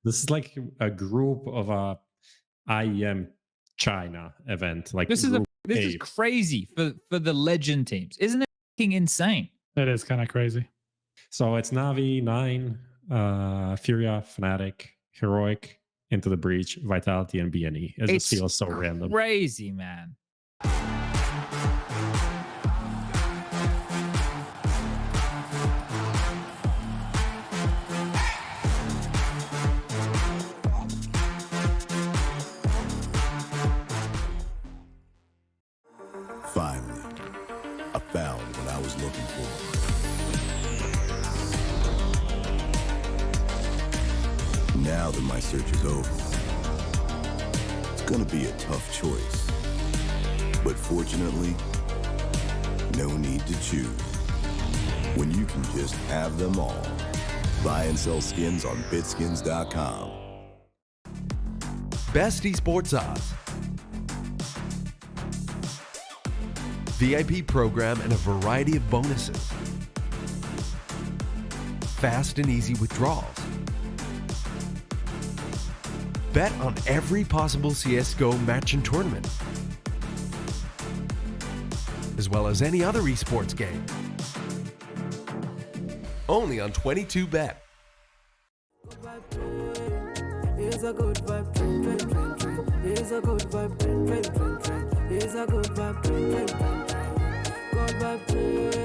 This is like a group of a IEM China event. Like This is group this is A. crazy for the legend teams. Isn't it fucking insane? That is kind of crazy. So it's Navi, Nine, Furia, Fnatic, Heroic, Into the Breach, Vitality, and BNE. It just feels so random. Crazy, man. Finally, I found what I was looking for. Now that my search is over, it's gonna be a tough choice. But fortunately, no need to choose. When you can just have them all. Buy and sell skins on BitSkins.com. Best esports odds. VIP program and a variety of bonuses. Fast and easy withdrawals. Bet on every possible CSGO match and tournament, as well as any other esports game. Only on 22Bet. It's a good vibe, train, train, train, train. It's a good vibe, train, train, train, train. It's a good vibe, train, train, train, train. Good vibe, train, yeah.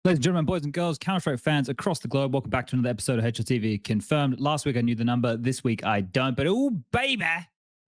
Ladies and gentlemen, boys and girls, Counter-Strike fans across the globe, welcome back to another episode of HLTV Confirmed. Last week I knew the number, this week I don't, but oh baby,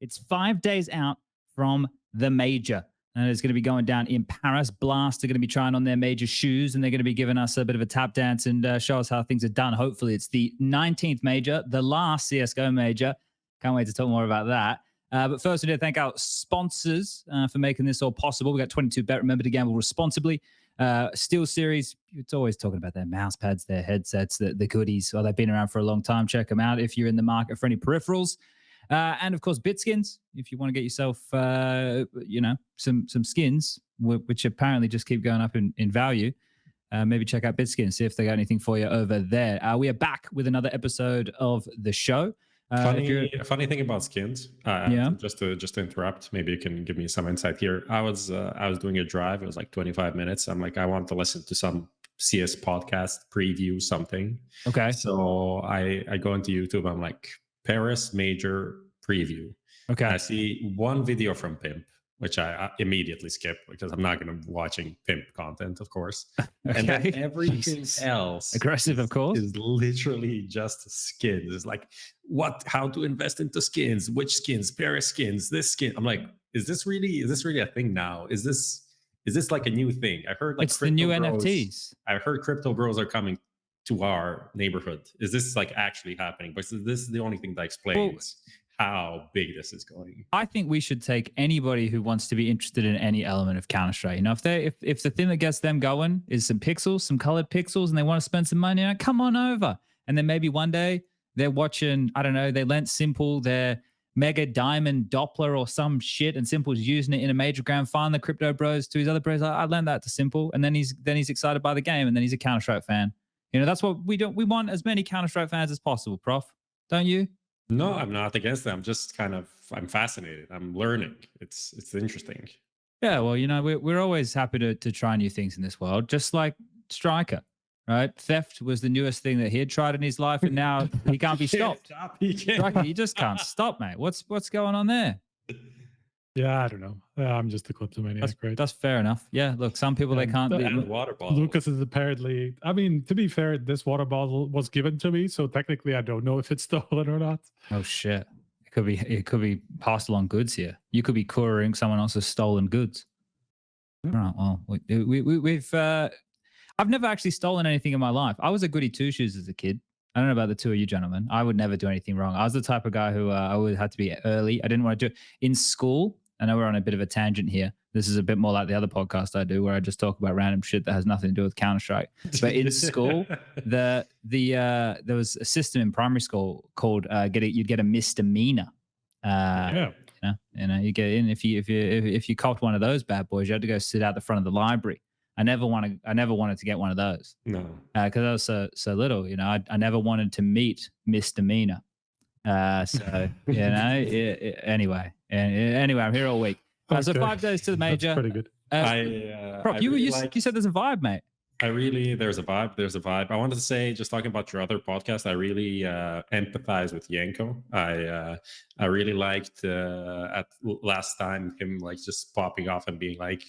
it's 5 days out from the major. And it's going to be going down in Paris. Blast are going to be trying on their major shoes, and they're going to be giving us a bit of a tap dance and show us how things are done. Hopefully it's the 19th major, the last CSGO major. Can't wait to talk more about that. But first, we need to thank our sponsors for making this all possible. We got 22Bet. Remember to gamble responsibly. SteelSeries, it's always talking about their mouse pads, their headsets, the goodies. Well, they've been around for a long time. Check them out if you're in the market for any peripherals. And of course, BitSkins, if you want to get yourself, some skins, which apparently just keep going up in value. Maybe check out BitSkins, see if they got anything for you over there. We are back with another episode of the show. Funny thing about skins. Yeah. Just to interrupt, maybe you can give me some insight here. I was doing a drive. It was like 25 minutes. I'm like, I want to listen to some CS podcast preview something. Okay. So I go into YouTube. I'm like, Paris major preview. Okay. And I see one video from Pimp, which I immediately skip because I'm not going to be watching Pimp content, of course. Okay. And then everything else, aggressive, of course, is literally just skins. It's like how to invest into skins, which skins, Paris skins, this skin. I'm like, is this really a thing now? Is this like a new thing? I heard like it's the new NFTs. I heard crypto bros are coming to our neighborhood. Is this like actually happening? But this is the only thing that explains how big this is going. I think we should take anybody who wants to be interested in any element of Counter-Strike. You know, if the thing that gets them going is some pixels, some colored pixels, and they want to spend some money, come on over. And then maybe one day they're watching, I don't know, they lent Simple their Mega Diamond Doppler or some shit, and Simple's using it in a major grand final. The crypto bros to his other bros, I lent that to Simple, and then he's excited by the game, and then he's a Counter-Strike fan. You know, that's what we don't. We want as many Counter-Strike fans as possible, Prof. Don't you? No, I'm not against them. I'm just I'm fascinated. I'm learning. It's interesting. Yeah, well, you know, we're always happy to try new things in this world, just like Striker, right? Theft was the newest thing that he had tried in his life, and now he can't be stopped. Striker, you just can't stop, mate. What's going on there? Yeah, I don't know. I'm just a kleptomaniac, right? That's fair enough. Yeah, look, some people they can't. Water bottle. Lucas is apparently. I mean, to be fair, this water bottle was given to me, so technically, I don't know if it's stolen or not. Oh shit! It could be passed along goods here. You could be couriering someone else's stolen goods. Right. Well, we've. I've never actually stolen anything in my life. I was a goody two shoes as a kid. I don't know about the two of you gentlemen. I would never do anything wrong. I was the type of guy who I always had to be early. I didn't want to do it in school. I know we're on a bit of a tangent here. This is a bit more like the other podcast I do, where I just talk about random shit that has nothing to do with Counter-Strike. But in school, there was a system in primary school called you'd get a misdemeanor. You get in if you copped one of those bad boys, you had to go sit out the front of the library. I never wanted to get one of those. No, because I was so little. I never wanted to meet misdemeanor. Anyway, I'm here all week. So 5 days to the major. That's pretty good. Prof, you said there's a vibe, mate. There's a vibe. I wanted to say, just talking about your other podcast, I really empathize with Yanko. I really liked at last time him like just popping off and being like,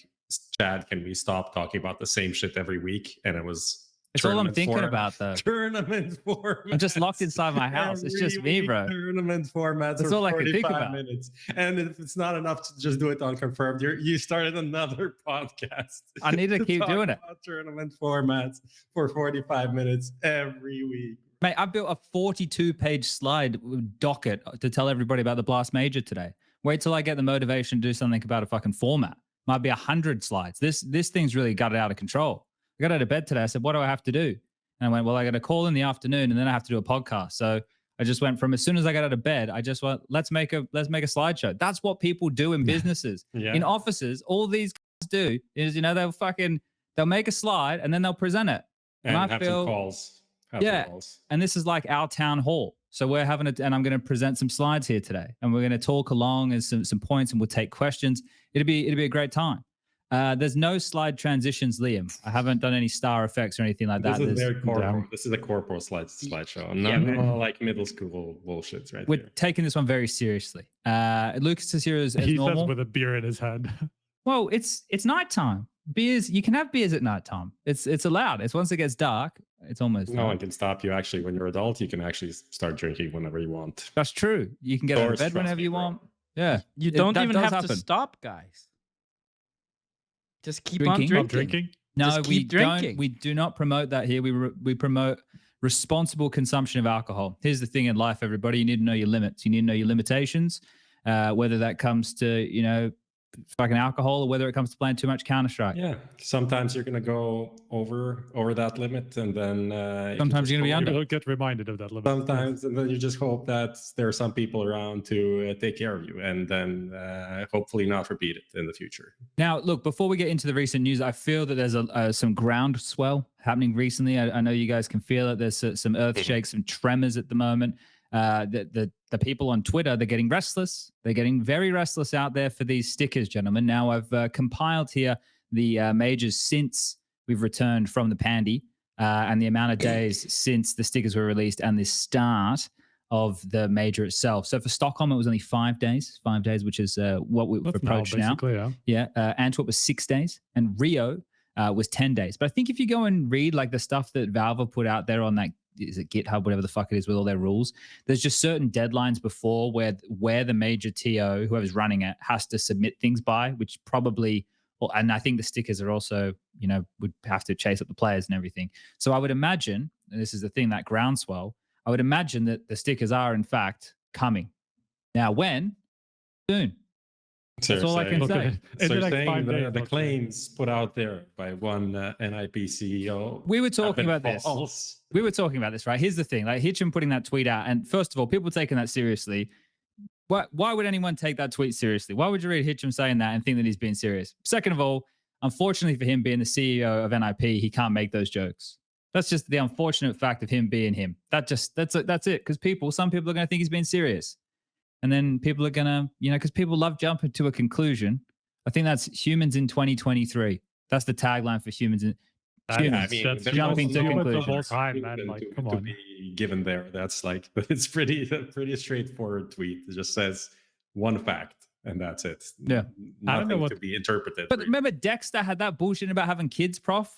Chad, can we stop talking about the same shit every week? And it's all I'm thinking about, though. Tournament formats. I'm just locked inside my house. It's just me, bro. Tournament formats. That's all I can think about. Minutes. And if it's not enough to just do it unconfirmed, you started another podcast. I need to keep doing it. Tournament formats for 45 minutes every week. Mate, I built a 42-page slide docket to tell everybody about the Blast Major today. Wait till I get the motivation to do something about a fucking format. Might be 100 slides. This thing's really got it out of control. I got out of bed today. I said, what do I have to do? And I went, well, I got a call in the afternoon and then I have to do a podcast. So I just went from as soon as I got out of bed, I just went, let's make a slideshow. That's what people do in businesses. In offices, all these guys do is, they'll make a slide and then they'll present it. And I feel some calls. And this is like our town hall. So we're having and I'm going to present some slides here today, and we're going to talk along and some points, and we'll take questions. It'll be a great time. There's no slide transitions, Liam. I haven't done any star effects or anything like that. This is very corporate. This is a corporate slideshow. Not like middle school bullshits, right? We're taking this one very seriously. Lucas is here as normal. He says with a beer in his hand. Well, it's nighttime. Beers, you can have beers at nighttime. It's allowed. It's once it gets dark, it's almost no one can stop you. Actually, when you're adult, you can actually start drinking whenever you want. That's true. You can get out of bed whenever you want. Yeah, you don't even have to stop, guys. Just keep on drinking. No, we don't. We do not promote that here. We promote responsible consumption of alcohol. Here's the thing in life, everybody. You need to know your limits. You need to know your limitations. Whether that comes to fucking alcohol or whether it comes to playing too much Counter-Strike. Yeah, sometimes you're gonna go over that limit, and then sometimes you're gonna be under. You'll get reminded of that limit. Sometimes, and then you just hope that there are some people around to take care of you, and then hopefully not repeat it in the future. Now, look, before we get into the recent news, I feel that there's some groundswell happening recently. I know you guys can feel it. There's some earth shakes, some tremors at the moment. The people on Twitter, they're getting restless. They're getting very restless out there for these stickers, gentlemen. Now, I've compiled here the majors since we've returned from the pandy and the amount of days since the stickers were released and the start of the major itself. So for Stockholm, it was only 5 days, which is what we've approached now. Yeah. Antwerp was 6 days, and Rio was 10 days. But I think if you go and read like the stuff that Valve have put out there on that, is it GitHub, whatever the fuck it is with all their rules, there's just certain deadlines before where the major TO, whoever's running it, has to submit things by, which probably, and I think the stickers are also, would have to chase up the players and everything. So I would imagine, and this is the thing, that groundswell, I would imagine that the stickers are in fact coming. Now when? Soon. That's all I can say. So you're saying the claims put out there by one NIP CEO. We were talking about this. We were talking about this, right? Here's the thing. Like Hitchin putting that tweet out, and first of all, people taking that seriously. Why would anyone take that tweet seriously? Why would you read Hitchin saying that and think that he's being serious? Second of all, unfortunately for him being the CEO of NIP, he can't make those jokes. That's just the unfortunate fact of him being him. That's it. Because some people are going to think he's being serious. And then people are going to, because people love jumping to a conclusion. I think that's humans in 2023. That's the tagline for humans. That's jumping to conclusions. Come on. To be given there, that's like, it's pretty straightforward tweet. It just says one fact, and that's it. Yeah. I don't know what to be interpreted. But remember Dexter had that bullshit about having kids, Prof?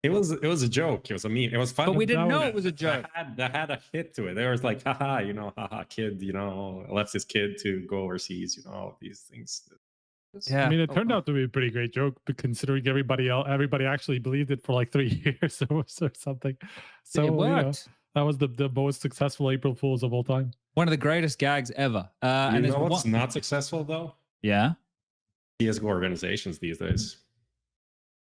It was a joke. It was a meme. It was fun. But we didn't know it was a joke. That had a hit to it. There was like, haha, kid, left his kid to go overseas, all these things. Yeah. I mean, it turned out to be a pretty great joke, but considering everybody actually believed it for like 3 years or something. So it worked. That was the most successful April Fools of all time. One of the greatest gags ever. You and know what's not successful though? Yeah. CSGO organizations these days.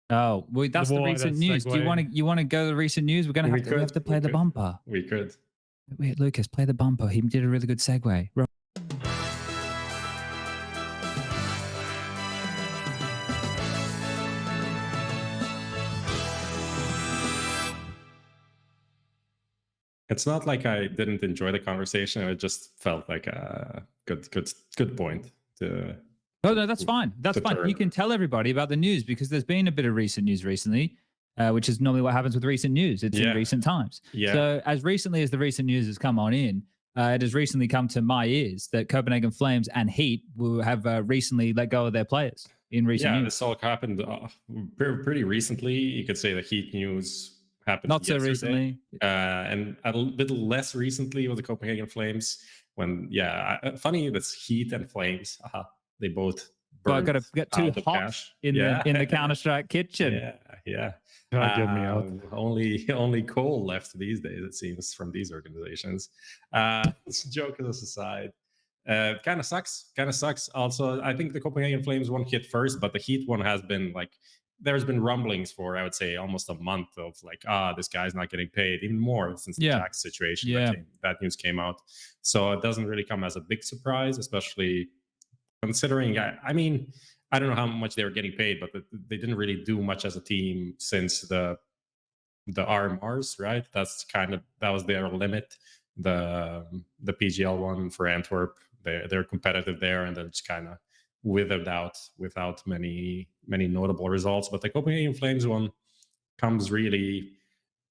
Oh, well, that's the recent news. Do you want to go to the recent news? We have to play the bumper. We could. Wait, Lucas, play the bumper. He did a really good segue. It's not like I didn't enjoy the conversation. It just felt like a good point to. Oh no, that's fine. That's fine. You can tell everybody about the news because there's been a bit of recent news recently, which is normally what happens with recent news. It's in recent times. Yeah. So as recently as the recent news has come on in, it has recently come to my ears that Copenhagen Flames and Heat will have recently let go of their players in recent news. Yeah, this all happened pretty recently. You could say the Heat news happened not yesterday. So recently, and a little less recently with the Copenhagen Flames. When funny that's Heat and Flames. They both. But got to get too hot in the Counter-Strike kitchen. Yeah. Get me out. Only coal left these days, it seems, from these organizations. Jokes aside, kind of sucks. Also, I think the Copenhagen Flames one hit first, but the Heat one has been like. There's been rumblings for, I would say, almost a month of like, this guy's not getting paid, even more since the tax situation. That news came out. So it doesn't really come as a big surprise, especially considering, I mean, I don't know how much they were getting paid, but they didn't really do much as a team since the RMRs, right? That was their limit. The PGL one for Antwerp, they're competitive there, and then just kind of withered out without many notable results. But the Copenhagen Flames one comes really.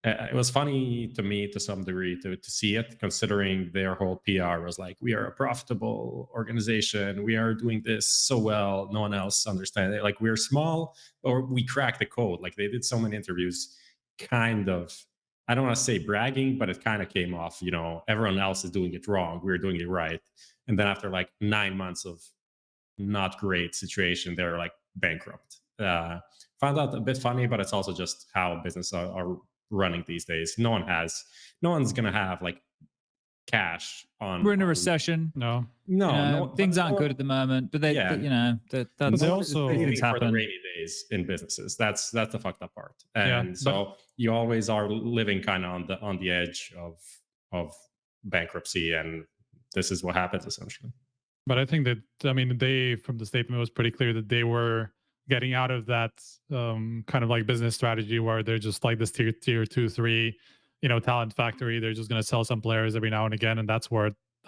It was funny to me to some degree to see it, considering their whole PR was like, we are a profitable organization. We are doing this so well. No one else understands it. Like, we're small, or we cracked the code. Like, they did so many interviews, kind of, I don't want to say bragging, but it kind of came off, everyone else is doing it wrong. We're doing it right. And then after like 9 months of not great situation, they're like bankrupt. Found out a bit funny, but it's also just how business are running these days. No one's gonna have like cash on. We're in a recession. No, things aren't good at the moment, but they also things happen for the rainy days in businesses. That's the fucked up part. And so you always are living kind of on the edge of bankruptcy, and this is what happens essentially. But I think that, they, from the statement, it was pretty clear that they were getting out of that kind of like business strategy where they're just like this tier 2, 3, talent factory. They're just going to sell some players every now and again, and that's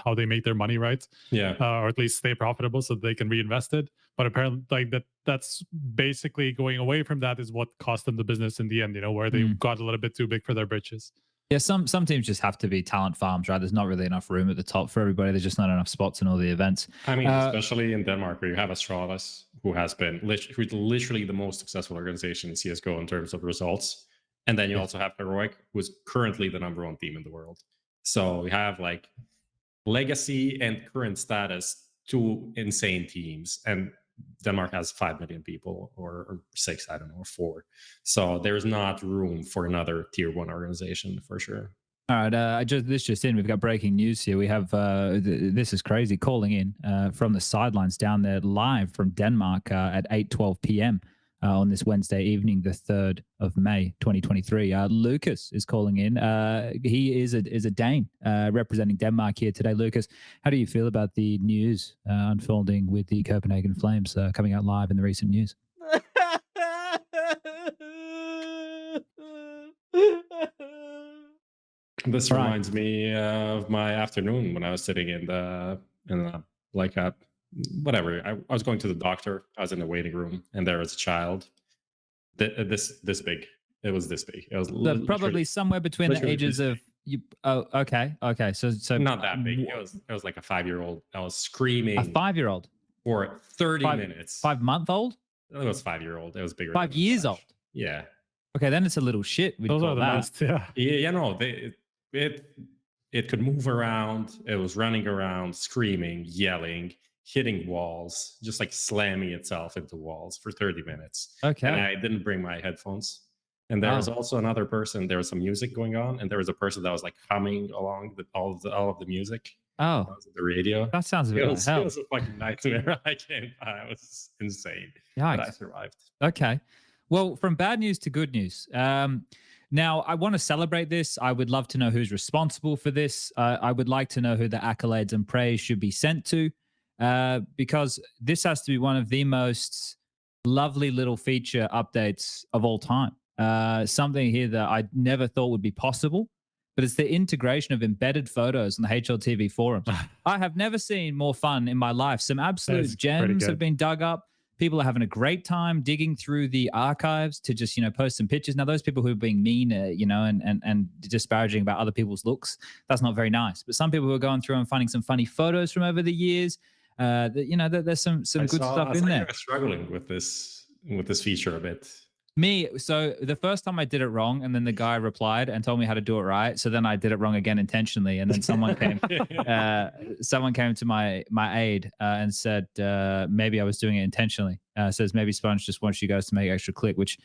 how they make their money, right? Yeah. Or at least stay profitable so they can reinvest it. But apparently, like that's basically going away from that is what cost them the business in the end. Where they got a little bit too big for their britches. Yeah, some teams just have to be talent farms, right? There's not really enough room at the top for everybody. There's just not enough spots in all the events. I mean, especially in Denmark, where you have Astralis, who has been literally the most successful organization in CSGO in terms of results. And then you also have Heroic, who is currently the #1 team in the world. So we have like legacy and current status, 2 insane teams. And Denmark has 5 million people, or 6, I don't know, or 4. So there's not room for another tier 1 organization for sure. All right, this just in. We've got breaking news here. We have this is crazy, calling in from the sidelines down there live from Denmark at 8:12 p.m. On this Wednesday evening, the 3rd of May, 2023. Lucas is calling in. He is a Dane representing Denmark here today. Lucas, how do you feel about the news unfolding with the Copenhagen Flames coming out live in the recent news? This reminds me of my afternoon when I was sitting in whatever. I was going to the doctor. I was in the waiting room, and there was a child. This big. It was this big. It was probably somewhere between the ages of you. Oh, okay. So not that big. It was like a 5-year-old. I was screaming. A 5-year-old for 30 minutes. 5-month-old. It was 5-year-old. It was bigger. 5 years old. Yeah. Okay, then it's a little shit. Those are the most. Yeah. Yeah. No. It could move around. It was running around, screaming, yelling, hitting walls, just like slamming itself into walls for 30 minutes. Okay. And I didn't bring my headphones. And there was also another person. There was some music going on, and there was a person that was like humming along with all of the music. Oh, The radio. that sounds a bit like It hell. was a fucking nightmare. I can't. It was insane. Yikes. But I survived. Okay. Well, from bad news to good news. Now, I want to celebrate this. I would love to know who's responsible for this. I would like to know who the accolades and praise should be sent to, because this has to be one of the most lovely little feature updates of all time. Something here that I never thought would be possible, but it's the integration of embedded photos on the HLTV forums. I have never seen more fun in my life. Some absolute gems have been dug up. People are having a great time digging through the archives to just, post some pictures. Now, those people who are being mean, and disparaging about other people's looks, that's not very nice. But some people who are going through and finding some funny photos from over the years, there's some good stuff in there. I was struggling with this feature a bit. So the first time I did it wrong, and then the guy replied and told me how to do it right. So then I did it wrong again intentionally, and then someone came, to my aid and said maybe I was doing it intentionally. Says maybe SPUNJ just wants you guys to make extra click, which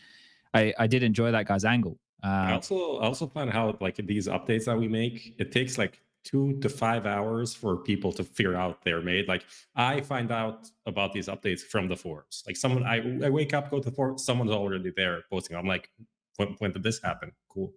I did enjoy that guy's angle. I also find how like these updates that we make, it takes like 2 to 5 hours for people to figure out they're made. Like I find out about these updates from the forums. Like I wake up, go to the forum, someone's already there posting. I'm like, when did this happen? Cool.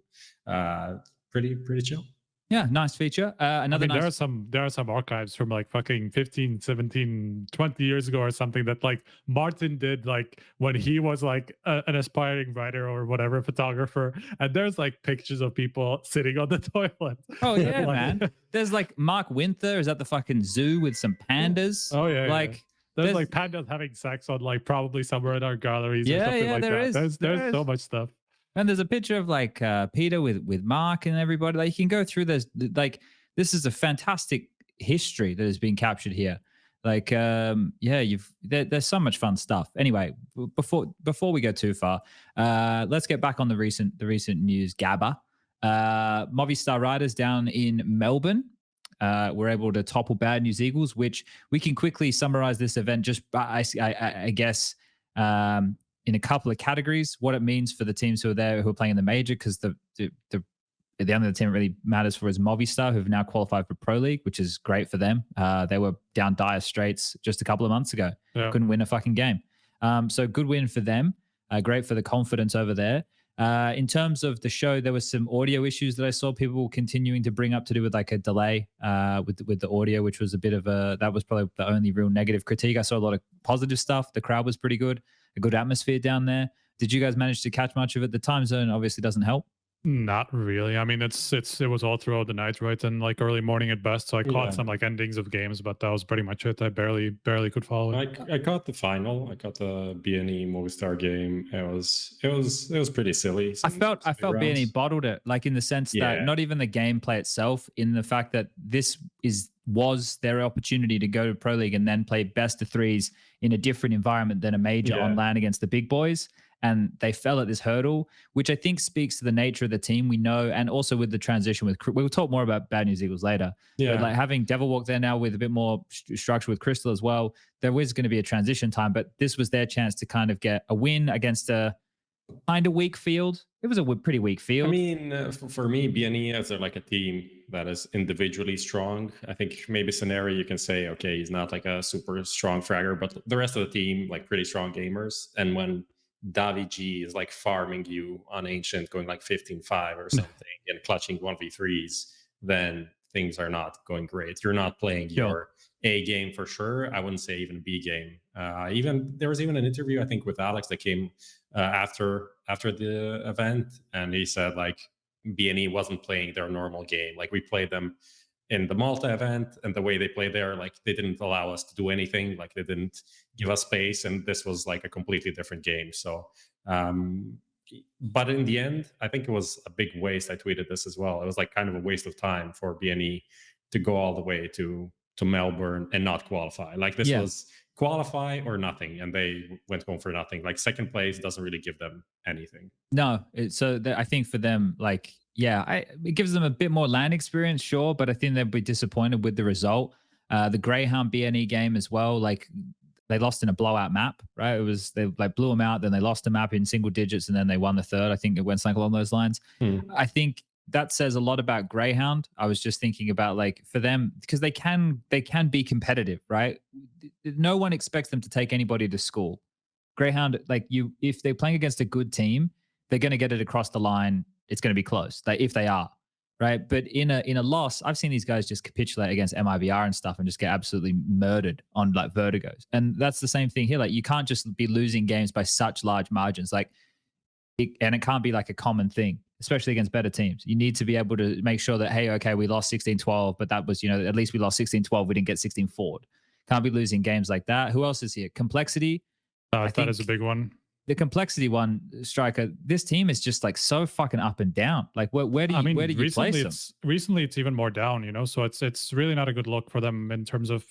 Pretty chill. Yeah, nice feature. There are some archives from like fucking 15, 17, 20 years ago or something that like Martin did like when he was like an aspiring writer or whatever photographer, and there's like pictures of people sitting on the toilet. Oh yeah, man. There's like Mark Winther is at the fucking zoo with some pandas. Oh yeah, like there's like pandas having sex on like probably somewhere in our galleries. Yeah, or something like there that. is. There's so much stuff. And there's a picture of like Peter with Mark and everybody. Like you can go through this. Like this is a fantastic history that has been captured here. Like there's so much fun stuff. Anyway, before we go too far, let's get back on the recent news. Gabba, Movistar riders down in Melbourne were able to topple Bad News Eagles, which we can quickly summarize this event just I guess. In a couple of categories, what it means for the teams who are there, who are playing in the major, because the only team it really matters for is Movistar, who've now qualified for Pro League, which is great for them. They were down dire straits just a couple of months ago. Yeah. Couldn't win a fucking game. So good win for them. Great for the confidence over there. In terms of the show, there was some audio issues that I saw people continuing to bring up to do with like a delay with the audio, which was a bit of that was probably the only real negative critique. I saw a lot of positive stuff. The crowd was pretty good. A good atmosphere down there. Did you guys manage to catch much of it? The time zone obviously doesn't help. Not really. I mean, it was all throughout the night, right? And like early morning at best. So I caught some like endings of games, but that was pretty much it. I barely could follow it. I caught the final. I caught the BNE Movistar game. It was pretty silly. I felt BNE bottled it, like in the sense that not even the gameplay itself, in the fact that this was their opportunity to go to Pro League and then play best of threes in a different environment than a major on LAN against the big boys. And they fell at this hurdle, which I think speaks to the nature of the team we know, and also with the transition with. We'll talk more about Bad News Eagles later. Yeah, but like having Devil Walk there now with a bit more structure with Crystal as well. There was going to be a transition time, but this was their chance to kind of get a win against a kind of weak field. It was a pretty weak field. I mean, for me, BNE as like a team that is individually strong. I think maybe Scenario you can say, okay, he's not like a super strong fragger, but the rest of the team like pretty strong gamers. And when Davi G is like farming you on Ancient, going like 15-5 or something and clutching 1v3s, then things are not going great. You're not playing your A game for sure. I wouldn't say even B game. There was even an interview I think with Alex that came after the event, and he said like BNE wasn't playing their normal game. Like we played them in the Malta event, and the way they played there, like they didn't allow us to do anything. Like they didn't give us space, and this was like a completely different game. So, but in the end, I think it was a big waste. I tweeted this as well. It was like kind of a waste of time for BNE to go all the way to Melbourne and not qualify. Like this was qualify or nothing, and they went home for nothing. Like second place doesn't really give them anything. No, I think for them, like, it gives them a bit more LAN experience, sure, but I think they'll be disappointed with the result. The Greyhound BNE game as well, like they lost in a blowout map, right? It was they like blew them out, then they lost a map in single digits, and then they won the third. I think it went something along those lines. I think that says a lot about Greyhound. I was just thinking about like for them because they can be competitive, right? No one expects them to take anybody to school. Greyhound, like if they're playing against a good team, they're going to get it across the line. It's going to be close. If they are, right? But in a loss, I've seen these guys just capitulate against MIBR and stuff and just get absolutely murdered on like vertigos. And that's the same thing here. Like you can't just be losing games by such large margins. Like, and it can't be like a common thing, especially against better teams. You need to be able to make sure that, hey, okay, we lost 16-12, but that was, at least we lost 16-12. We didn't get 16 forward. Can't be losing games like that. Who else is here? Complexity. That is a big one. The Complexity one, Striker, this team is just like so fucking up and down. Like where do you place them? Recently it's even more down, so it's really not a good look for them in terms of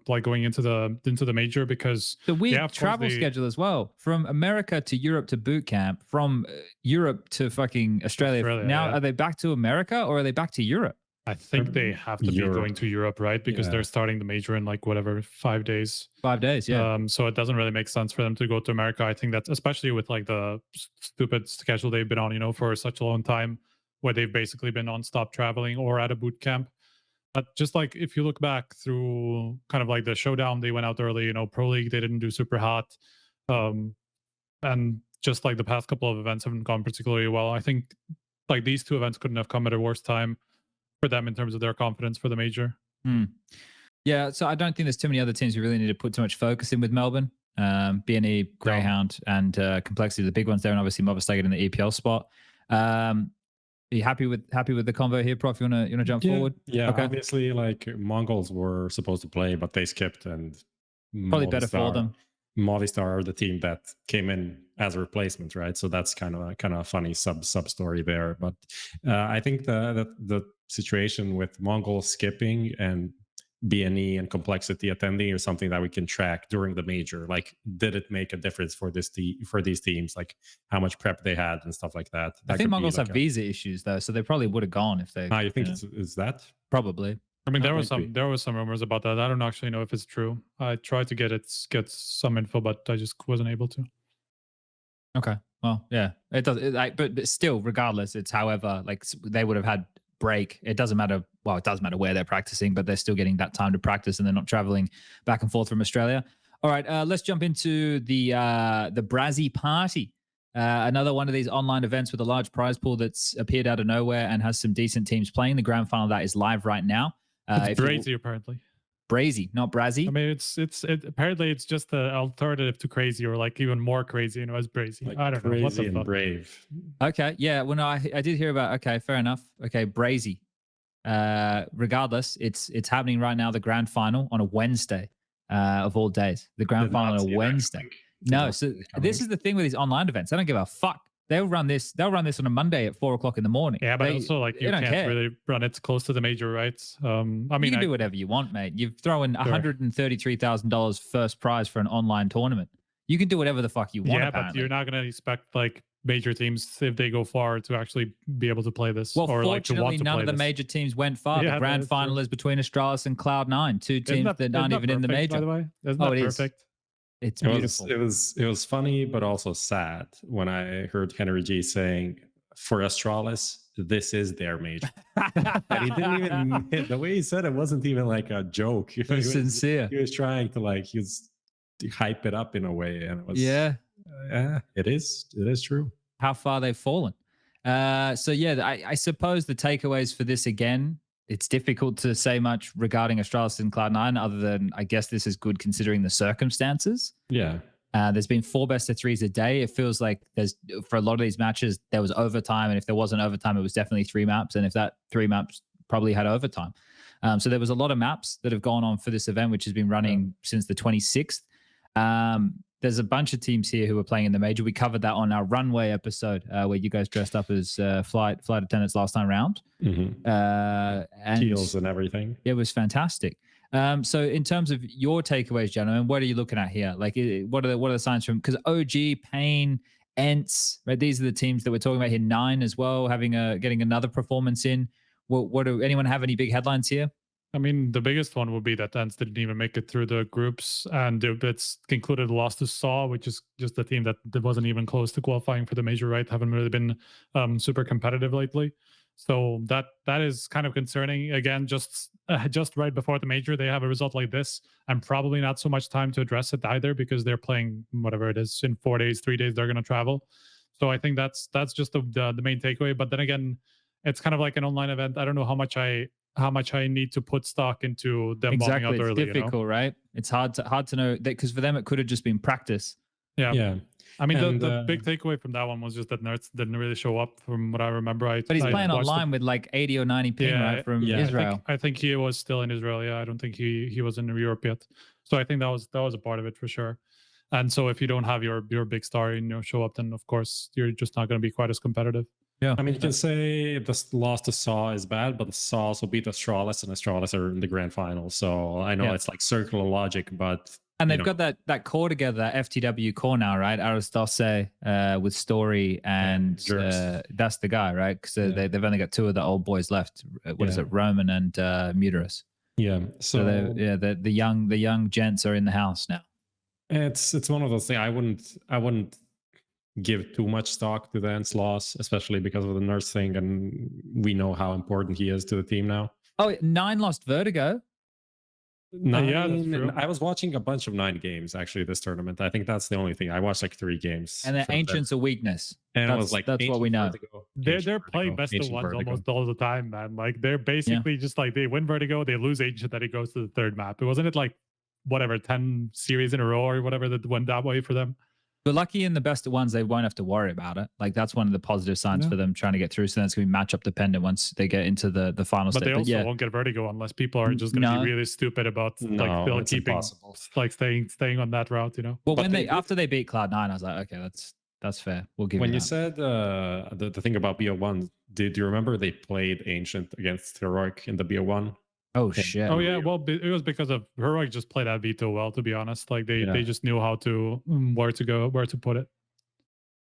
like going into the major, because the weird travel schedule as well, from America to Europe to boot camp, from Europe to fucking Australia. Now are they back to America or are they back to Europe? I think they have to be going to Europe, right? Because they're starting the major in like whatever 5 days. 5 days, yeah. So it doesn't really make sense for them to go to America. I think that's especially with like the stupid schedule they've been on, for such a long time, where they've basically been non-stop traveling or at a boot camp. But just like if you look back through kind of like the showdown, they went out early. Pro League they didn't do super hot, and just like the past couple of events haven't gone particularly well. I think like these two events couldn't have come at a worse time for them in terms of their confidence for the major. Yeah, so I don't think there's too many other teams we really need to put too much focus in with Melbourne. BNE, Greyhound, and Complexity, the big ones there, and obviously Movistar in the EPL spot. Are you happy with the convo here, Prof? You wanna jump forward? Yeah, okay. Obviously, like Mongols were supposed to play, but they skipped, and probably better for them. Movistar are the team that came in as a replacement, right? So that's kind of a funny sub story there. But I think the situation with Mongol skipping and BNE and Complexity attending is something that we can track during the major. Like, did it make a difference for these teams? Like, how much prep they had and stuff like that. I think Mongols have visa issues though, so they probably would have gone if they. You think is that probably? I mean, there was some rumors about that. I don't actually know if it's true. I tried to get some info, but I just wasn't able to. Okay. Well, yeah, it does. But still, regardless, it's however like they would have had break. It doesn't matter. Well, it does matter where they're practicing, but they're still getting that time to practice, and they're not traveling back and forth from Australia. All right, let's jump into the Brazy Party. Another one of these online events with a large prize pool that's appeared out of nowhere and has some decent teams playing. The grand final of that is live right now. It's Brazy, apparently. Brazy, not Brazy. I mean, it's apparently it's just the alternative to crazy, or like even more crazy, as Brazy. Like I don't know. Crazy and brave. Okay, yeah. Well, no, I did hear about. Okay, fair enough. Okay, Brazy. Regardless, it's happening right now. The grand final on a Wednesday, of all days. The grand final on a Wednesday. No, so this is the thing with these online events. I don't give a fuck. They'll run this on a Monday at 4 o'clock in the morning. Yeah, but also like you can't really run it close to the major, right? I mean, you can do whatever you want, mate. You've thrown $133,000 first prize for an online tournament. You can do whatever the fuck you want. Yeah, apparently. But you're not going to expect like major teams, if they go far, to actually be able to play this. Well, or fortunately, like to none of the major teams went far. The grand final is between Astralis and Cloud9, two teams that aren't even in the major. By the way, isn't that perfect? It's beautiful. It was funny, but also sad when I heard Henry G saying, for Astralis, this is their major. And he didn't even, the way he said it wasn't even like a joke. He was sincere. He was trying to hype it up in a way. And it was, it is true. How far they've fallen. So yeah, I suppose the takeaways for this again, it's difficult to say much regarding Astralis and Cloud9 other than I guess this is good considering the circumstances. Yeah. There's been 4 best-of-3s a day. It feels like for a lot of these matches, there was overtime. And if there wasn't overtime, it was definitely 3 maps. And if that 3 maps probably had overtime. So there was a lot of maps that have gone on for this event, which has been running since the 26th. There's a bunch of teams here who are playing in the major. We covered that on our runway episode where you guys dressed up as flight attendants last time round. And Teals and everything. It was fantastic. So in terms of your takeaways, gentlemen, what are you looking at here? Like, what are the signs from? Because OG, Pain, Ents, right? These are the teams that we're talking about here. 9 as well, getting another performance in. What do anyone have any big headlines here? I mean, the biggest one would be that ENCE didn't even make it through the groups, and it's included a loss to SAW, which is just a team that wasn't even close to qualifying for the major, right? Haven't really been super competitive lately. So that is kind of concerning. Again, just right before the major, they have a result like this, and probably not so much time to address it either, because they're playing whatever it is in 4 days, 3 days, they're going to travel. So I think that's just the main takeaway. But then again, it's kind of like an online event. I don't know how much I need to put stock into them bombing out early. It's difficult, right? It's hard to know that, because for them it could have just been practice. Yeah. I mean, the big takeaway from that one was just that Nerds didn't really show up, from what I remember. But he's playing online with like 80 or 90 ping, right, from Israel. I think he was still in Israel. Yeah, I don't think he was in Europe yet. So I think that was a part of it for sure. And so if you don't have your big star, show up, then of course you're just not going to be quite as competitive. Yeah, I mean, you can say the loss to SAW is bad, but the SAW also beat Astralis, and Astralis are in the grand final. So I know it's like circular logic, but and they've got that core together, that FTW core now, right? Aristose with Story and that's the guy, right? Because they've only got 2 of the old boys left. What is it, Roman and Muterus? Yeah. So the young gents are in the house now. It's one of those things. I wouldn't give too much stock to the ENCE loss, especially because of the nurse thing, and we know how important he is to the team now. Oh, 9 lost Vertigo. 9, yeah, that's true. I was watching a bunch of 9 games actually this tournament. I think that's the only thing. I watched like 3 games. And the Ancients are weakness. And it was like, that's what we know. They're playing best of ones almost all the time, man. Like they're basically just like, they win Vertigo, they lose Ancient, then it goes to the 3rd map. It wasn't it like whatever 10 series in a row or whatever that went that way for them. But lucky in the best of ones, they won't have to worry about it. Like that's one of the positive signs for them trying to get through. So then it's going to be matchup dependent once they get into the final step. But they also won't get Vertigo unless people are just going to be really stupid about like still keeping impossible. Like staying on that route, Well, when after they beat Cloud9, I was like, okay, that's fair. We'll give. When you said the thing about BO1, do you remember they played Ancient against Heroic in the BO1? Oh shit! Oh yeah, well, it was because of Heroic just played that veto well. To be honest, like they just knew how to where to go, where to put it.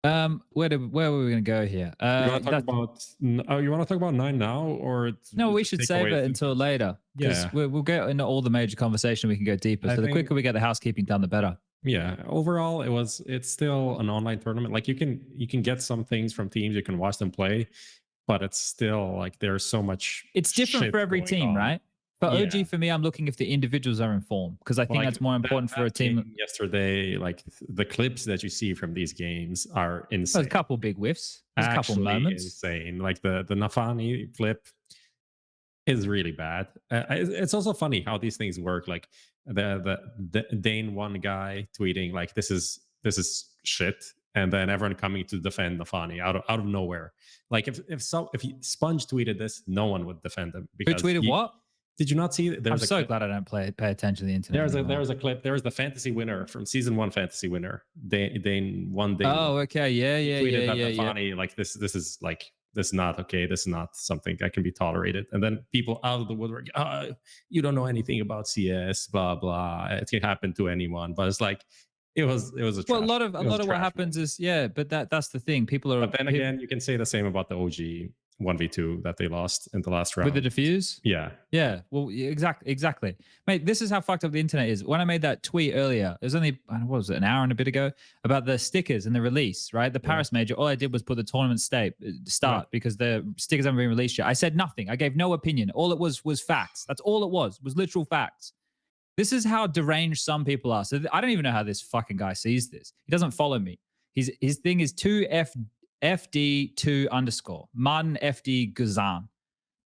Where were we going to go here? You want to talk about 9 now, or no? We should save it until later. Yeah, we'll get into all the major conversation. We can go deeper. So the quicker we get the housekeeping done, the better. Yeah. Overall, it's still an online tournament. Like you can get some things from teams. You can watch them play, but it's still like there's so much. It's different for every team, right? But OG for me, I'm looking if the individuals are informed, because I think that's more important for a team. Yesterday, like the clips that you see from these games are insane. There's a couple big whiffs. There's a couple moments. Insane. Like the Nafani flip is really bad. It's also funny how these things work. Like the Dane 1 guy tweeting like this is shit, and then everyone coming to defend Nafani out of nowhere. Like if SPUNJ tweeted this, no one would defend him. Because who tweeted what? Did you not see? I'm so glad I don't pay attention to the internet. There's a clip. There's the fantasy winner from season 1 fantasy winner. Dane 1 day. Oh, okay, yeah. Funny, like this is like this is not okay. This is not something that can be tolerated. And then people out of the woodwork, you don't know anything about CS, blah blah. It can happen to anyone. But it's like it was a well, a lot of what happens is but that's the thing. People are. But then again, you can say the same about the OG 1v2 that they lost in the last round. With the defuse? Yeah. Well, exactly. Mate, this is how fucked up the internet is. When I made that tweet earlier, it was only, what was it, an hour and a bit ago, about the stickers and the release, right? The Paris major, all I did was put the tournament start because the stickers haven't been released yet. I said nothing. I gave no opinion. All it was facts. That's all it was literal facts. This is how deranged some people are. So I don't even know how this fucking guy sees this. He doesn't follow me. His thing is 2FD2_ Martin FD Guzan,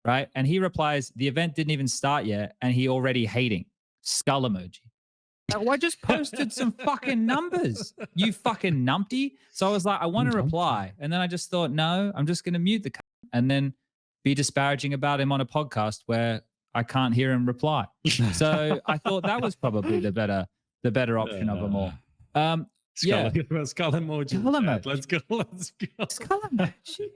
right? And he replies, the event didn't even start yet, and he already hating. Skull emoji. Now, I just posted some fucking numbers, you fucking numpty. So I was like, I want to reply. And then I just thought, no, I'm just going to mute the cunt and then be disparaging about him on a podcast where I can't hear him reply. So I thought that was probably the better option of them all. Skull emoji. Skull emoji. Let's go. Skull emoji.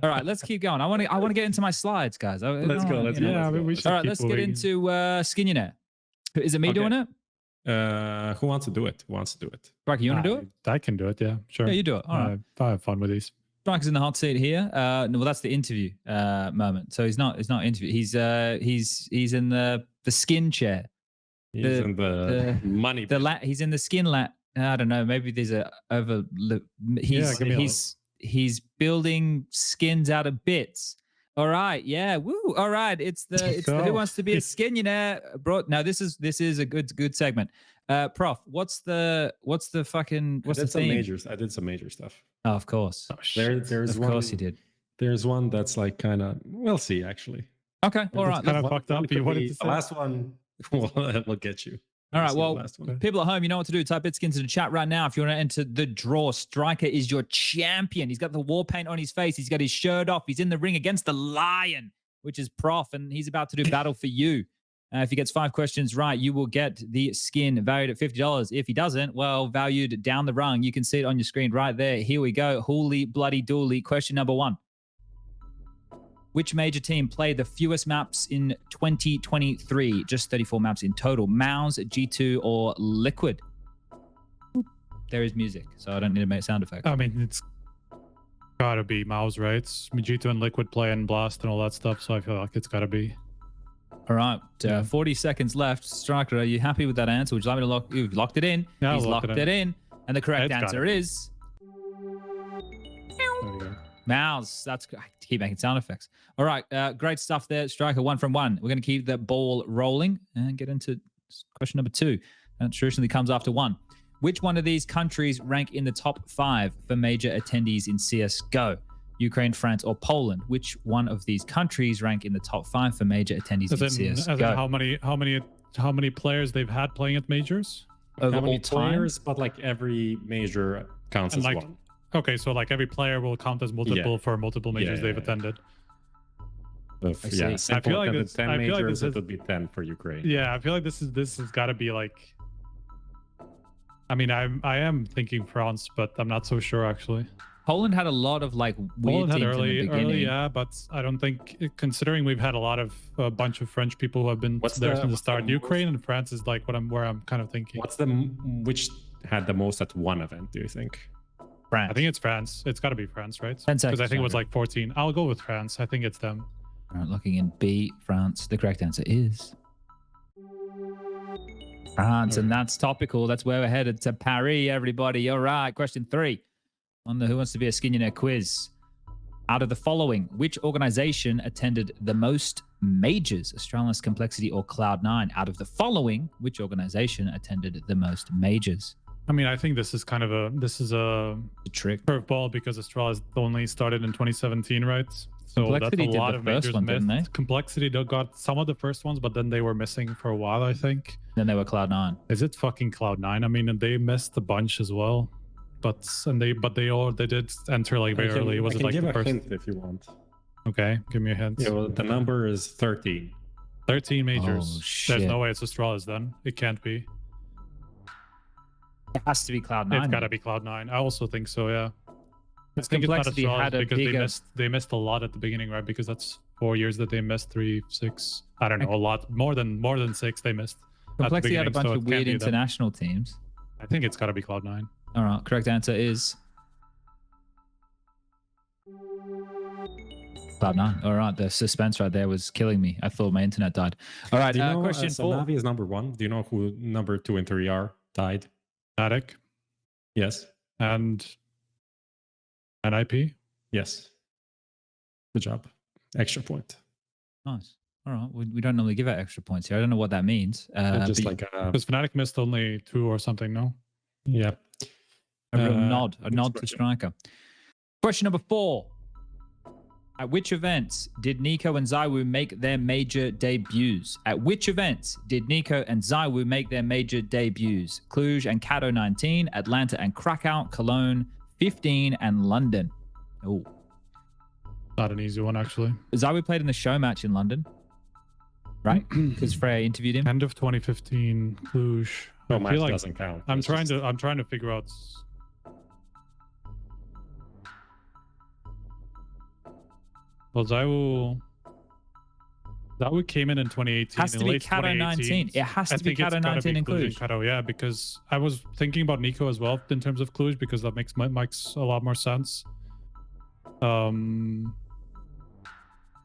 All right, let's keep going. I want to get into my slides, guys. Let's go. All right, let's get into Skinionaire. Is it me doing it? Who wants to do it? Bracky, you want to do it? I can do it. Yeah, sure. Yeah, you do it. All right. I have fun with these. Striker's in the hot seat here. No, well, that's the interview moment. So he's not interview. He's in the skin chair. He's in the money. He's in the skin lat. I don't know. Maybe there's a over. He's building skins out of bits. All right, yeah, woo. All right, it's the Who Wants to Be a Skinionaire. Now this is a good segment. Prof, what's the theme? I did some major stuff. Oh, of course. There's one. Of course you did. There's one that's like kind of. We'll see actually. Okay, all right. Kind of fucked up. You wanted to say the last one. Will get you. All right. Well, people at home, you know what to do. Type BitSkins in the chat right now if you want to enter the draw. Striker is your champion. He's got the war paint on his face. He's got his shirt off. He's in the ring against the lion, which is Prof, and he's about to do battle for you. If he gets 5 questions right, you will get the skin valued at $50. If he doesn't, well, valued down the rung. You can see it on your screen right there. Here we go. Holy bloody dooly. Question number 1. Which major team played the fewest maps in 2023? Just 34 maps in total. Mouse, G2, or Liquid? There is music, so I don't need to make sound effects. I mean, it's gotta be Mouse, right? G2 and Liquid play and Blast and all that stuff, so I feel like it's gotta be. All right, 40 seconds left. Striker, are you happy with that answer? Would you like me to lock? You've locked it in. Yeah, he's locked it in. And the correct answer is... There you go. Mouse. That's I keep making sound effects. All right, great stuff there, Striker. 1 from 1. We're going to keep the ball rolling and get into question number 2. That traditionally comes after 1. Which one of these countries rank in the top 5 for major attendees in CSGO? Ukraine, France, or Poland? Which one of these countries rank in the top 5 for major attendees in CSGO? As in how many players they've had playing at majors? Over how many all time? players, but like every major counts as one. Okay, so like every player will count as multiple for multiple majors they've attended. I feel like this- 10 I feel like majors, this it would be 10 for Ukraine. Yeah, I feel like this has got to be like. I mean, I am thinking France, but I'm not so sure actually. Poland had a lot of like weird Poland had teams in the beginning. early, yeah, but I don't think, considering we've had a bunch of French people who have been there since the start. Ukraine and France is like where I'm kind of thinking. Which had the most at one event? Do you think? France. I think it's France. It's got to be France, right? 10 seconds. Because I think it was like 14. I'll go with France. I think it's them. All right, looking in B, France. The correct answer is France, and that's topical. That's where we're headed to Paris, everybody. All right, question 3 on the Who Wants to Be a Skinionaire quiz. Out of the following, which organization attended the most majors? Astralis, Complexity, or Cloud9? Out of the following, which organization attended the most majors? I mean, I think this is kind of a trick curveball because Astralis only started in 2017, right? So Complexity that's a lot of majors one, didn't they? Complexity got some of the first ones, but then they were missing for a while, I think. Then they were Cloud9. Is it fucking Cloud9? I mean, and they missed a bunch as well. But they did enter like very early. Was it like the first? Hint if you want. Okay, give me a hint. Yeah, well, the number is 13. 13 majors. Oh, shit. There's no way it's Astralis then. It can't be. It has to be Cloud9. It's got to be Cloud9. I also think so, yeah. I think Complexity it's not had a because bigger... they missed a lot at the beginning, right? Because that's 4 years that they missed, 3, 6. I don't know, a lot more than 6 they missed. Complexity had a bunch of weird international teams. I think it's got to be Cloud9. All right, correct answer is Cloud9. All right, the suspense right there was killing me. I thought my internet died. All right, question 4. NAVI is number 1. Do you know who number 2 and 3 are? Tied. Attic. Yes. And IP. Yes. Good job. Extra point. Nice. All right. We don't normally give out extra points here. I don't know what that means. Just like because Fnatic missed only 2 or something, no? Yeah. A real nod to Striker. Question number 4. At which events did Nico and Zywoo make their major debuts? At which events did Nico and Zywoo make their major debuts? Cluj and Kato 19, Atlanta and Krakow, Cologne 15, and London. Oh, not an easy one actually. Zywoo played in the show match in London, right? Because Freya interviewed him. End of 2015, Cluj. No, match doesn't count. I'm trying to figure out. Well, Zywoo came in 2018. Has to be Kato 19. It has to be Kato 19 in Cluj. Kato, yeah, because I was thinking about Nico as well in terms of Cluj because that makes a lot more sense. And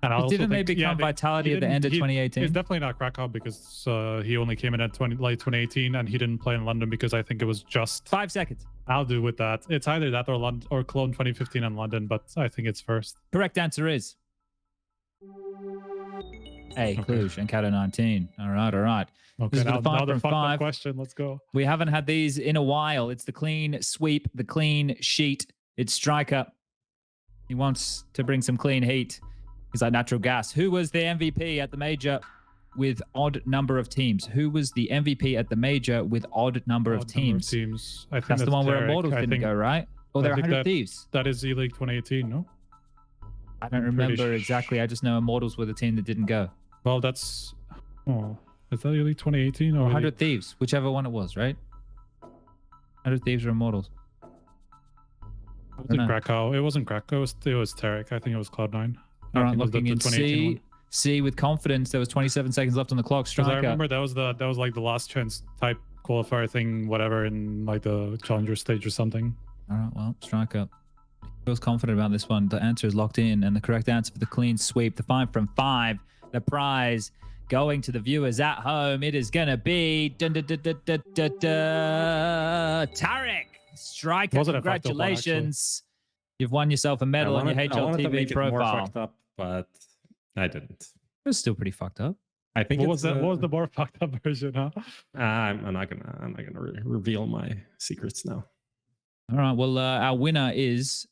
I also Didn't they think, become Vitality at the end of 2018? It's definitely not Krakow because he only came in at late 2018 and he didn't play in London because I think it was just 5 seconds. I'll do with that. It's either that or London or Cologne 2015 in London, but I think it's first. Correct answer is A, Cluj and Cato 19. All right, all right. Okay, This is now the 5 the from fucked up 5. question. Let's go. We haven't had these in a while. It's the clean sweep, the clean sheet. It's Striker. He wants to bring some clean heat. He's like natural gas. Who was the MVP at the major with odd number of teams? Who was the MVP at the major with odd number of teams? I think That's the one where Derek. Immortals didn't go, right? Or there are 100 Thieves. That is E-League 2018, no? I don't remember exactly. I just know Immortals were the team that didn't go. Well, that's... Oh, is that E-League 2018 or 100 Thieves, whichever one it was, right? 100 Thieves or Immortals. It wasn't Krakow. It wasn't Krakow. It was Tarek. I think it was Cloud9. All right, looking in C with confidence. There was 27 seconds left on the clock. Striker. I remember that was like the last chance type qualifier thing, whatever, in like the challenger stage or something. All right, well, Striker feels confident about this one. The answer is locked in, and the correct answer for the clean sweep, the 5 from 5, the prize going to the viewers at home. It is gonna be Tarek. Striker, congratulations. You've won yourself a medal on your HLTV profile. More fucked up, but I didn't. It was still pretty fucked up. I think what was the more fucked up version, huh? I'm not gonna reveal my secrets now. All right. Well, our winner is,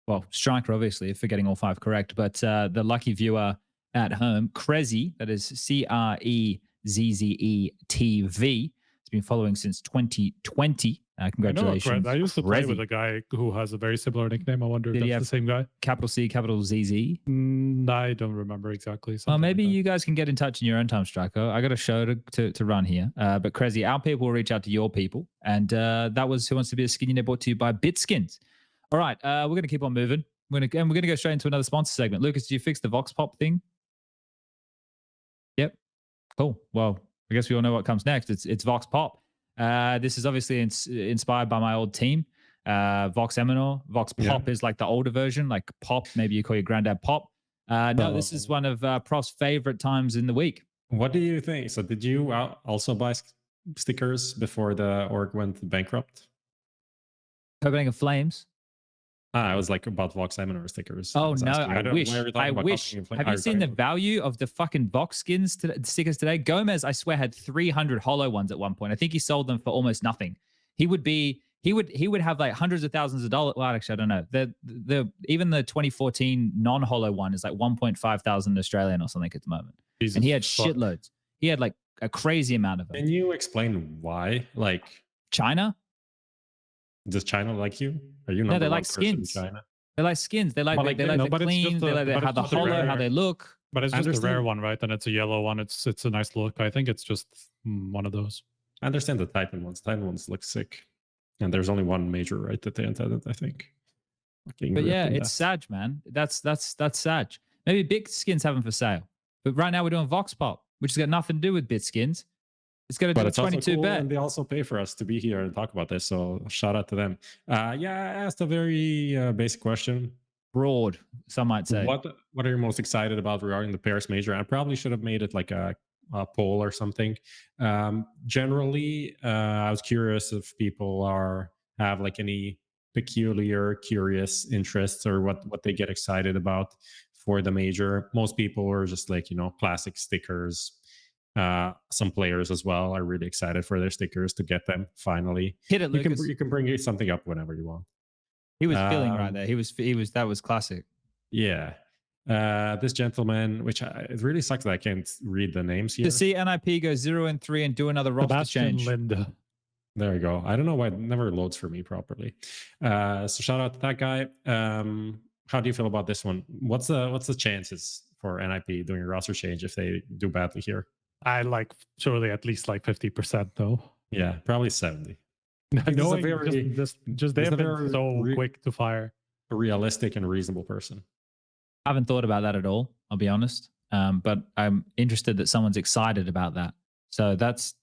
well, Striker, obviously, for getting all 5 correct, but the lucky viewer at home, Crezzy, that is CREZZE-TV, has been following since 2020. Congratulations. I used to play with a guy who has a very similar nickname. I wonder if that's the same guy. Capital C, capital ZZ? I don't remember exactly. Well, maybe you guys can get in touch in your own time, Striker. I got a show to run here. But Crezzy, our people will reach out to your people. And that was Who Wants to Be a Skinionaire, brought to you by BitSkins. All right, we're going to keep on moving. We're going to go straight into another sponsor segment. Lucas, did you fix the VoxPop thing? Yep. Cool. Well, I guess we all know what comes next. It's VoxPop. This is obviously inspired by my old team, Vox Eminor. VoxPop is like the older version, like Pop. Maybe you call your granddad Pop. No, this is one of Prof's favorite times in the week. What do you think? So did you also buy stickers before the org went bankrupt? Copenhagen Flames. I was like about Vox Eminor stickers. Oh no, I wish. Have you seen the value of the fucking Vox stickers today? Gomez, I swear, had 300 hollow ones at one point. I think he sold them for almost nothing. He would have like hundreds of thousands of dollars. Well, actually, I don't know. Even the 2014 non-hollow one is like 1.5 thousand Australian or something at the moment. Jesus, and he had shitloads. He had like a crazy amount of them. Can you explain why? Like China? Does China like you? Are you no? They like skins. China? They like skins. They like the clean. They like how the hollow, how they look. But it's just a rare one, right? And it's a yellow one. It's a nice look. I think it's just one of those. I understand the Titan ones. Titan ones look sick, and there's only one major, right? That they intended, I think. But yeah, it's Sag, man. That's Sag. Maybe BitSkins have them for sale, but right now we're doing VoxPop, which has got nothing to do with BitSkins. It's going to do a 22 bet. And they also pay for us to be here and talk about this. So shout out to them. Yeah, I asked a very basic question. Broad, some might say. What are you most excited about regarding the Paris Major? I probably should have made it like a poll or something. Generally, I was curious if people have like any peculiar, curious interests or what they get excited about for the major. Most people are just like, classic stickers. Some players as well are really excited for their stickers to get them finally. Hit it, Lucas. You can bring something up whenever you want. He was feeling right there. He was. That was classic. Yeah. This gentleman, which it really sucks that I can't read the names here. To see NIP go 0-3 and do another roster change. Linda. There you go. I don't know why it never loads for me properly. So shout out to that guy. How do you feel about this one? What's the chances for NIP doing a roster change if they do badly here? I like surely at least like 50% though. Yeah, probably 70. Knowing just they have been so quick to fire. A realistic and reasonable person. I haven't thought about that at all, I'll be honest. But I'm interested that someone's excited about that. So that's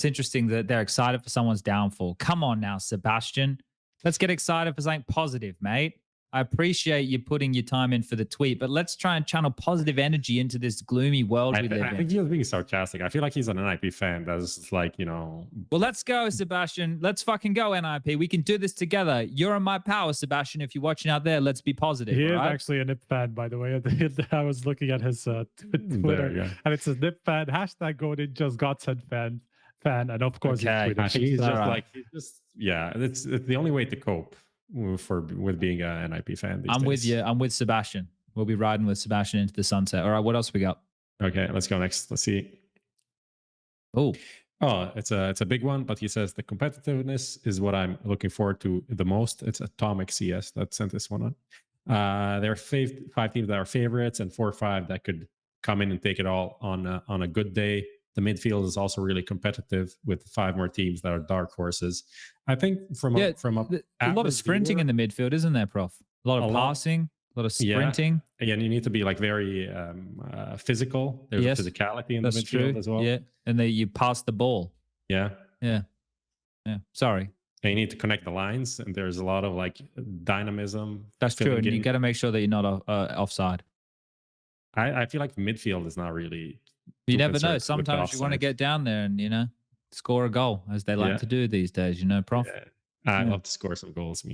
interesting that they're excited for someone's downfall. Come on now, Sebastian. Let's get excited for something positive, mate. I appreciate you putting your time in for the tweet, but let's try and channel positive energy into this gloomy world we live I in. think he was being sarcastic. I feel like he's an NIP fan. That's like, you know. Well, let's go, Sebastian. Let's fucking go, NIP. We can do this together. You're in my power, Sebastian. If you're watching out there, let's be positive. He is right? actually a NIP fan, by the way. I was looking at his Twitter, and it's a NIP fan. Hashtag Go Ninjas Godsend fan. And of course, Okay. he's Yeah, it's the only way to cope with being an NIP fan. I'm with you. I'm with Sebastian. We'll be riding with Sebastian into the sunset. All right, what else we got? Okay, let's go next. Let's see. Oh, it's a big one, but he says the competitiveness is what I'm looking forward to the most. It's Atomic CS that sent this one on. There are 5 teams that are favorites and 4 or 5 that could come in and take it all on a good day. The midfield is also really competitive with 5 more teams that are dark horses. I think from a lot of sprinting in the midfield, isn't there, Prof? A lot of passing, a lot of sprinting. Yeah. Again, you need to be like very physical. There's physicality in the midfield as well. Yeah, and you pass the ball. Yeah. Sorry. And you need to connect the lines, and there's a lot of like dynamism. That's true, and you got to make sure that you're not offside. I feel like midfield is not really. You never know. Sometimes you want to get down there and score a goal, as they like to do these days. Prof. Yeah. I love to score some goals.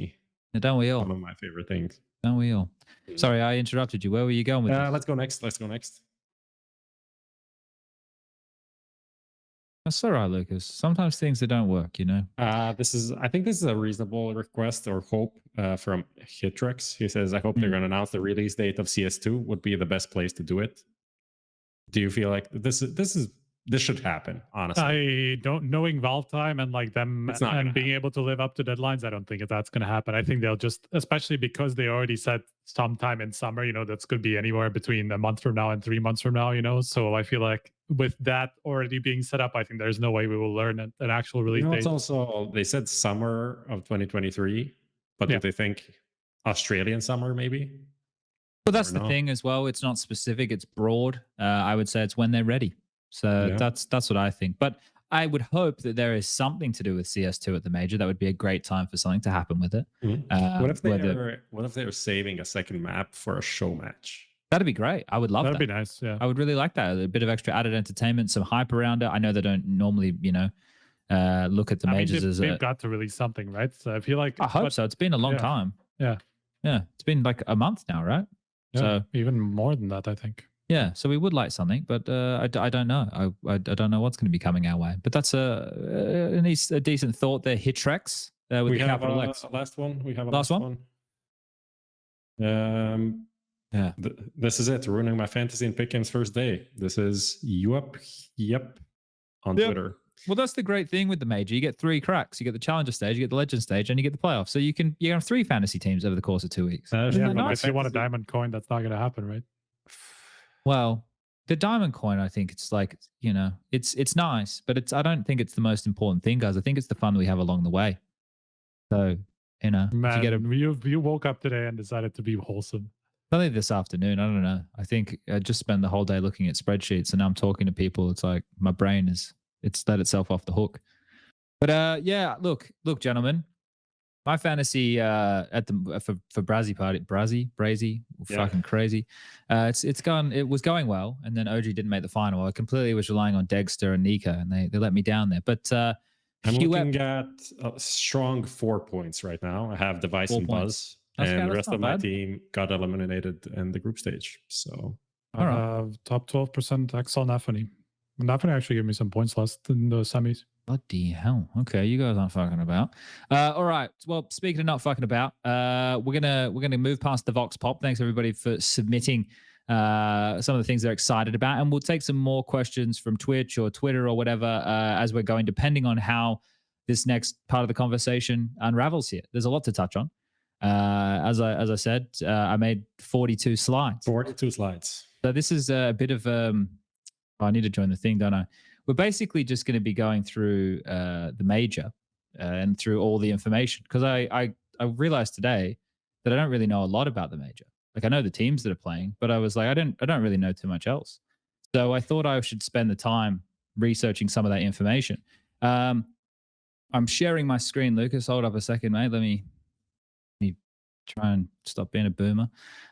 Don't we all? One of my favorite things. Don't we all? Sorry, I interrupted you. Where were you going with this? Let's go next. That's all right, Lucas. Sometimes things that don't work, I think this is a reasonable request or hope from Hitrex. He says, I hope they're going to announce the release date of CS2 would be the best place to do it. Do you feel like this should happen, honestly? I don't, knowing Valve time and like them and being able to live up to deadlines, I don't think that's going to happen. I think they'll just, especially because they already said sometime in summer, that's going to be anywhere between a month from now and 3 months from now, so I feel like with that already being set up, I think there's no way we will learn an actual release date. It's also, they said summer of 2023, but do they think Australian summer maybe? Well, that's the thing as well. It's not specific. It's broad. I would say it's when they're ready. So that's what I think. But I would hope that there is something to do with CS2 at the major. That would be a great time for something to happen with it. What if they're saving a second map for a show match? That'd be great. I would love that. That'd be nice. Yeah, I would really like that. A bit of extra added entertainment, some hype around it. I know they don't normally, look at the majors as they've got to release something, right? So I feel like I hope so. It's been a long time. Yeah. It's been like a month now, right? Yeah, so even more than that, I think. Yeah, so we would like something, but I don't know. I don't know what's going to be coming our way. But that's a decent thought there. Hitrex with we the have capital X. Last one. We have a last one. This is it. Ruining my fantasy and pick games first day. This is Yep on Twitter. Well, that's the great thing with the major. You get 3 cracks. You get the challenger stage, you get the legend stage, and you get the playoffs. So you have 3 fantasy teams over the course of 2 weeks. But if you want a diamond coin, that's not going to happen, right? Well, the diamond coin, I think it's like, it's nice, but I don't think it's the most important thing, guys. I think it's the fun we have along the way. So, Man, you woke up today and decided to be wholesome. Only this afternoon. I don't know. I think I just spent the whole day looking at spreadsheets, and now I'm talking to people. It's like my brain it's let itself off the hook. But look, gentlemen, my fantasy for Brazy Party, Brazy, fucking crazy. It was going well, and then OG didn't make the final. I completely was relying on Dexter and Nika, and they let me down there. But I'm looking at a strong 4 points right now. I have Device and Buzz, and the rest of my team got eliminated in the group stage. So I have top 12% Excel Nafany. Nafany actually gave me some points last in the semis. Bloody hell. Okay, you guys aren't fucking about. All right. Well, speaking of not fucking about, we're gonna move past the VoxPop. Thanks everybody for submitting some of the things they're excited about, and we'll take some more questions from Twitch or Twitter or whatever as we're going, depending on how this next part of the conversation unravels here. There's a lot to touch on. As I said, I made 42 slides. 42 slides. So this is a bit of I need to join the thing, don't I? We're basically just going to be going through the major and through all the information, because I realized today that I don't really know a lot about the major. Like, I know the teams that are playing, but I was like, I don't really know too much else. So I thought I should spend the time researching some of that information. I'm sharing my screen, Lucas. Hold up a second, mate. Let me Try and stop being a boomer.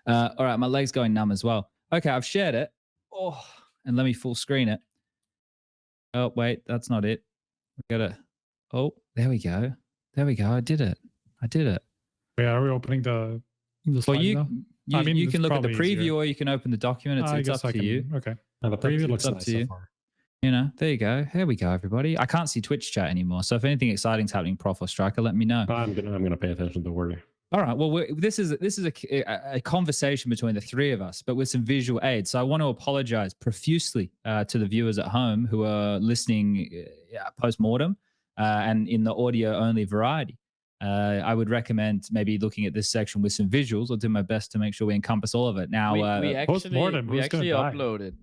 All right, my leg's going numb as well. Okay, I've shared it. Oh, and let me full screen it. Oh, wait, that's not it. We got to. Oh, there we go. There we go. I did it. Yeah, are we opening the slide now? You can look at the preview easier. or you can open the document. It's up to you. Okay. Now, the preview looks up nice to so you. far. You know, there you go. Here we go, everybody. I can't see Twitch chat anymore. So if anything exciting's happening, Prof or Striker, let me know. I'm gonna pay attention. Don't worry. All right. Well, this is a conversation between the three of us, but with some visual aid. So I want to apologize profusely to the viewers at home who are listening post-mortem and in the audio-only variety. I would recommend maybe looking at this section with some visuals. I'll do my best to make sure we encompass all of it. Now, we actually uploaded.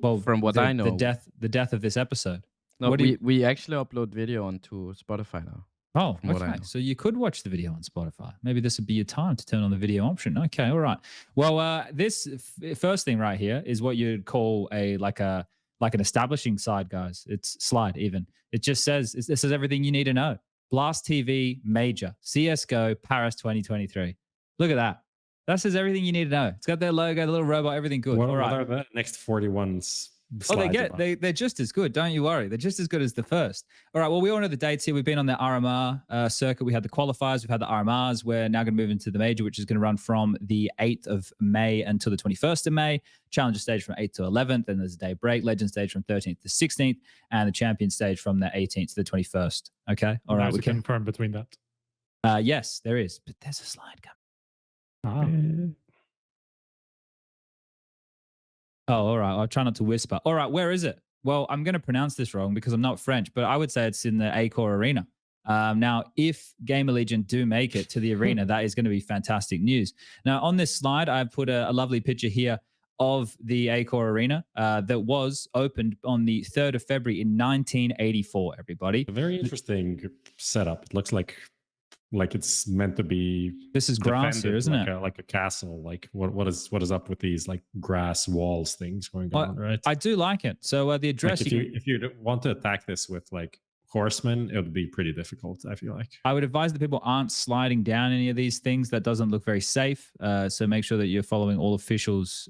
Well, from what I know, the death of this episode. No, we actually upload video onto Spotify now. Oh, okay. So you could watch the video on Spotify. Maybe this would be your time to turn on the video option. Okay, all right. Well, this first thing right here is what you'd call like an establishing side, guys. It's slide even. It just says this is everything you need to know. Blast TV Major CSGO Paris 2023. Look at that. That says everything you need to know. It's got their logo, the little robot, everything good. What all right. are the next 41s? They're just as good. Don't you worry. They're just as good as the first. All right. Well, we all know the dates here. We've been on the RMR circuit. We had the qualifiers. We've had the RMRs. We're now going to move into the major, which is going to run from the 8th of May until the 21st of May. Challenger stage from 8th to 11th. Then there's a day break. Legend stage from 13th to 16th. And the champion stage from the 18th to the 21st. Okay. All right. We can confirm between that. Yes, there is. But there's a slide coming. Oh, all right. I'll try not to whisper. All right. Where is it? Well, I'm going to pronounce this wrong because I'm not French, but I would say it's in the Accor Arena. Now, if Gamer Legion do make it to the arena, that is going to be fantastic news. Now, on this slide, I've put a lovely picture here of the Accor Arena that was opened on the 3rd of February in 1984, everybody. A very interesting setup. It looks like it's meant to be. This is grass here, isn't it? Like a castle. Like what is up with these like grass walls things going on, right? I do like it. So the address. Like if you want to attack this with like horsemen, it would be pretty difficult. I feel like. I would advise that people aren't sliding down any of these things. That doesn't look very safe. So make sure that you're following all officials'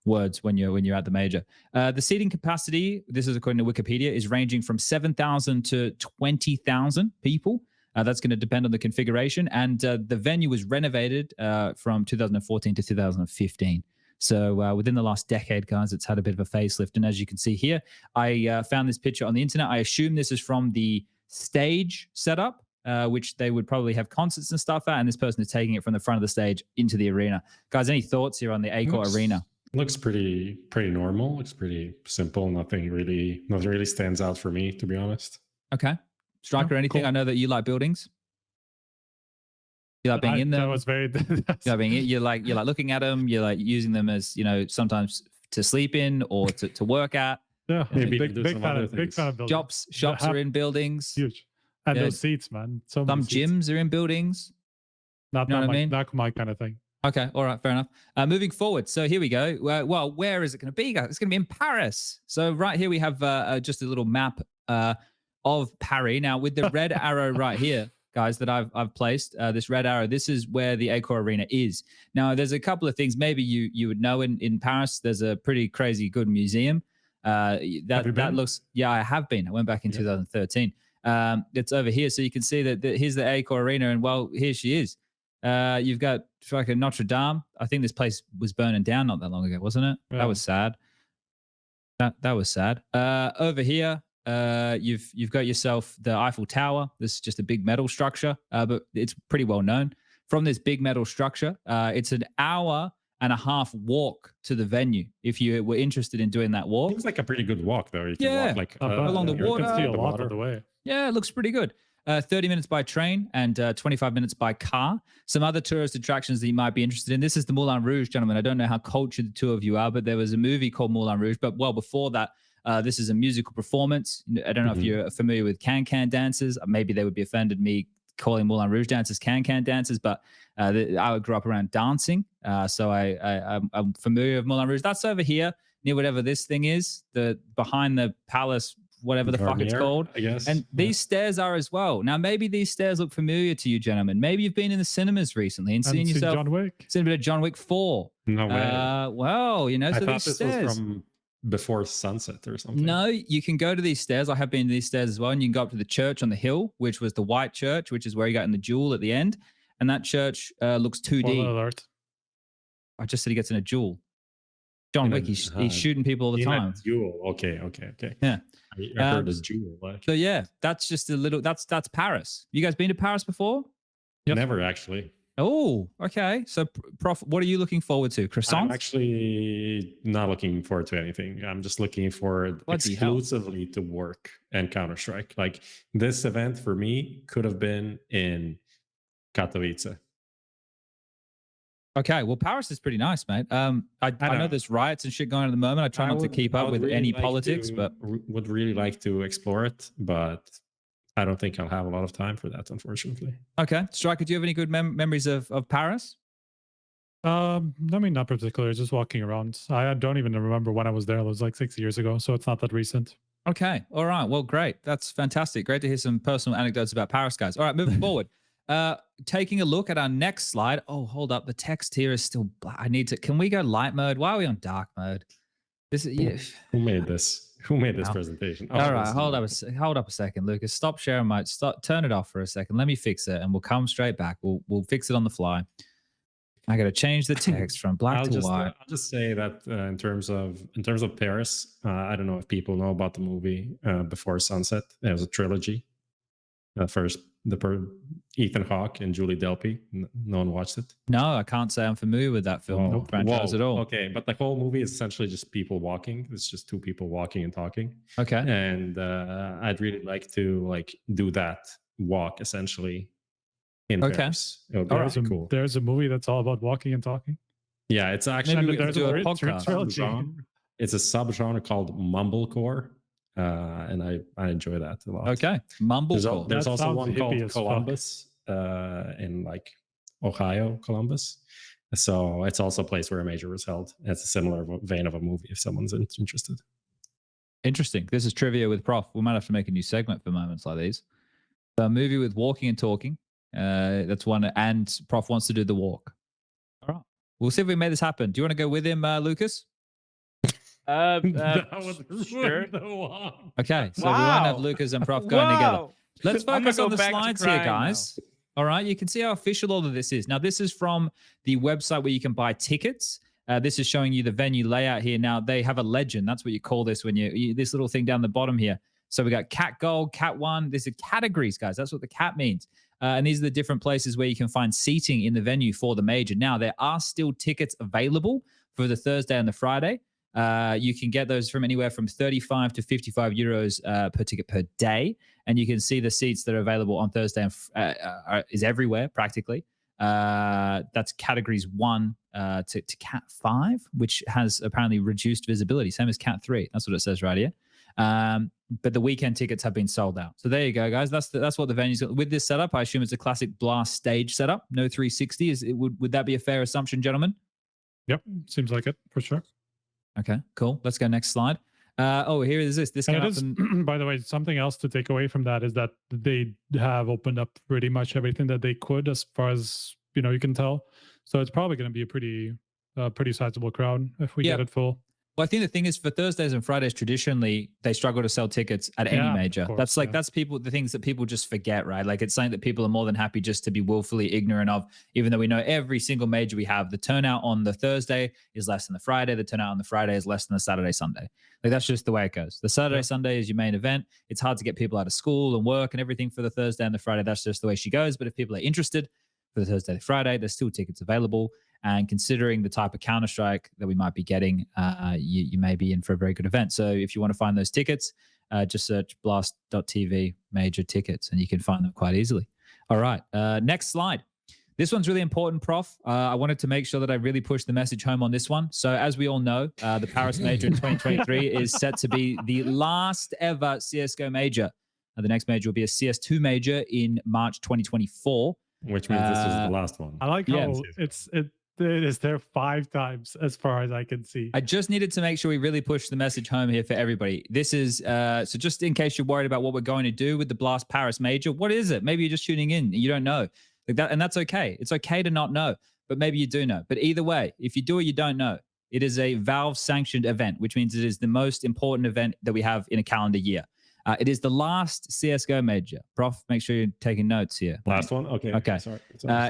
words when you're at the major. The seating capacity, this is according to Wikipedia, is ranging from 7,000 to 20,000 people. That's going to depend on the configuration. And the venue was renovated from 2014 to 2015. So within the last decade, guys, it's had a bit of a facelift. And as you can see here, I found this picture on the internet. I assume this is from the stage setup, which they would probably have concerts and stuff at. And this person is taking it from the front of the stage into the arena. Guys, any thoughts here on the Accor Arena? Looks pretty normal. Looks pretty simple. Nothing really stands out for me, to be honest. Okay. Striker, anything? Cool. I know that you like buildings. You like being in them. That was very. You like looking at them. You like using them as sometimes to sleep in or to work at. Yeah, maybe big fan of buildings. Shops are in buildings. Huge, and those seats, man. Some gyms are in buildings. Not my kind of thing. Okay, all right, fair enough. Moving forward, so here we go. Well, where is it going to be, guys? It's going to be in Paris. So right here we have just a little map of Paris. Now with the red arrow right here, guys, that I've placed, this red arrow, this is where the Accor Arena is. Now there's a couple of things maybe you would know in Paris. There's a pretty crazy good museum. That looks, yeah, I have been. I went back in 2013. It's over here, so you can see that here's the Accor Arena, and well, here she is. You've got fucking Notre Dame. I think this place was burning down not that long ago, wasn't it? Yeah. That was sad. That was sad. Over here, you've got yourself the Eiffel Tower. This is just a big metal structure, but it's pretty well known. From this big metal structure, it's an hour and a half walk to the venue. If you were interested in doing that walk, seems like a pretty good walk though. You can walk like along the water. You can see a lot of the way. Yeah, it looks pretty good. 30 minutes by train and 25 minutes by car. Some other tourist attractions that you might be interested in. This is the Moulin Rouge, gentlemen. I don't know how cultured the two of you are, but there was a movie called Moulin Rouge. But well, before that, this is a musical performance. I don't know if you're familiar with can-can dancers. Maybe they would be offended me calling Moulin Rouge dancers can-can dancers, but I grew up around dancing. So I'm familiar with Moulin Rouge. That's over here near whatever this thing is, behind the palace whatever the fuck it's Garnier, called. I guess. And these stairs are as well. Now, maybe these stairs look familiar to you, gentlemen. Maybe you've been in the cinemas recently and seen yourself. John Wick. Seen a bit of John Wick 4. No way. Well, you know, I so thought these this stairs. was from before sunset or something. No, you can go to these stairs. I have been to these stairs as well. And you can go up to the church on the hill, which was the white church, which is where you got in the jewel at the end. And that church looks 2D. Spoiler alert. I just said he gets in a jewel. John Wick, he's shooting people all the time. Jewel. Okay. Yeah. I heard this jewel. Like. So yeah, that's just a little. That's Paris. You guys been to Paris before? Yep. Never actually. Oh, okay. So, Prof, what are you looking forward to? Croissant? I'm actually not looking forward to anything. I'm just looking for exclusively to work and Counter-Strike. Like this event for me could have been in Katowice. Okay, well, Paris is pretty nice, mate. I know there's riots and shit going on at the moment. I try not to keep up with really any like politics, but would really like to explore it, but I don't think I'll have a lot of time for that, unfortunately. Okay, Striker, do you have any good memories of Paris? I mean, not particularly. Just walking around. I don't even remember when I was there. It was like 6 years ago, so it's not that recent. Okay, all right. Well, great. That's fantastic. Great to hear some personal anecdotes about Paris, guys. All right, moving forward. Taking a look at our next slide. Oh, hold up. The text here is still black. I need to. Can we go light mode? Why are we on dark mode? This is yeah. Who made this? Who made this presentation? Oh, all right, hold up a second, Lucas. Stop sharing my. Turn it off for a second. Let me fix it, and we'll come straight back. We'll fix it on the fly. I got to change the text from black to white. I'll just say that in terms of Paris, I don't know if people know about the movie Before Sunset. It was a trilogy. First, Ethan Hawke and Julie Delpy. No one watched it. No, I can't say I'm familiar with that film franchise at all. Okay, but the whole movie is essentially just people walking. It's just two people walking and talking. Okay, and I'd really like to do that walk essentially in Paris. It would be really cool. There's a movie that's all about walking and talking. Yeah, it's actually maybe we can do a podcast. It's a subgenre called mumblecore. And I enjoy that a lot. Okay, mumblecore. There's also one called Columbus in Ohio, Columbus. So it's also a place where a major was held. It's a similar vein of a movie if someone's interested. Interesting. This is trivia with Prof. We might have to make a new segment for moments like these. So a movie with walking and talking. That's one, and Prof wants to do the walk. All right, we'll see if we made this happen. Do you want to go with him, Lucas? Sure. Okay, so we won't have Lucas and Prof going together. Let's focus on the slides here, guys. All right, you can see how official all of this is. Now, this is from the website where you can buy tickets. This is showing you the venue layout here. Now, they have a legend. That's what you call this when you this little thing down the bottom here. So we got Cat Gold, Cat 1. These are categories, guys. That's what the cat means. And these are the different places where you can find seating in the venue for the major. Now, there are still tickets available for the Thursday and the Friday. You can get those from anywhere from 35 to 55 euros per ticket per day. And you can see the seats that are available on Thursday is everywhere practically. That's categories 1 to Cat 5, which has apparently reduced visibility, same as Cat 3. That's what it says right here. But the weekend tickets have been sold out. So there you go, guys. That's what the venue's got. With this setup, I assume it's a classic Blast stage setup. No 360. Would that be a fair assumption, gentlemen? Yep, seems like it for sure. Okay, cool. Let's go next slide. Here is this. This came up. By the way, something else to take away from that is that they have opened up pretty much everything that they could, as far as you can tell. So it's probably going to be a pretty sizable crowd if we get it full. Well, I think the thing is, for Thursdays and Fridays, traditionally they struggle to sell tickets at any major. That's the things that people just forget, right? Like, it's something that people are more than happy just to be willfully ignorant of, even though we know every single major we have, the turnout on the Thursday is less than the Friday. The turnout on the Friday is less than the Saturday, Sunday. Like, that's just the way it goes. The Saturday, Sunday is your main event. It's hard to get people out of school and work and everything for the Thursday and the Friday. That's just the way she goes. But if people are interested for the Thursday, the Friday, there's still tickets available. And considering the type of Counter-Strike that we might be getting, you may be in for a very good event. So if you want to find those tickets, just search blast.tv major tickets, and you can find them quite easily. All right, next slide. This one's really important, Prof. I wanted to make sure that I really push the message home on this one. So as we all know, the Paris Major in 2023 is set to be the last ever CSGO Major. The next major will be a CS2 Major in March 2024. Which means this is the last one. I like how it is there 5 times as far as I can see. I just needed to make sure we really push the message home here for everybody. This is so just in case you're worried about what we're going to do with the Blast Paris Major, what is it? Maybe you're just tuning in and you don't know. Like that, and that's okay. It's okay to not know, but maybe you do know. But either way, if you do or you don't know, it is a Valve sanctioned event, which means it is the most important event that we have in a calendar year. It is the last CSGO major. Prof, make sure you're taking notes here. Last one? Okay. Okay. Sorry.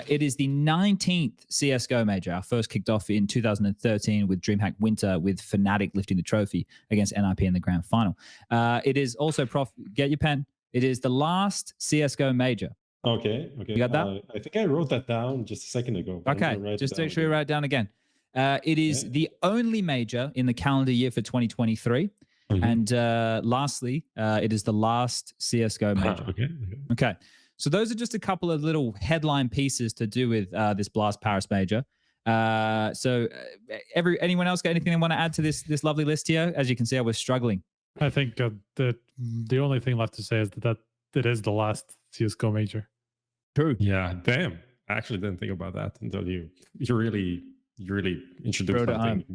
It is the 19th CSGO major. Our first kicked off in 2013 with DreamHack Winter, with Fnatic lifting the trophy against NIP in the grand final. It is also, Prof, get your pen. It is the last CSGO major. Okay. You got that? I think I wrote that down just a second ago. Okay. Just make sure you write it down again. It is the only major in the calendar year for 2023. And lastly, it is the last CSGO major. Okay. So those are just a couple of little headline pieces to do with this Blast Paris major. So anyone else got anything they want to add to this lovely list here? As you can see, I was struggling. I think the only thing left to say is that it is the last CSGO major. True. Yeah. Damn. I actually didn't think about that until you really introduced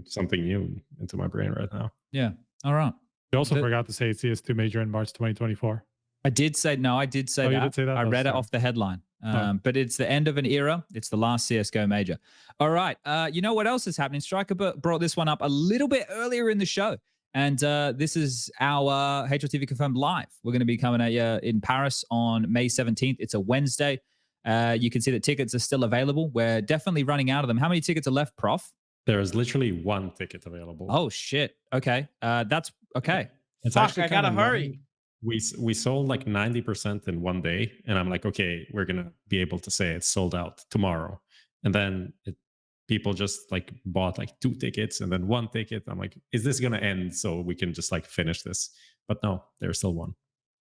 something new into my brain right now. Yeah. All right. You also forgot to say CS2 major in March 2024. I did say that. You did say that? I read it off the headline. But it's the end of an era. It's the last CSGO major. All right. You know what else is happening? Striker brought this one up a little bit earlier in the show. And this is our HLTV Confirmed Live. We're going to be coming at you in Paris on May 17th. It's a Wednesday. You can see that tickets are still available. We're definitely running out of them. How many tickets are left, Prof? There is literally 1 ticket available. Oh, shit. Okay. That's okay. It's Fuck, I gotta hurry. We sold like 90% in 1 day. And I'm like, okay, we're going to be able to say it's sold out tomorrow. And then people just like bought like 2 tickets and then 1 ticket. I'm like, is this going to end so we can just like finish this? But no, there's still 1.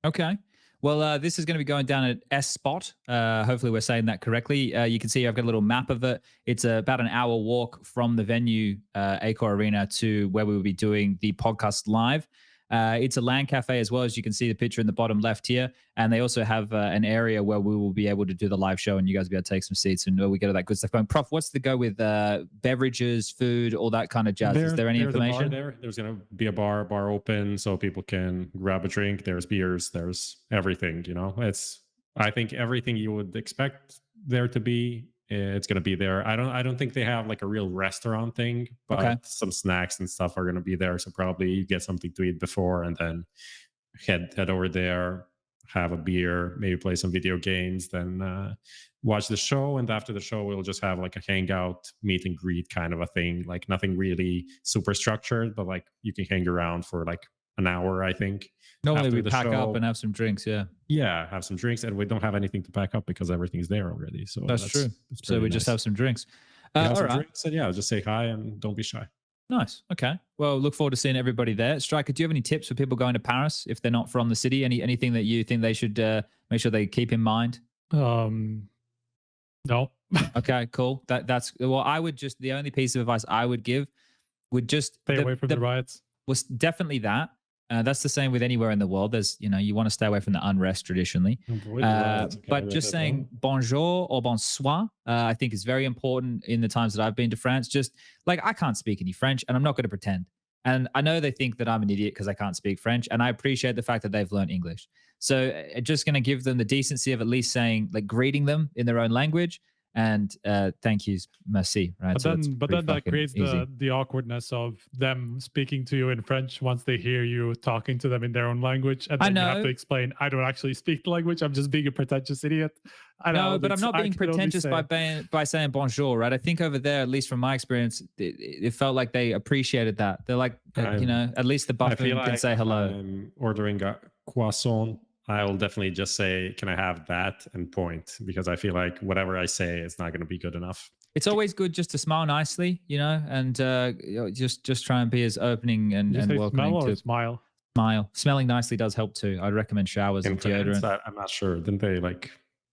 Okay. Well, this is going to be going down at S Spot. Hopefully we're saying that correctly. You can see I've got a little map of it. It's about an hour walk from the venue, Accor Arena, to where we will be doing the podcast live. It's a LAN cafe as well, as you can see the picture in the bottom left here. And they also have an area where we will be able to do the live show and you guys will be able to take some seats and we get all that good stuff going. Prof, what's the go with beverages, food, all that kind of jazz? Is there any information? There's going to be a bar open so people can grab a drink. There's beers, there's everything, you know. I think everything you would expect there to be, it's going to be there. I don't think they have like a real restaurant thing, but some snacks and stuff are going to be there. So probably you get something to eat before and then head over there, have a beer, maybe play some video games, then watch the show. And after the show, we'll just have like a hangout, meet and greet kind of a thing. Like nothing really super structured, but like you can hang around for like an hour, I think. Normally we pack up and have some drinks, yeah, have some drinks, and we don't have anything to pack up because everything's there already. So that's true. So we just have some drinks. All right. Drinks and just say hi and don't be shy. Nice. Okay. Well, look forward to seeing everybody there. Striker, do you have any tips for people going to Paris if they're not from the city? Anything that you think they should make sure they keep in mind? No. Okay, cool. That's well, I would just, the only piece of advice I would give would just stay away from the riots. Was definitely that. That's the same with anywhere in the world. There's, you want to stay away from the unrest traditionally. But just saying bonjour or bonsoir, I think is very important in the times that I've been to France. Just like, I can't speak any French and I'm not going to pretend. And I know they think that I'm an idiot because I can't speak French. And I appreciate the fact that they've learned English. So just going to give them the decency of at least saying, like, greeting them in their own language. And thank yous, merci, right? But then that creates the awkwardness of them speaking to you in French once they hear you talking to them in their own language, and then you have to explain, I don't actually speak the language. I'm just being a pretentious idiot. I know, but I'm not being pretentious by saying bonjour, right? I think over there, at least from my experience, it felt like they appreciated that. They're like, at least the buffoon can say hello. I'm ordering a croissant. I'll definitely just say, can I have that, and point, because I feel like whatever I say is not going to be good enough. It's always good just to smile nicely, and just try and be as opening and welcoming. Smell or smile? Smile. Smelling nicely does help too. I'd recommend showers and deodorant. I'm not sure. Didn't they like...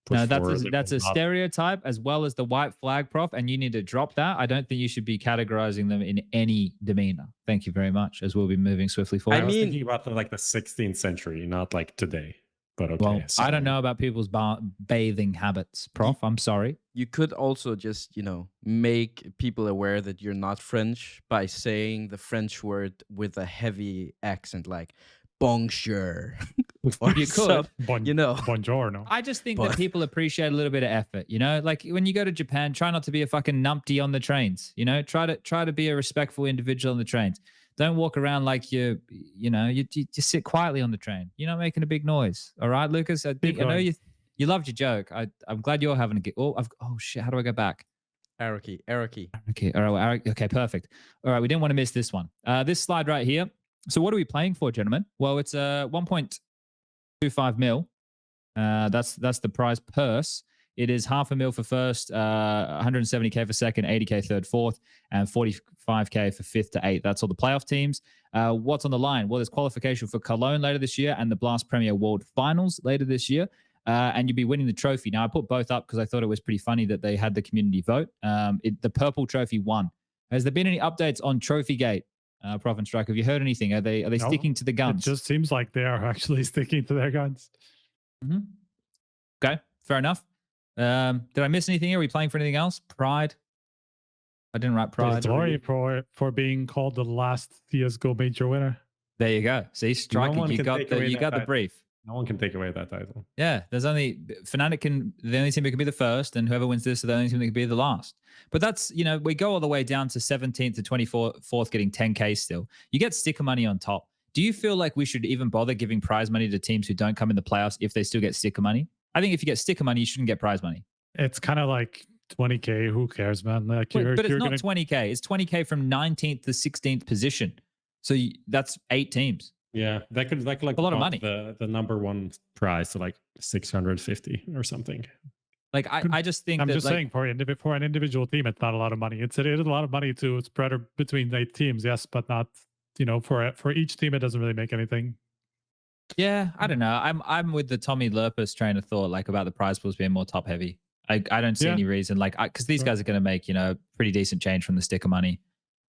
No, that's a stereotype as well as the white flag, Prof, and you need to drop that. I don't think you should be categorizing them in any demeanor. Thank you very much, as we'll be moving swiftly forward. I was thinking about the 16th century, not like today. But okay. Well, I don't know about people's bathing habits, Prof. I'm sorry. you could also just, make people aware that you're not French by saying the French word with a heavy accent, like bonjour. Or You could. Buongiorno. I just think that people appreciate a little bit of effort, Like when you go to Japan, try not to be a fucking numpty on the trains, Try to be a respectful individual on the trains. Don't walk around like you just sit quietly on the train. You're not making a big noise. All right, Lucas? I know you loved your joke. I'm glad you're having a good. Oh shit! How do I go back? Arrow key. Okay, all right. Okay, perfect. All right, we didn't want to miss this one. This slide right here. So what are we playing for, gentlemen? Well, it's 1.25 mil. That's the prize purse. It is $500,000 for first, 170K for second, 80K third, fourth, and 45K for fifth to eighth. That's all the playoff teams. What's on the line? Well, there's qualification for Cologne later this year and the Blast Premier World Finals later this year. And you'll be winning the trophy. Now, I put both up because I thought it was pretty funny that they had the community vote. The purple trophy won. Has there been any updates on Trophygate, Prof and Strike? Have you heard anything? Are they sticking to the guns? It just seems like they are actually sticking to their guns. Mm-hmm. Okay, fair enough. Did I miss anything here? Are we playing for anything else? Pride? I didn't write Pride. Glory for being called the last CSGO major winner. There you go. See, Striker, you got the brief. No one can take away that title. Yeah, there's only Fnatic the only team that can be the first, and whoever wins this are the only team that can be the last. But that's, we go all the way down to 17th to 24th getting 10K still. You get sticker money on top. Do you feel like we should even bother giving prize money to teams who don't come in the playoffs if they still get sticker money? I think if you get sticker money, you shouldn't get prize money. It's kind of like 20K. Who cares, man? Like, but it's not 20K. It's 20K from 19th to 16th position. So that's 8 teams. Yeah, that could like a lot of money. The number one prize to like 650 or something. Like I just think I'm just saying for an individual team, it's not a lot of money. It is a lot of money to spread between 8 teams, yes, but not for each team. It doesn't really make anything. Yeah, I don't know. I'm with the Tommy Lurpus train of thought, like about the prize pools being more top heavy. I don't see any reason, like, because these guys are going to make pretty decent change from the sticker money.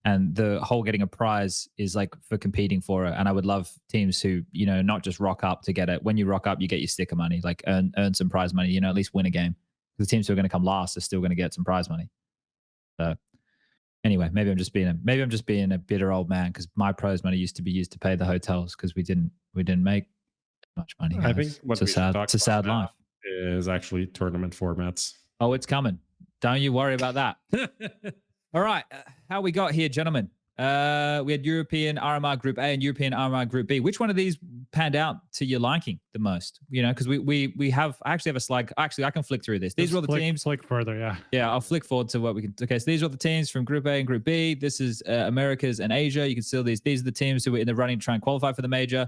And the whole getting a prize is like for competing for it. And I would love teams who, not just rock up to get it. When you rock up, you get your sticker money, like earn some prize money, at least win a game. Because the teams who are going to come last are still going to get some prize money. So anyway, maybe I'm just being a bitter old man because my prize money used to be used to pay the hotels because we didn't make much money. Guys. I think it's a sad life. Is actually tournament formats. Oh, it's coming. Don't you worry about that. All right, how we got here, gentlemen? We had European RMR Group A and European RMR Group B. Which one of these panned out to your liking the most? Because I actually have a slide. Actually, I can flick through this. These are all the teams. Flick further, yeah. Yeah, I'll flick forward to what we can. Okay, so these are the teams from Group A and Group B. This is Americas and Asia. You can see these. These are the teams who were in the running to try and qualify for the major.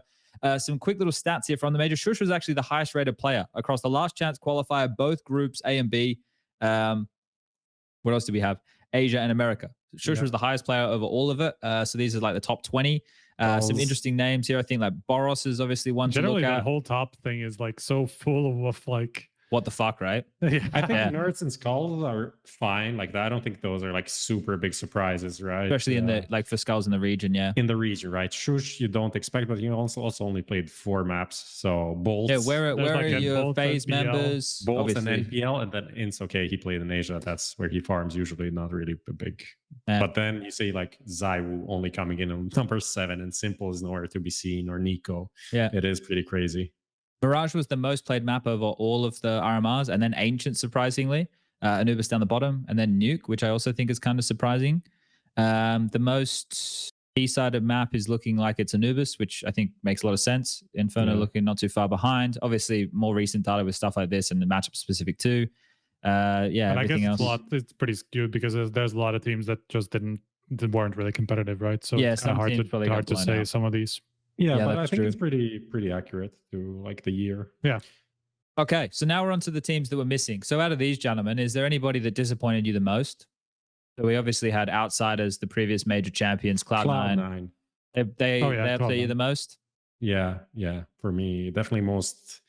Some quick little stats here from the major. Shush was actually the highest rated player across the last chance qualifier, both groups A and B. What else do we have? Asia and America. Shush was the highest player over all of it. So these are like the top 20. Some interesting names here. I think like Boros is obviously one to look at. Generally, that whole top thing is like so full of like... What the fuck, right? I think Nerds and Skulls are fine. Like that. I don't think those are like super big surprises, right? Especially in the for Skulls in the region, yeah. In the region, right? Shush, you don't expect, but you also only played 4 maps. So Bolts. Yeah, where are your FaZe members? Bolts and NPL, and then In's okay. He played in Asia. That's where he farms usually. Not really a big. But then you see like Zaiwu only coming in on number 7, and Simple is nowhere to be seen, or Nico. Yeah, it is pretty crazy. Mirage was the most played map over all of the RMRs, and then Ancient, surprisingly. Anubis down the bottom, and then Nuke, which I also think is kind of surprising. The most T-sided map is looking like it's Anubis, which I think makes a lot of sense. Inferno looking not too far behind. Obviously, more recent data with stuff like this and the matchup specific too. Yeah, and everything else. It's pretty skewed because there's a lot of teams that just weren't really competitive, right? So yeah, it's kind of hard to say some of these. Yeah, but I think it's pretty accurate to like the year. Yeah. Okay, so now we're on to the teams that were missing. So out of these gentlemen, is there anybody that disappointed you the most? So we obviously had Outsiders, the previous major champions, Cloud9. They upset you the most? Yeah. For me, definitely most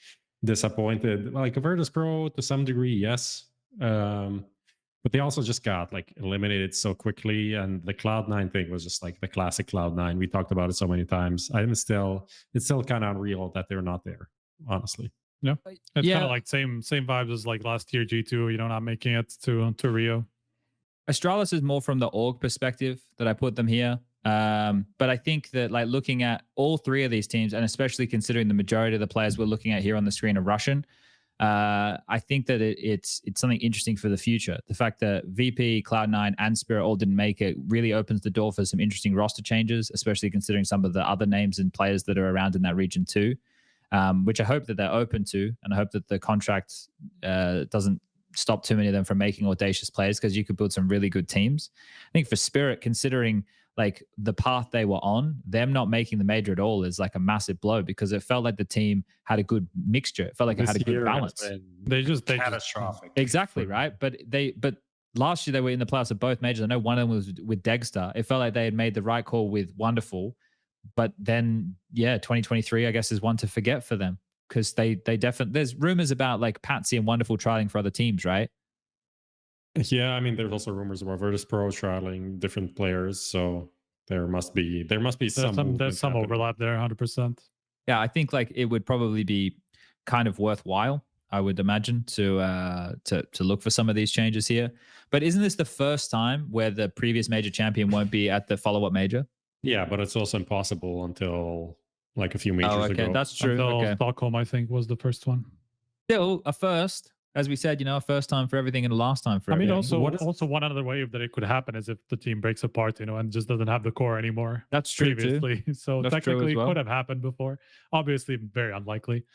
disappointed. Like Virtus Pro to some degree, yes. But they also just got like eliminated so quickly, and the Cloud9 thing was just like the classic Cloud9. We talked about it so many times. It's still kind of unreal that they're not there, honestly. It's kind Yeah. of like same vibes as like last year G2, not making it to Rio. Astralis is more from the org perspective that I put them here. But I think that like looking at all three of these teams, and especially considering the majority of the players we're looking at here on the screen are Russian, I think that it's something interesting for the future. The fact that VP, Cloud9, and Spirit all didn't make it really opens the door for some interesting roster changes, especially considering some of the other names and players that are around in that region too, which I hope that they're open to, and I hope that the contract doesn't stop too many of them from making audacious players, because you could build some really good teams. I think for Spirit, considering like the path they were on, them not making the major at all is like a massive blow, because it felt like the team had a good mixture. It felt like it had a good balance. They just catastrophic. Exactly, right? But last year they were in the playoffs of both majors. I know one of them was with Degstar. It felt like they had made the right call with Wonderful, but then 2023 I guess is one to forget for them, because they definitely, there's rumors about like Patsy and Wonderful trialing for other teams, right? Yeah, I mean, there's also rumors about Virtus Pro trialing different players, so there must be some there's some overlap there, 100%. Yeah, I think like it would probably be kind of worthwhile, I would imagine, to look for some of these changes here. But isn't this the first time where the previous major champion won't be at the follow-up major? Yeah, but it's also impossible until like a few majors ago. That's true. Until Stockholm, I think, was the first one. Still a first. As we said, a first time for everything and a last time for everything. I mean, also one other way that it could happen is if the team breaks apart, and just doesn't have the core anymore. That's true previously. too. So That's technically true as well. It could have happened before. Obviously, very unlikely.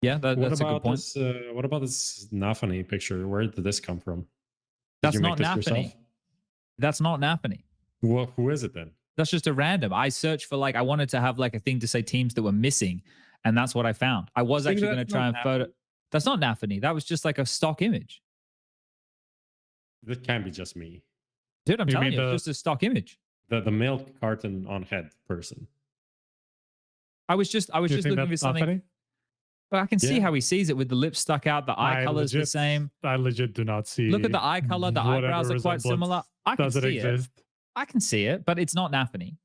Yeah, that's a good point. What about this Nafani picture? Where did this come from? That's not Nafani. That's not Nafani. Well, who is it then? That's just a random. I searched for I wanted to have like a thing to say teams that were missing, and that's what I found. I was actually going to try and photo. That's not Nafani. That was just like a stock image. That can't be just me. Dude, I'm telling you, it's just a stock image. The milk carton on head person. I was just looking for something. Nafani? But I can see how he sees it with the lips stuck out. The eye color is the same. I legit do not see. Look at the eye color. The eyebrows are quite similar. I can see it. I can see it, but it's not Nafani.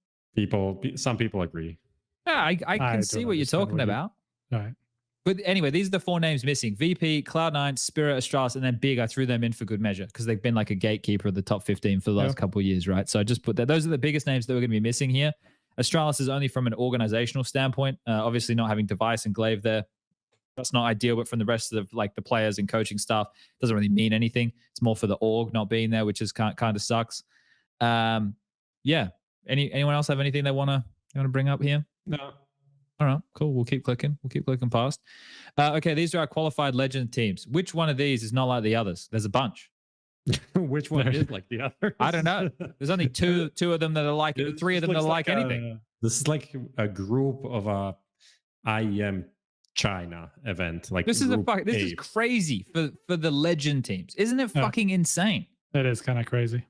Some people agree. Yeah, I can see what you're talking about. All right. But anyway, these are the four names missing: VP, Cloud9, Spirit, Astralis, and then Big. I threw them in for good measure because they've been like a gatekeeper of the top 15 for the last couple of years, right? So I just put that. Those are the biggest names that we're going to be missing here. Astralis is only from an organizational standpoint. Obviously, not having Device and Glaive there, that's not ideal. But from the rest of the players and coaching staff, doesn't really mean anything. It's more for the org not being there, which is kind of sucks. Yeah. Anyone else have anything they want to bring up here? No. All right, cool. We'll keep clicking. Past. Okay, these are our qualified legend teams. Which one of these is not like the others? There's a bunch. Which one is like the other? I don't know. There's only two of them that are like it. Three of them that are like anything. This is like a group of a IEM China event. Like this is crazy for the legend teams. Isn't it fucking insane? It is kind of crazy.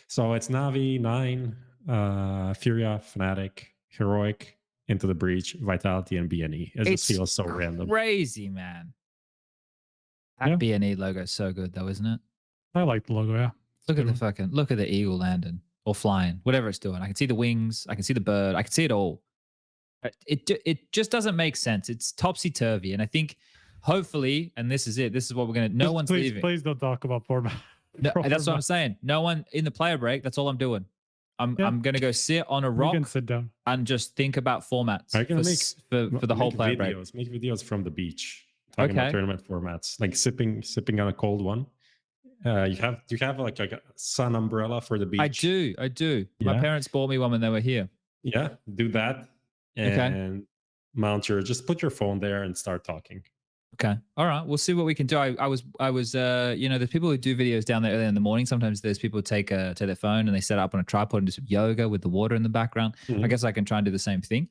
So it's NAVI, 9, Furia, Fnatic, Heroic, Into the Breach, Vitality, and BNE. It just feels so random. Crazy, man. That BNE logo is so good though, isn't it? I like the logo, yeah. Look at the eagle landing or flying, whatever it's doing. I can see the wings, I can see the bird, I can see it all. It just doesn't make sense. It's topsy-turvy. And I think hopefully, and this is it, this is what we're gonna one's leaving. Please don't talk about format. No, that's what I'm saying. No one in the player break, that's all I'm doing. I'm going to go sit on a rock sit down and just think about formats for the whole player break. Make videos from the beach, talking about tournament formats, like sipping on a cold one. You have like a sun umbrella for the beach. I do. My parents bought me one when they were here. Yeah, do that and just put your phone there and start talking. Okay. All right. We'll see what we can do. I was there's people who do videos down there early in the morning. Sometimes there's people who take their phone and they set up on a tripod and do some yoga with the water in the background. I guess I can try and do the same thing.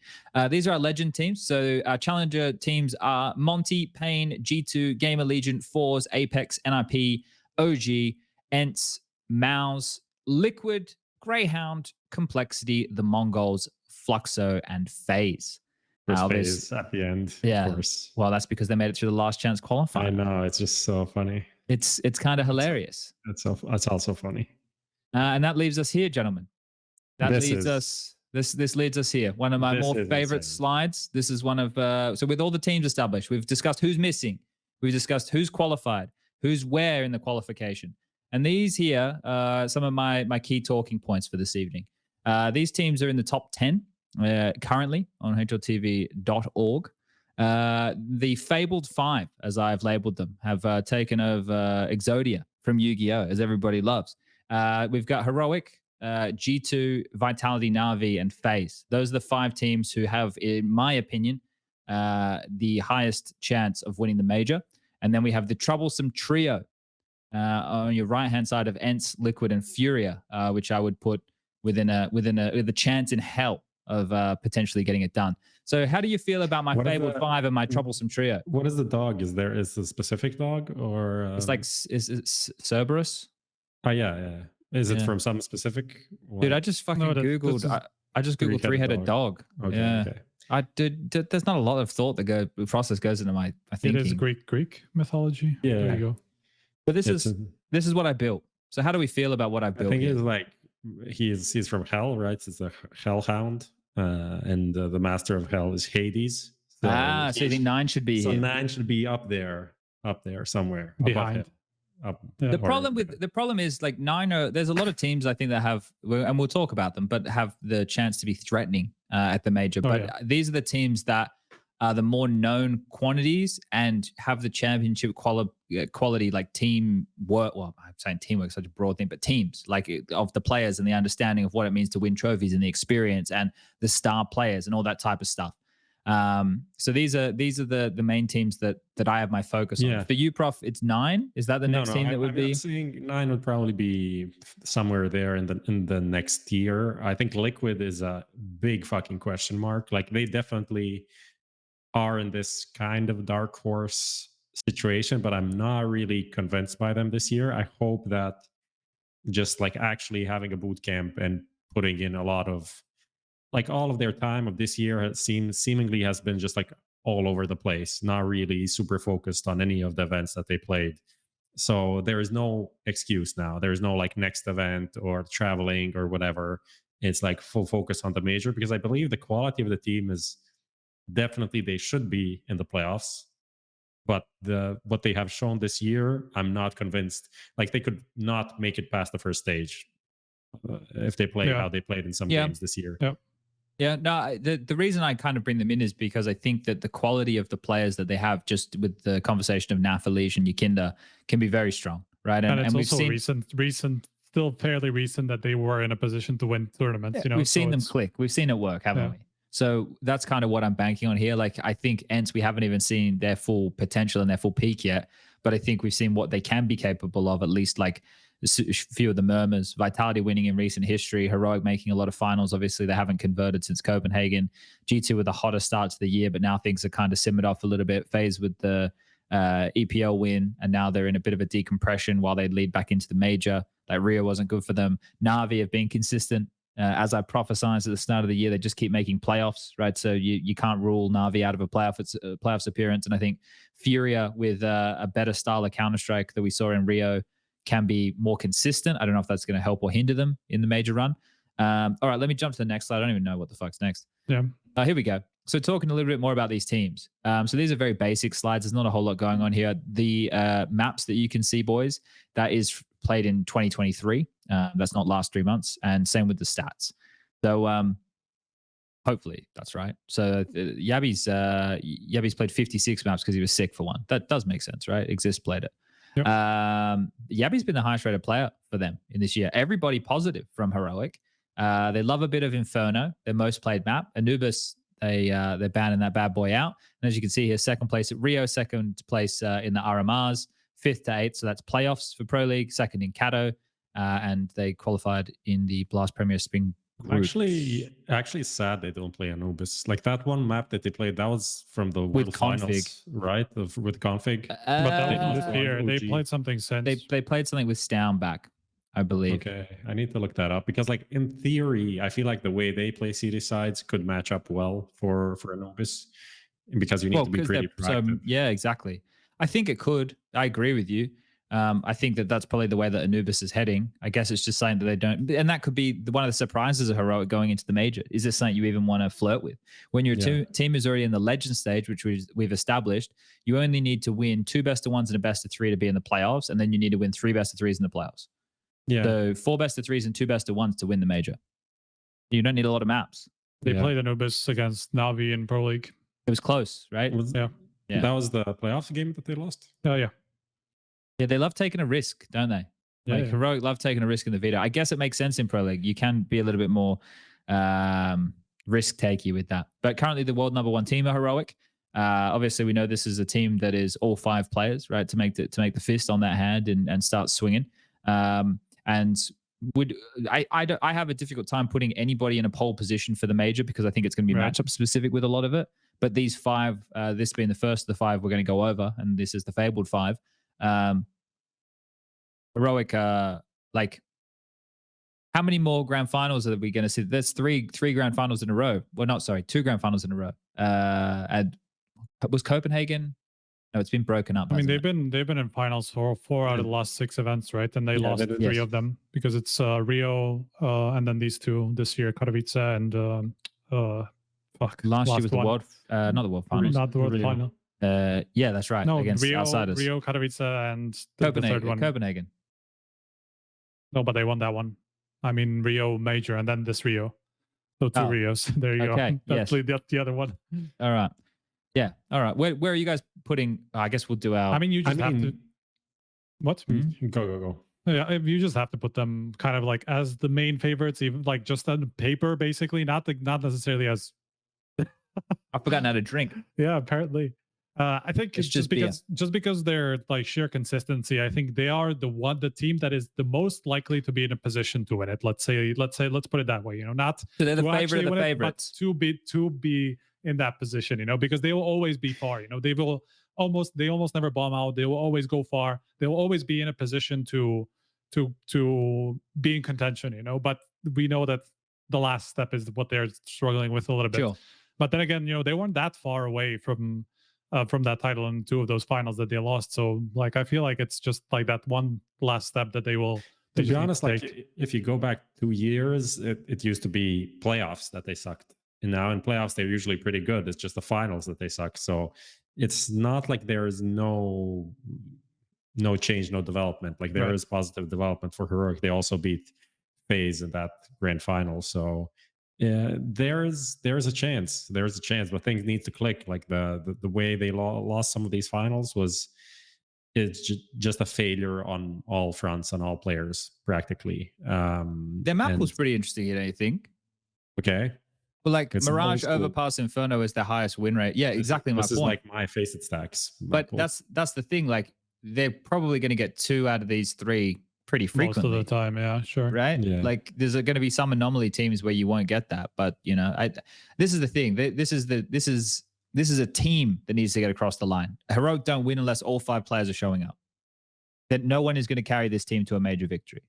These are our legend teams. So our challenger teams are Monty, Payne, G2, Gamer Legion, Fours, Apex, NIP, OG, ENTS, Mouse, Liquid, Greyhound, Complexity, the Mongols, Fluxo, and FaZe. FaZe at the end, of course. Well, that's because they made it through the last chance qualifier. I know, it's just so funny. It's kind of hilarious. That's also funny. And that leaves us here, gentlemen. That leaves us This leads us here. One of my This more is favorite insane. slides. This is one of so with all the teams established, we've discussed who's missing, we've discussed who's qualified, who's where in the qualification, and these here are some of my key talking points for this evening. These teams are in the top 10 currently on HLTV.org. The Fabled Five, as I've labeled them, have taken over Exodia from Yu-Gi-Oh, as everybody loves. We've got Heroic, G2, Vitality, Navi, and FaZe. Those are the 5 teams who have, in my opinion, the highest chance of winning the major. And then we have the troublesome trio on your right-hand side of Ents, Liquid, and Furia, which I would put with a chance in hell of potentially getting it done. So how do you feel about my What is Fabled the- Five and my troublesome trio? What is the dog? Is there a specific dog or? It's like is Cerberus? Oh yeah. Is it Yeah. from some specific? Dude, I just fucking No, this googled. is I just googled three-headed three-headed dog. Okay, Yeah, okay. I did. There's not a lot of thought that process goes into my It thinking. is Greek mythology. There Yeah. you go. But this It's is what I built. So how do we feel about what I I built? think here? he's like he's from Hell, right? It's a Hellhound, and the master of Hell is Hades. So you think 9 should be so here? 9 should be up there somewhere above Behind. him. Up, Yeah. The or- problem is like 9. There's a lot of teams I think that have, and we'll talk about them, but have the chance to be threatening at the major. But yeah. these are the teams that are the more known quantities and have the championship quality, like team work. Well, I'm saying teamwork is such a broad thing, but teams like of the players and the understanding of what it means to win trophies and the experience and the star players and all that type of stuff. So these are the main teams that I have my focus on. Yeah. For you, Prof, it's 9. Is that the next team that would be? I'm saying 9 would probably be somewhere there in the next tier. I think Liquid is a big fucking question mark. Like they definitely are in this kind of dark horse situation, but I'm not really convinced by them this year. I hope that just like actually having a boot camp and putting in a lot of like all of their time of this year has seemingly has been just like all over the place, not really super focused on any of the events that they played. So there is no excuse now. There is no like next event or traveling or whatever. It's like full focus on the major, because I believe the quality of the team is definitely, they should be in the playoffs. But what they have shown this year, I'm not convinced. Like they could not make it past the first stage if they play how they played in some games this year. Yeah, no, the reason I kind of bring them in is because I think that the quality of the players that they have, just with the conversation of Nafalish and Yukinda, can be very strong, right? And it's we've also seen, recent, still fairly recent that they were in a position to win tournaments. we've seen them click. We've seen it work, haven't we? So that's kind of what I'm banking on here. Like I think Ents, we haven't even seen their full potential and their full peak yet, but I think we've seen what they can be capable of, at least like a few of the murmurs. Vitality winning in recent history, Heroic making a lot of finals. Obviously, they haven't converted since Copenhagen. G2 with a hotter start to the year, but now things are kind of simmered off a little bit. FaZe with the EPL win, and now they're in a bit of a decompression while they lead back into the major. Like Rio wasn't good for them. Navi have been consistent. As I prophesied at the start of the year, they just keep making playoffs, right? So you can't rule Navi out of a playoffs appearance. And I think Furia with a better style of Counter-Strike that we saw in Rio can be more consistent. I don't know if that's going to help or hinder them in the major run. All right, let me jump to the next slide. I don't even know what the fuck's next. Yeah. Here we go. So talking a little bit more about these teams. So these are very basic slides. There's not a whole lot going on here. The maps that you can see, boys, that is played in 2023. That's not last 3 months. And same with the stats. So hopefully that's right. So Yabby's played 56 maps because he was sick for one. That does make sense, right? Exist played it. Yep. Yabby's been the highest rated player for them in this year. Everybody positive from Heroic. They love a bit of Inferno, their most played map. Anubis, they're banning that bad boy out. And as you can see here, second place at Rio, second place in the RMRs, 5th to 8th. So that's playoffs for Pro League, second in Cato. And they qualified in the Blast Premier Spring group. Actually sad they don't play Anubis. Like that one map that they played, that was from the With World Finals, Config. right? With Config. But that was Uh, this year. They OG. played something since. They played something with Stownback, I believe. Okay, I need to look that up, because like in theory, I feel like the way they play CD sides could match up well for Anubis, because you need to be 'cause pretty they're- proactive. yeah, exactly. I think it could. I agree with you. I think that's probably the way that Anubis is heading. I guess it's just saying that they don't, and that could be one of the surprises of Heroic going into the major. Is this something you even want to flirt with? When your team is already in the legend stage, which we've established, you only need to win 2 best-of-1s and a best-of-3 to be in the playoffs, and then you need to win 3 best-of-3s in the playoffs. Yeah. So 4 best-of-3s and 2 best-of-1s to win the major. You don't need a lot of maps. They played Anubis against Navi in Pro League. It was close, right? Yeah. That was the playoff game that they lost. Oh yeah. Yeah, they love taking a risk, don't they? Like Heroic love taking a risk in the veto. I guess it makes sense in Pro League. You can be a little bit more risk takey with that. But currently the world #1 team are Heroic. Obviously, we know this is a team that is all 5 players, right? To make the fist on that hand and start swinging. And I have a difficult time putting anybody in a pole position for the major because I think it's going to be matchup specific with a lot of it. But these 5, this being the first of the 5, we're going to go over, and this is the fabled 5. Heroic, like, how many more grand finals are we going to see? There's three grand finals in a row. Well, not sorry, 2 grand finals in a row. And was Copenhagen? No, it's been broken up. I mean, they've been in finals for 4 out of the last 6 events, right? And they lost 3 of them because it's Rio, and then these 2 this year, Katowice and last year was the world, not the world finals, not the world final. Yeah, that's right. No, against Rio, outsiders. Rio, Katowice, and the 3rd one. Copenhagen. No, but they won that one. I mean, Rio major, and then this Rio. So 2 Rios. There you go. That's the other one. All right. Yeah. All right. Where are you guys putting? I guess we'll do our. I mean, you just have to. What? Go. Yeah, you just have to put them kind of like as the main favorites, even like just on paper, basically, not necessarily as. I've forgotten how to drink. Yeah, apparently. I think it's just because they're like sheer consistency. I think they are the team that is the most likely to be in a position to win it. Let's put it that way. You know, not so they're the favorite of the favorites, but to be in that position. You know, because they will always be far. You know, they almost never bomb out. They will always go far. They will always be in a position to be in contention. You know, but we know that the last step is what they're struggling with a little bit. Sure. But then again, you know, they weren't that far away from that title in 2 of those finals that they lost. So like, I feel like it's just like that one last step that they will. To be honest, like if you go back 2 years, it used to be playoffs that they sucked. And now in playoffs, they're usually pretty good. It's just the finals that they suck. So it's not like there is no change, no development. Like there is positive development for Heroic. They also beat FaZe in that grand final. So yeah, there's a chance. There's a chance, but things need to click. Like the way they lost some of these finals it's just a failure on all fronts, on all players, practically. Their map was pretty interesting, don't you think? Okay. Well, like it's Mirage, Overpass, Inferno is the highest win rate. Yeah, exactly. This is like my FaZe stacks. But that's the thing. Like they're probably going to get 2 out of these 3 pretty frequently. Most of the time, yeah, sure. Right? Yeah. Like there's going to be some anomaly teams where you won't get that. But you know, this is the thing. This is a team that needs to get across the line. Heroic don't win unless all 5 players are showing up. That no one is going to carry this team to a major victory.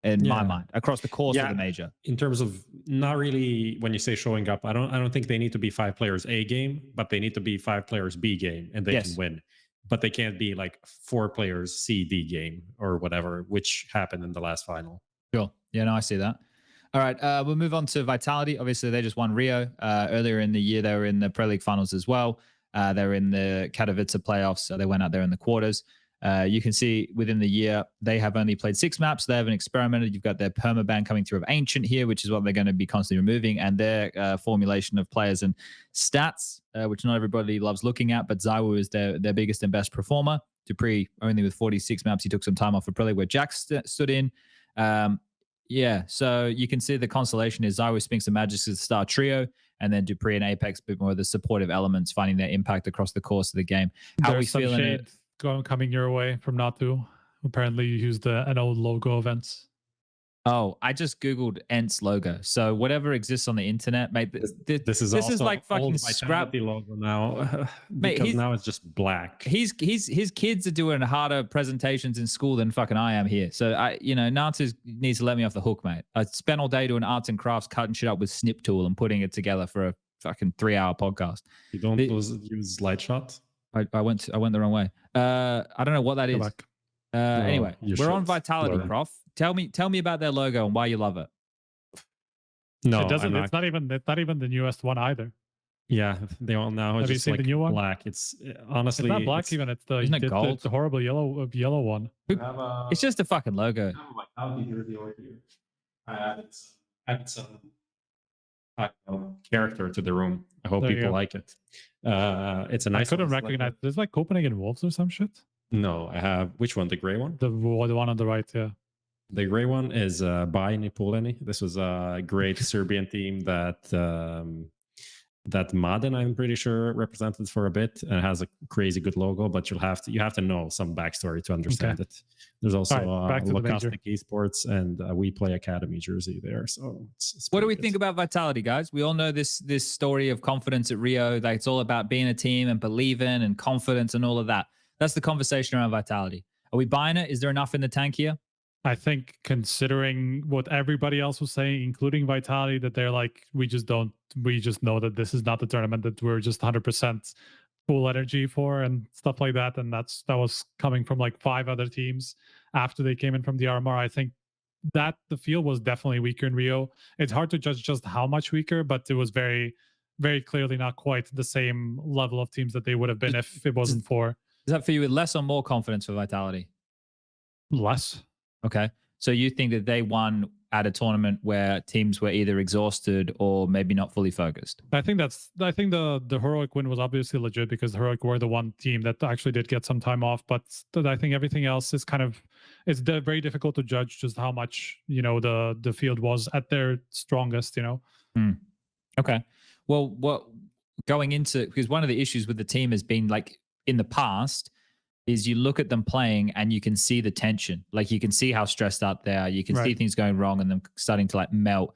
In my mind, across the course of the major. In terms of not really, when you say showing up, I don't think they need to be 5 players A game, but they need to be 5 players B game, and they can win. But they can't be like 4 players C D game or whatever, which happened in the last final. Sure. Yeah, no, I see that. All right, we'll move on to Vitality. Obviously, they just won Rio earlier in the year. They were in the Pro League finals as well. They were in the Katowice playoffs. So they went out there in the quarters. You can see within the year, they have only played 6 maps. They haven't experimented. You've got their permaban coming through of Ancient here, which is what they're going to be constantly removing, and their formulation of players and stats, which not everybody loves looking at, but Zywu is their biggest and best performer. Dupree, only with 46 maps, he took some time off for Pro League where Jack stood in. Yeah, so you can see the constellation is Zywu, Spinks, and Magix as the star trio, and then Dupree and Apex, a bit more of the supportive elements, finding their impact across the course of the game. How are we feeling it? Coming your way from Natu. Apparently you used an old logo events. Oh, I just Googled Ent's logo. So whatever exists on the internet, mate, this is like fucking scrap logo now. Because now it's just black. His kids are doing harder presentations in school than fucking I am here. So Natu needs to let me off the hook, mate. I spent all day doing arts and crafts, cutting shit up with Snip Tool and putting it together for a fucking 3-hour podcast. You don't use slideshot? I went the wrong way. I don't know what that is. Back. Anyway, you we're on should Vitality, learn. Prof. Tell me about their logo and why you love it. No, it doesn't. I'm It's not even the newest one either. Yeah, they all now Have you just seen like the new one? black. It's It's honestly not black even. It's the Isn't it gold? It's the horrible yellow one. It's just a fucking logo. I added some character to the room. I hope There you people go. like it. It's a I nice. couldn't one. It's recognize. There's like Copenhagen Wolves or some shit. No, I have which one? The gray one. The one on the right, yeah. The gray one is Bajini Puleni. This was a great Serbian team that that Madden, I'm pretty sure, represented for a bit, and has a crazy good logo. But you have to know some backstory to understand it. There's also Back to the major. Locastic Esports and We Play Academy jersey there. So it's What do we pretty think good. about Vitality, guys? We all know this story of confidence at Rio. Like, it's all about being a team and believing and confidence and all of that. That's the conversation around Vitality. Are we buying it? Is there enough in the tank here? I think considering what everybody else was saying, including Vitality, that they're like, we just know that this is not the tournament that we're just 100% full energy for and stuff like that. And that was coming from like 5 other teams after they came in from the RMR. I think that the field was definitely weaker in Rio. It's hard to judge just how much weaker, but it was very, very clearly not quite the same level of teams that they would have been if it wasn't for. Is that for you with less or more confidence for Vitality? Less. Okay. So you think that they won at a tournament where teams were either exhausted or maybe not fully focused? I think the heroic win was obviously legit because the heroic were the one team that actually did get some time off, but I think everything else is it's very difficult to judge just how much, the field was at their strongest, Okay. Well, because one of the issues with the team has been, like, in the past, is you look at them playing and you can see the tension. Like, you can see how stressed out they are. You can see things going wrong and them starting to like melt.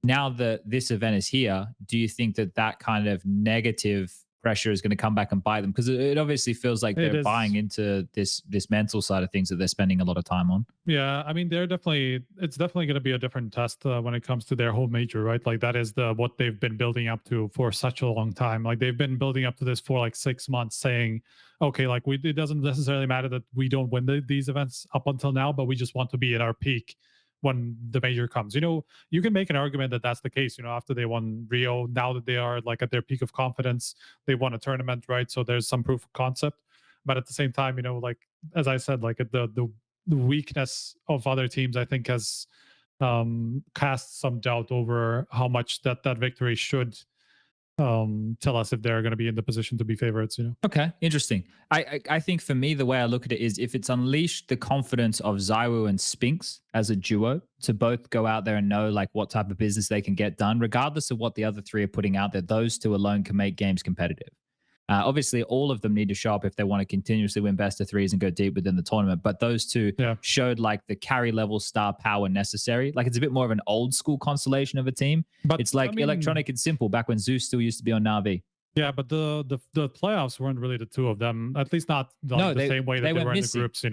Now that this event is here, do you think that kind of negative pressure is going to come back and bite them? Because it obviously feels like they're buying into this mental side of things that they're spending a lot of time on. Yeah, I mean, it's definitely going to be a different test when it comes to their whole major, right? Like, that is what they've been building up to for such a long time. Like, they've been building up to this for like 6 months, saying, okay, like, it doesn't necessarily matter that we don't win these events up until now, but we just want to be at our peak when the major comes. You can make an argument that that's the case, after they won Rio, now that they are like at their peak of confidence, they won a tournament, right? So there's some proof of concept. But at the same time, like, as I said, like, the weakness of other teams, I think, has cast some doubt over how much that victory should tell us if they're going to be in the position to be favorites. Okay, interesting. I think for me, the way I look at it is, if it's unleashed the confidence of Zywoo and Spinks as a duo to both go out there and know like what type of business they can get done, regardless of what the other three are putting out there, those two alone can make games competitive. Obviously, all of them need to show up if they want to continuously win best of threes and go deep within the tournament. But those two showed like the carry level star power necessary. Like, it's a bit more of an old school constellation of a team. But it's like Electronic and Simple back when Zeus still used to be on NAVI. Yeah, but the playoffs weren't really the two of them, at least not the same way that they were in the groups.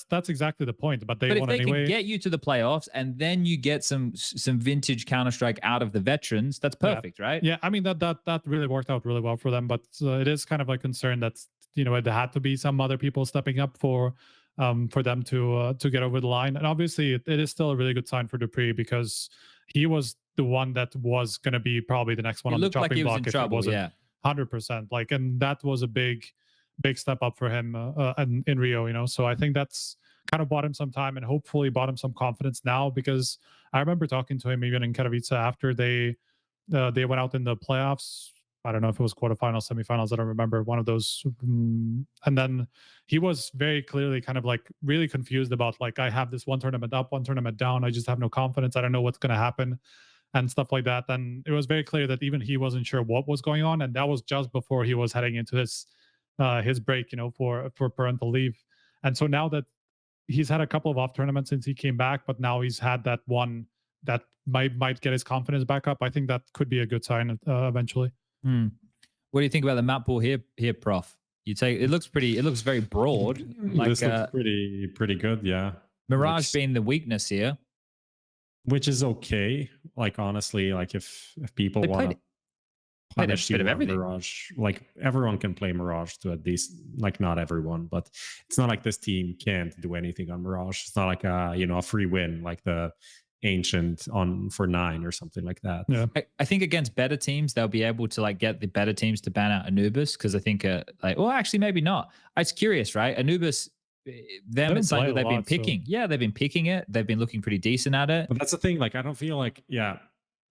That's exactly the point. But if won they anyway. can get you to the playoffs and then you get some vintage Counter-Strike out of the veterans, that's perfect, right? Yeah, I mean that really worked out really well for them. But it is kind of a concern that there had to be some other people stepping up for them to get over the line. And obviously, it is still a really good sign for Dupree because he was the one that was going to be probably the next one on the chopping block if it wasn't. 100%, like, and that was a big step up for him in Rio, so I think that's kind of bought him some time and hopefully bought him some confidence now, because I remember talking to him even in Katowice after they went out in the playoffs. I don't know if it was quarterfinals, semifinals, I don't remember, one of those, and then he was very clearly kind of like really confused about, like, I have this one tournament up, one tournament down, I just have no confidence, I don't know what's going to happen and stuff like that. And it was very clear that even he wasn't sure what was going on, and that was just before he was heading into his break, for parental leave. And so now that he's had a couple of off tournaments since he came back, but now he's had that one that might get his confidence back up, I think that could be a good sign eventually. What do you think about the map pool here, Prof? It looks very broad. Like, this looks pretty good, yeah. Mirage being the weakness here, which is okay. Like, honestly, like if people want to Played a punish bit you of on everything. Mirage. Like everyone can play Mirage to a decent, like not everyone, but it's not like this team can't do anything on Mirage. It's not like a free win like the Ancient on for 9 or something like that. Yeah. I think against better teams, they'll be able to like get the better teams to ban out Anubis because I think well, actually maybe not. It's curious, right? Anubis, them it's something that they've been picking. Yeah, they've been picking it. They've been looking pretty decent at it. But that's the thing. Like I don't feel like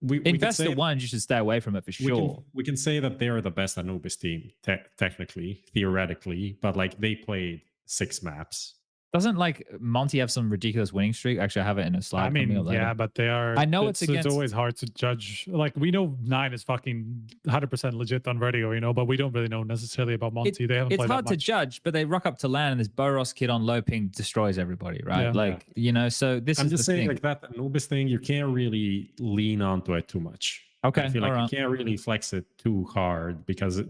we Investor ones, you should stay away from it for sure. We can say that they are the best Anubis team, technically, theoretically, but like they played 6 maps. Doesn't like Monty have some ridiculous winning streak? Actually, I have it in a slide. I mean, yeah, but they are. I know it's against. It's always hard to judge. Like we know 9 is fucking 100% legit on Vertigo, but we don't really know necessarily about Monty. They haven't. It's played hard that to much. judge, but they rock up to LAN and this Boros kid on low ping destroys everybody, right? Yeah. So this I'm is just the saying, thing. like that Anubis thing, you can't really lean onto it too much. Okay, I feel like you can't really flex it too hard because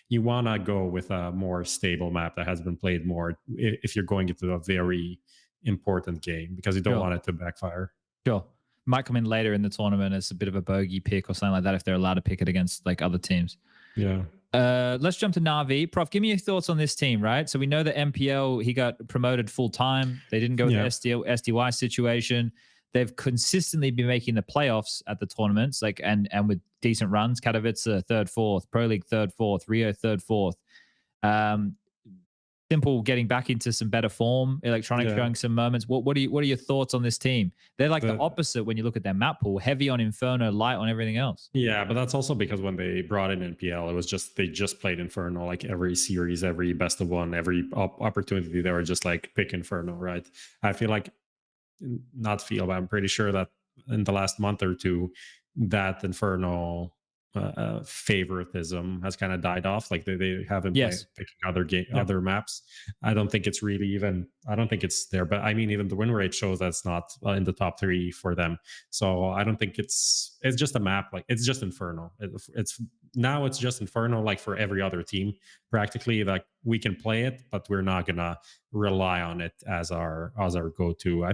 you want to go with a more stable map that has been played more if you're going into a very important game because you don't want it to backfire. Sure. Might come in later in the tournament as a bit of a bogey pick or something like that if they're allowed to pick it against like other teams. Yeah. Let's jump to Navi. Prof, give me your thoughts on this team, right? So we know that MPL, he got promoted full time. They didn't go with the SDY situation. They've consistently been making the playoffs at the tournaments, like and with decent runs. Katowice 3rd, 4th, Pro League 3rd, 4th, Rio 3rd, 4th. Simple getting back into some better form. Electronic showing some moments. What are your thoughts on this team? They're like the opposite when you look at their map pool. Heavy on Inferno, light on everything else. Yeah, but that's also because when they brought in NPL, it was they just played Inferno like every series, every best of one, every opportunity. They were just like pick Inferno, right? I feel like but I'm pretty sure that in the last month or two, that Inferno favoritism has kind of died off. Like they haven't been picking other maps. I don't think it's really even. I don't think it's there. But I mean, even the win rate shows that's not in the top 3 for them. So I don't think it's just a map. Like it's just Inferno. It's just Inferno. Like for every other team, practically. Like we can play it, but we're not gonna rely on it as our go-to. I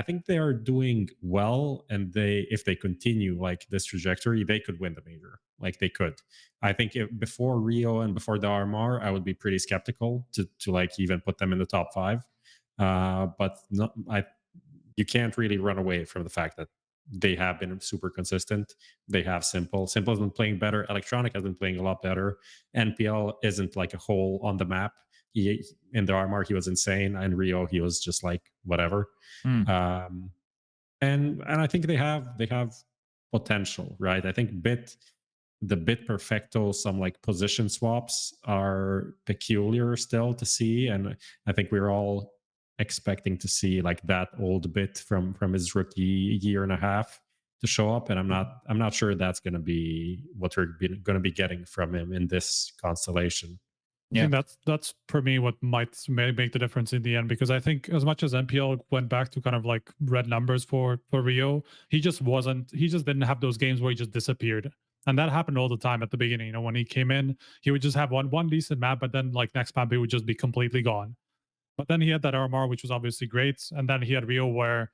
think they are doing well, and if they continue like this trajectory, they could win the major. Like they could. I think before Rio and before the RMR, I would be pretty skeptical to like even put them in the top 5. But you can't really run away from the fact that they have been super consistent. They have Simple. Simple has been playing better. Electronic has been playing a lot better. NPL isn't like a hole on the map. In the RMR, he was insane. And Rio, he was just like whatever. And I think they have potential, right? I think the Bit Perfecto, some like position swaps are peculiar still to see, and I think we're all expecting to see like that old Bit from his rookie year and a half to show up, and I'm not sure that's going to be what we're going to be getting from him in this constellation. I think that's for me what might make the difference in the end, because I think as much as MPL went back to kind of like red numbers for Rio, he just didn't have those games where he just disappeared. And that happened all the time at the beginning. When he came in, he would just have one decent map, but then like next map he would just be completely gone. But then he had that RMR, which was obviously great, and then he had Rio where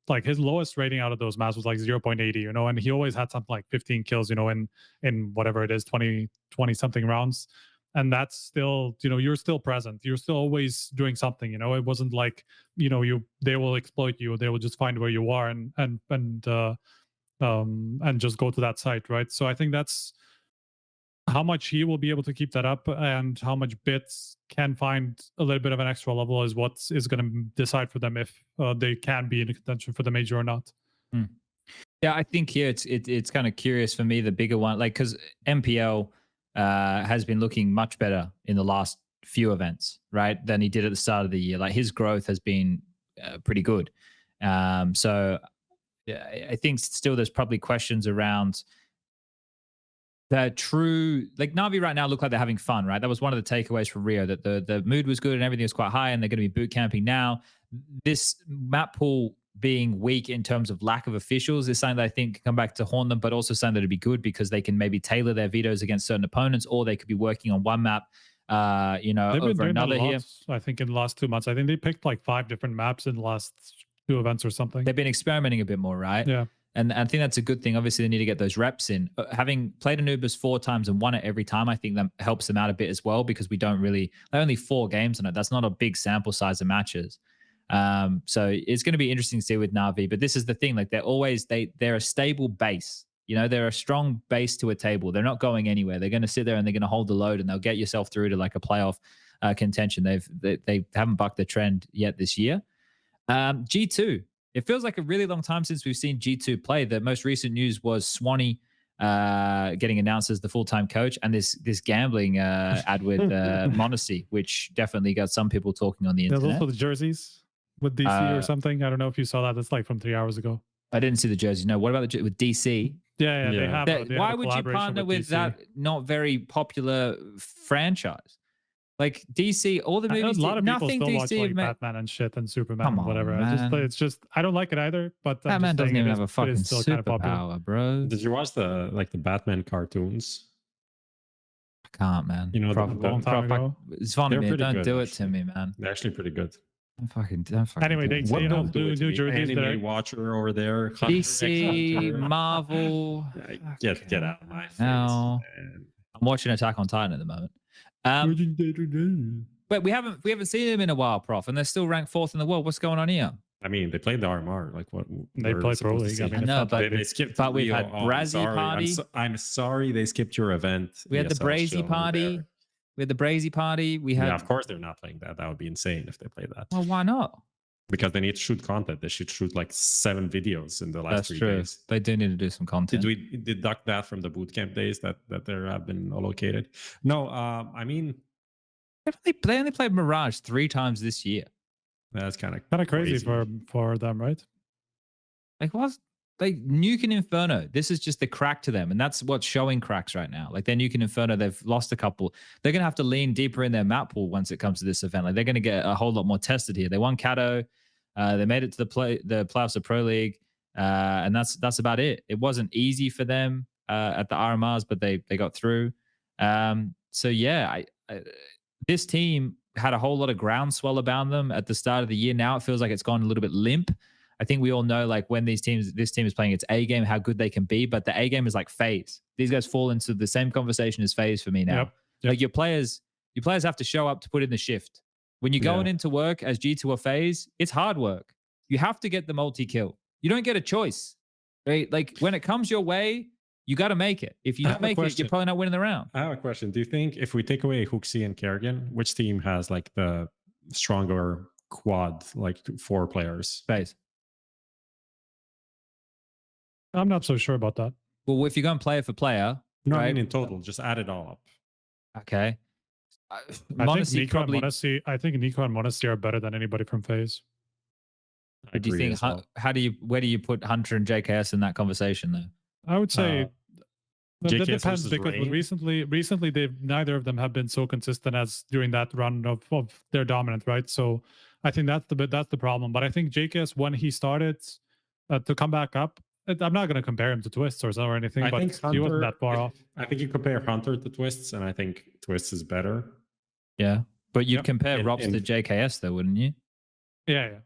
like his lowest rating out of those maps was like 0.80, and he always had something like 15 kills, in whatever it is, 20 something rounds. And that's still, you're still present. You're still always doing something. It wasn't like, they will exploit you. They will just find where you are and just go to that site, right? So I think that's how much he will be able to keep that up, and how much Bits can find a little bit of an extra level is what is going to decide for them if they can be in contention for the major or not. Yeah, I think here it's kind of curious for me, the bigger one, like because MPL has been looking much better in the last few events, right, than he did at the start of the year. Like his growth has been pretty good. So I think still there's probably questions around the true, like Navi right now look like they're having fun, right? That was one of the takeaways from Rio, that the mood was good and everything was quite high, and they're going to be boot camping now. This map pool being weak in terms of lack of officials is something that I think can come back to haunt them, but also something that would be good because they can maybe tailor their vetoes against certain opponents, or they could be working on one map, over another here. I think in the last 2 months, I think they picked like 5 different maps in the last 2 events or something. They've been experimenting a bit more, right? Yeah. And I think that's a good thing. Obviously, they need to get those reps in. Having played Anubis 4 times and won it every time, I think that helps them out a bit as well, because we don't really, they're only 4 games on it. That's not a big sample size of matches. So it's going to be interesting to see with Navi. But this is the thing, like they're a stable base. You know, they're a strong base to a table. They're not going anywhere. They're going to sit there and they're going to hold the load, and they'll get yourself through to like a playoff contention. They haven't bucked the trend yet this year. G2. It feels like a really long time since we've seen G2 play. The most recent news was Swanee getting announced as the full-time coach, and this gambling ad with Monacy, which definitely got some people talking on the internet. There's also the jerseys with DC or something. I don't know if you saw that. That's like from 3 hours ago. I didn't see the jerseys. No, what about with DC? Yeah. They have. Why would you partner with that not very popular franchise? Like DC, all the movies, a lot of people nothing still DC watch like Batman and shit and Superman Come and whatever. on, It's just I don't like it either. But Batman doesn't even have a fucking still kind of popular. superpower, bro. Did you watch the Batman cartoons? I can't, man. You know, long time ago. It's funny, They're man. pretty Don't good, do it to actually. me, man. They're actually pretty good. Don't fucking Anyway, do they it. say, you know, Don't do it to New me. jerseys that Anime are- watcher over there. DC, Marvel. Get out of my face. No. Man. I'm watching Attack on Titan at the moment. But we haven't seen him in a while, Prof, and they're still ranked 4th in the world. What's going on here? I mean, they played the RMR. Like what? They we're play supposed Pro to League. see. I mean, I it's know, not but They skipped. but we've had I'm Brazy sorry. Party. I'm sorry they skipped your event. We had the ESL Brazy show Party. there. We had the Brazy Party. We had. Yeah, of course they're not playing that. That would be insane if they played that. Well, why not? Because they need to shoot content. They should shoot like 7 videos in the last That's 3 true. days. They do need to do some content. Did we deduct that from the bootcamp days that there have been allocated? No, I mean They only played Mirage 3 times this year. that's kind of crazy for them, right? Like what? Like Nuke and Inferno. This is just the crack to them, and that's what's showing cracks right now. Like they're Nuke and Inferno. They've lost a couple. They're gonna have to lean deeper in their map pool once it comes to this event. Like they're gonna get a whole lot more tested here. They won Kato. They made it to the playoffs of Pro League, and that's about it. It wasn't easy for them at the RMRs, but they got through. So yeah, this team had a whole lot of groundswell about them at the start of the year. Now it feels like it's gone a little bit limp. I think we all know like when this team is playing its A game, how good they can be, but the A game is like FaZe. These guys fall into the same conversation as FaZe for me now. Yep. Like your players have to show up to put in the shift. When you're going into work as G2 or FaZe, it's hard work. You have to get the multi-kill. You don't get a choice, right? Like when it comes your way, you got to make it. If you don't make it, you're probably not winning the round. I have a question. Do you think if we take away Hooksy and Kerrigan, which team has like the stronger quad, like 4 players? FaZe. I'm not so sure about that. Well, if you're going player for player, No, right? I mean in total, just add it all up. Okay. I Monacy think Nico and Monacy are better than anybody from FaZe. I do you agree think? as well. Where do you put Hunter and JKS in that conversation, though? I would say that JKS depends versus because Rain? recently they've neither of them have been so consistent as during that run of their dominant, right? So I think that's the problem. But I think JKS when he started to come back up, I'm not going to compare him to Twists or anything, I but think he wasn't Hunter- that far off. I think you compare Hunter to Twists, and I think Twists is better. Yeah, but you'd Yep. compare And- Robs to and- JKS, though, wouldn't you? Yeah.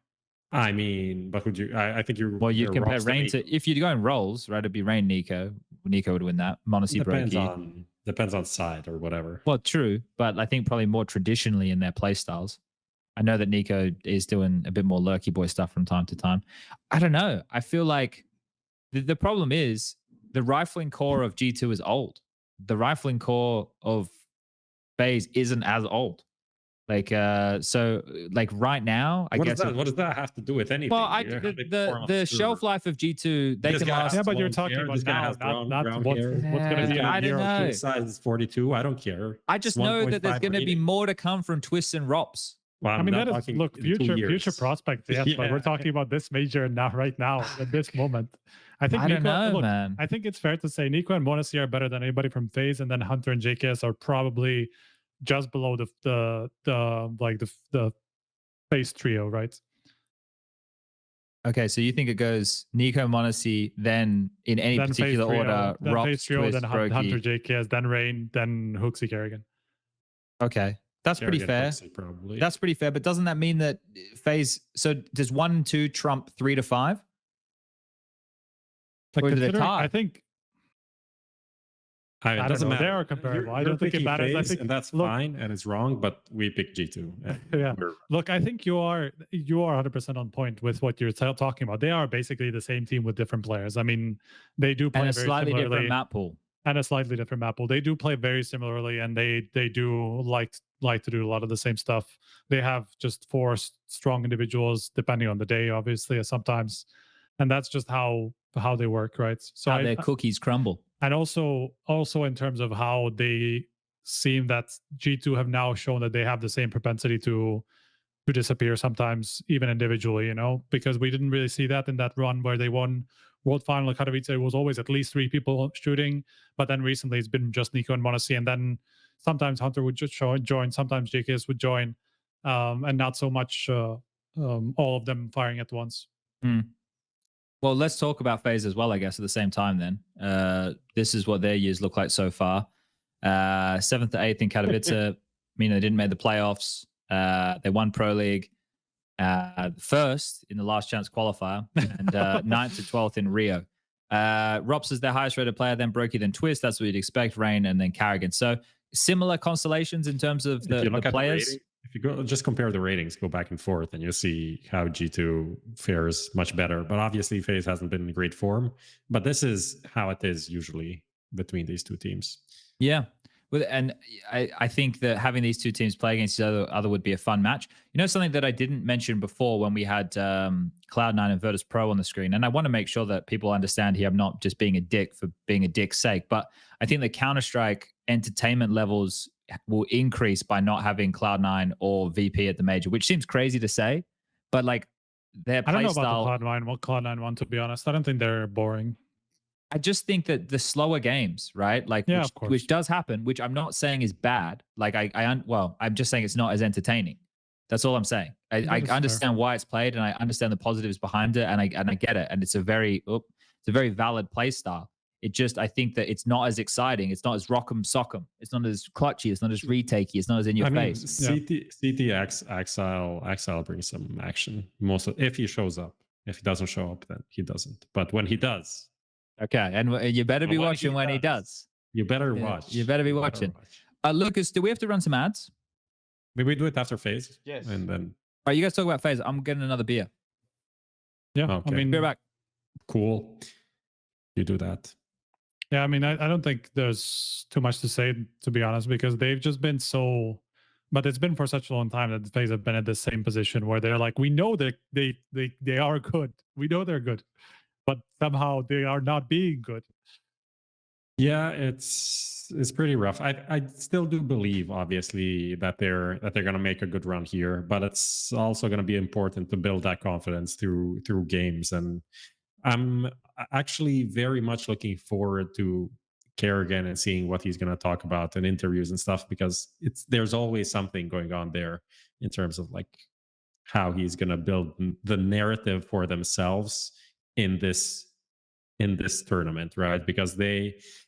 I mean, but would you? I think you. Well, you'd you're compare Robs Rain me. to if you're going roles, right? It'd be Rain Nico. Nico would win that. Monacy Depends on side or whatever. Well, true, but I think probably more traditionally in their play styles. I know that Nico is doing a bit more lurky boy stuff from time to time. I don't know. I feel like the problem is the rifling core of G2 is old. The rifling core of FaZe isn't as old. Like right now, I guess. What does that have to do with anything? Well, You have it form of the super. shelf life of G2, they This can guy last. Yeah, but you're blonde talking hair, about this guy now, has not brown what's hair. going to be in I a year don't or know. two. Size is 42. I don't care. I just It's know that there's 1.5 going to be rating. more to come from Twists and Robs. Well, I mean, not that is talking look in 2 future years. prospects, yes, but we're Yeah. talking about this major right now at this moment. I think I don't Nico, know, look, man. I think it's fair to say Nico and Monacy are better than anybody from FaZe, and then Hunter and JKS are probably just below the FaZe trio, right? Okay, so you think it goes Nico, Monacy, then in any Then particular FaZe trio, order, then Robs, FaZe trio, Twist, then Hunter, Brokey. JKS, then Rain, then Hooksy Kerrigan. Okay, that's pretty Kerrigan, fair. Foxy, probably. That's pretty fair. But doesn't that mean that FaZe? So does 1 and 2 trump 3 to 5? Like, Or is it a considering, tie? I think I mean, I it don't doesn't know. matter. They are comparable. I You're don't think it picking matters. I FaZe, think and that's look, fine, and it's wrong. But we pick G2. yeah. We're- Look, I think you are 100% on point with what you're talking about. They are basically the same team with different players. I mean, they do play And a very slightly similarly, different map pool. and a slightly different map pool. They do play very similarly, and they do like to do a lot of the same stuff. They have just four strong individuals, depending on the day, obviously, sometimes, and that's just how they work, right? So How their cookies crumble. and also in terms of how they seem that G2 have now shown that they have the same propensity to disappear sometimes, even individually, you know, because we didn't really see that in that run where they won World Final in Katowice. It was always at least 3 people shooting, but then recently it's been just Nico and Monacy, and then sometimes Hunter would just join, sometimes JKS would join, and not so much all of them firing at once. Well, let's talk about FaZe as well, I guess, at the same time then. This is what their years look like so far. 7th to 8th in Katowice. I mean, they didn't make the playoffs. They won Pro League. First in the last chance qualifier. And 9th to 12th in Rio. Rops is their highest rated player, then Brokey, then Twist. That's what you'd expect. Rain, and then Carrigan. So similar constellations in terms of the players. If you go just compare the ratings, go back and forth, and you'll see how G2 fares much better. But obviously, FaZe hasn't been in great form. But this is how it is usually between these two teams. Yeah. And I think that having these two teams play against each other would be a fun match. You know, something that I didn't mention before when we had Cloud9 and Virtus Pro on the screen, and I want to make sure that people understand here I'm not just being a dick for being a dick's sake, but I think the Counter-Strike entertainment levels will increase by not having Cloud9 or VP at the major, which seems crazy to say, but like their play I don't know style, about the Cloud9 one, to be honest. I don't think they're boring. I just think that the slower games, right? Like, yeah, which does happen, which I'm not saying is bad. Like, I'm just saying it's not as entertaining. That's all I'm saying. I understand why it's played, and I understand the positives behind it, and I get it. And it's a very valid play style. It just, I think that it's not as exciting. It's not as rock'em sock'em. It's not as clutchy. It's not as retakey. It's not as in your face. CTX Axile brings some action. If he shows up. If he doesn't show up, then he doesn't. But when he does. Okay, and you better be watching when he does. You better watch. You better be watching. Lucas, do we have to run some ads? Maybe we do it after FaZe. Yes. And then. All right, you guys talk about FaZe. I'm getting another beer. Yeah, okay. I mean, be right back. Cool. You do that. Yeah, I mean, I don't think there's too much to say, to be honest, because they've just been so. But it's been for such a long time that the FaZe have been at the same position where they're like, we know that they are good. We know they're good, but somehow they are not being good. Yeah, it's pretty rough. I still do believe, obviously, that they're going to make a good run here, but it's also going to be important to build that confidence through games. And I'm actually very much looking forward to Kerrigan and seeing what he's going to talk about in interviews and stuff, because there's always something going on there in terms of like how he's going to build the narrative for themselves in this tournament, right? Because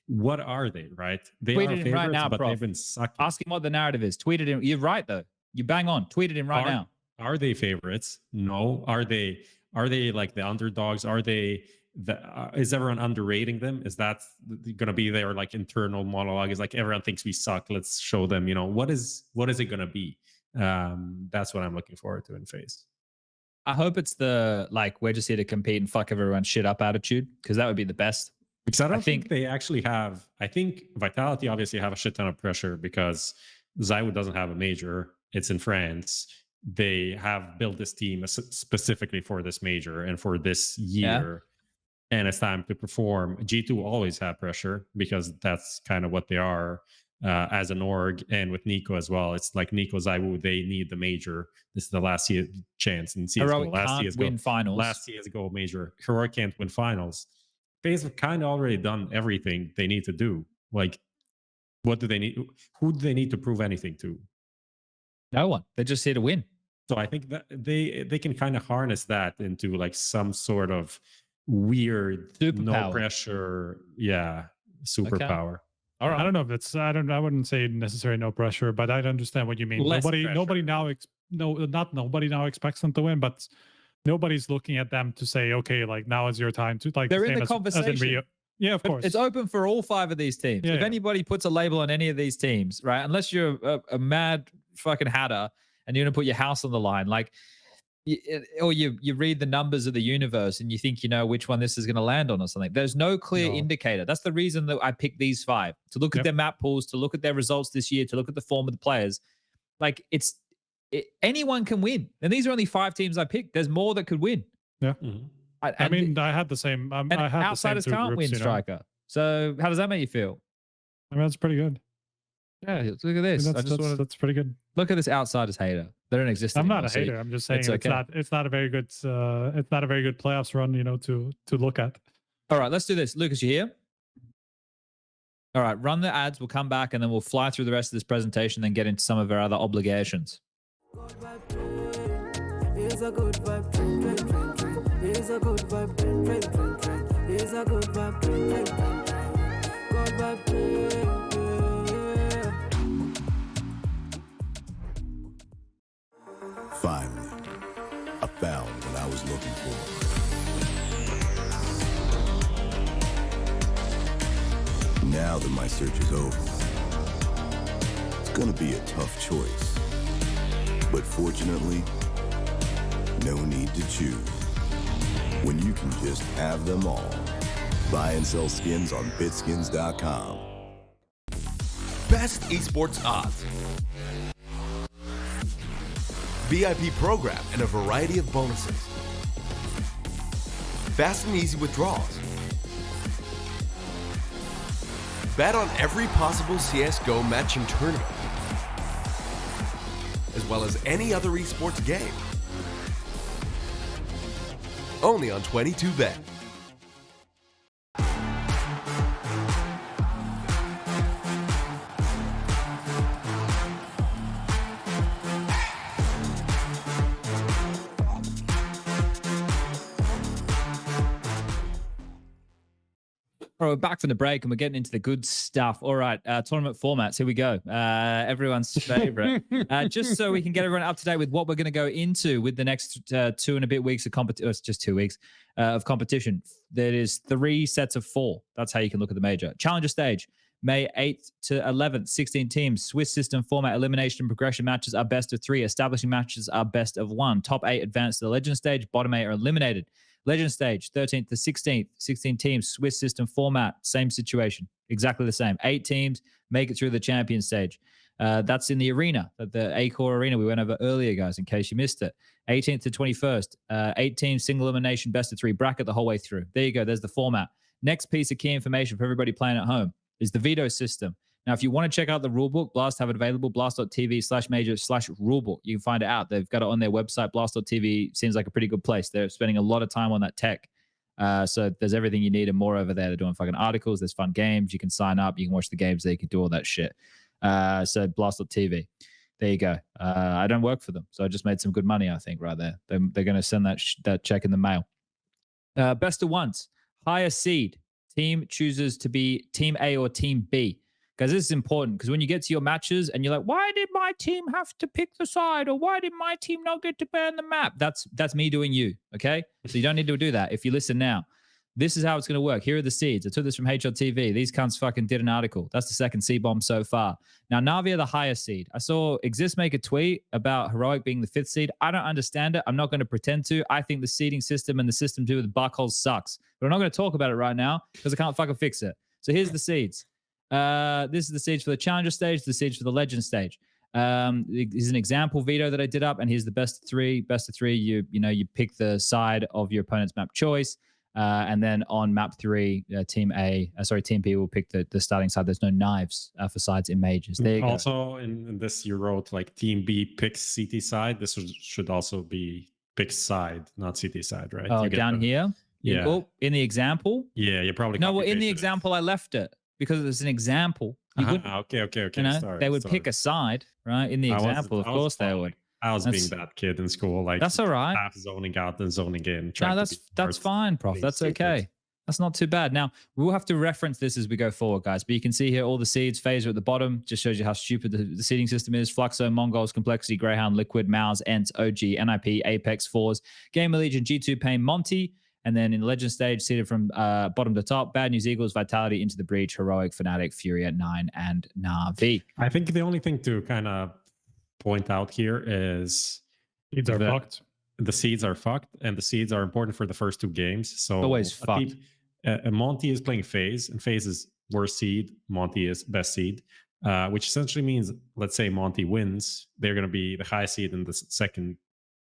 what are they, right? They Tweet are it in favorites, right now, but Prof. they've been sucking. Ask him what the narrative is. Tweet it in. You're right, though. You bang on. Tweet it in right now. Are they favorites? No. Are they like the underdogs? Are they? Is everyone underrating them? Is that going to be their like internal monologue? Is like everyone thinks we suck. Let's show them. You know, what is it going to be? That's what I'm looking forward to in FaZe. I hope it's the like we're just here to compete and fuck everyone's shit up attitude, because that would be the best. Because I don't think they actually have. I think Vitality obviously have a shit ton of pressure because ZywOo doesn't have a major. It's in France. They have built this team specifically for this major and for this year. Yeah. And it's time to perform. G2 always have pressure because that's kind of what they are as an org. And with Nico as well, it's like Nico, ZywOo, they need the major. This is the last chance in CSGO. Heroic can't win finals. Last CSGO major. Heroic can't win finals. FaZe have kind of already done everything they need to do. Like, what do they need? Who do they need to prove anything to? No one. They're just here to win. So I think that they can kind of harness that into like some sort of weird, no pressure, superpower. Okay. All right. I don't know if it's. I wouldn't say necessarily no pressure, but I understand what you mean. Nobody now expects them to win, but nobody's looking at them to say, okay, like now is your time to like. They're in same the as in conversation. Rio. Yeah, of But course. it's open for all 5 of these teams. Yeah, If yeah. anybody puts a label on any of these teams, right? Unless you're a mad fucking hatter and you're gonna put your house on the line, like, or you read the numbers of the universe and you think you know which one this is going to land on or something. There's no clear indicator. That's the reason that I picked these 5 to look at their map pools, to look at their results this year, to look at the form of the players. Like anyone can win, and these are only 5 teams I picked. There's more that could win. Yeah. Mhm. I mean, I had the same. I had outsiders the same 2 can't groups, win, Striker. So how does that make you feel? I mean, that's pretty good. Yeah, look at I this. mean, I just want to that's pretty good. look at this outsiders hater. They don't exist. I'm not anymore, a so hater. I'm just saying it's it's okay. not a very good it's not a very good playoffs run, you know, to look at. All right, let's do this. Lucas, you here? All right, run the ads. We'll come back and then we'll fly through the rest of this presentation, then get into some of our other obligations. Here's a good vibe, train, train, train, train. Here's a good vibe, train, train, train, train. Here's a good vibe, train, train, train, train. Good vibe, train, yeah. Finally, I found what I was looking for. Now that my search is over, it's gonna be a tough choice. But fortunately, no need to choose. When you can just have them all. Buy and sell skins on BitSkins.com. Best esports odds. VIP program and a variety of bonuses. Fast and easy withdrawals. Bet on every possible CSGO match and tournament, as well as any other esports game. Only on 22Bet. All right, we're back from the break and we're getting into the good stuff. All right, tournament formats. Here we go. Everyone's favorite. Just so we can get everyone up to date with what we're going to go into with the next 2 and a bit weeks of competition. It's just 2 weeks of competition. There is 3 sets of 4. That's how you can look at the major. Challenger stage, May 8th to 11th, 16 teams. Swiss system format, elimination and progression matches are best of 3. Establishing matches are best of 1. Top 8 advance to the legend stage. Bottom 8 are eliminated. Legend stage, 13th to 16th, 16 teams, Swiss system format, same situation, exactly the same. 8 teams make it through the champion stage. That's in the arena, the A-Core arena we went over earlier, guys, in case you missed it. 18th to 21st, 8 teams, single elimination, best of 3 bracket the whole way through. There you go, there's the format. Next piece of key information for everybody playing at home is the veto system. Now, if you want to check out the rulebook, Blast have it available, blast.tv/major/rulebook. You can find it out. They've got it on their website. Blast.tv seems like a pretty good place. They're spending a lot of time on that tech. So there's everything you need and more over there. They're doing fucking articles. There's fun games. You can sign up. You can watch the games there. You can do all that shit. So Blast.tv. There you go. I don't work for them, so I just made some good money, I think, right there. They're going to send that check in the mail. Best of ones. Higher seed. Team chooses to be Team A or Team B. Guys, this is important because when you get to your matches and you're like, why did my team have to pick the side? Or why did my team not get to play on the map? That's me doing you, okay? So you don't need to do that. If you listen now, this is how it's going to work. Here are the seeds. I took this from HLTV. These cunts fucking did an article. That's the 2nd seed bomb so far. Now, Navi are the higher seed. I saw Exist make a tweet about Heroic being the 5th seed. I don't understand it. I'm not going to pretend to. I think the seeding system and the system to do with buckholes sucks. But I'm not going to talk about it right now because I can't fucking fix it. So here's the seeds. This is the seeds for the challenger stage, the seeds for the legend stage. Here's an example veto that I did up, and here's the best of 3. Best of 3, you pick the side of your opponent's map choice. And then on map 3, Team B will pick the starting side. There's no knives for sides in majors. There you also, in this, you wrote like Team B picks CT side. This should also be pick side, not CT side, right? Oh, down here? Yeah. Oh, in the example? Yeah, you probably. No, well, in the example, I left it because it's an example. Okay. Sorry, they would pick a side, right? In the example, of course they would. I was being that kid in school, like that's all right. Half zoning out and zoning in. No, that's fine, prof. That's okay. That's not too bad. Now, we'll have to reference this as we go forward, guys. But you can see here all the seeds. FaZe are at the bottom. Just shows you how stupid the seeding system is. Fluxo, Mongols, Complexity, Greyhound, Liquid, Mouse, Ents, OG, NIP, Apex, Fours, Gamer Legion, G2, Pain, Monty. And then in the Legend stage, seeded from bottom to top, Bad News Eagles, Vitality, Into the Breach, Heroic, Fnatic, Fury at 9, and NAVI. I think the only thing to kind of point out here is Seeds are fucked. The seeds are fucked, and the seeds are important for the first 2 games. So always fucked. Monty is playing FaZe, and FaZe is worst seed. Monty is best seed, which essentially means, let's say Monty wins, they're going to be the high seed in the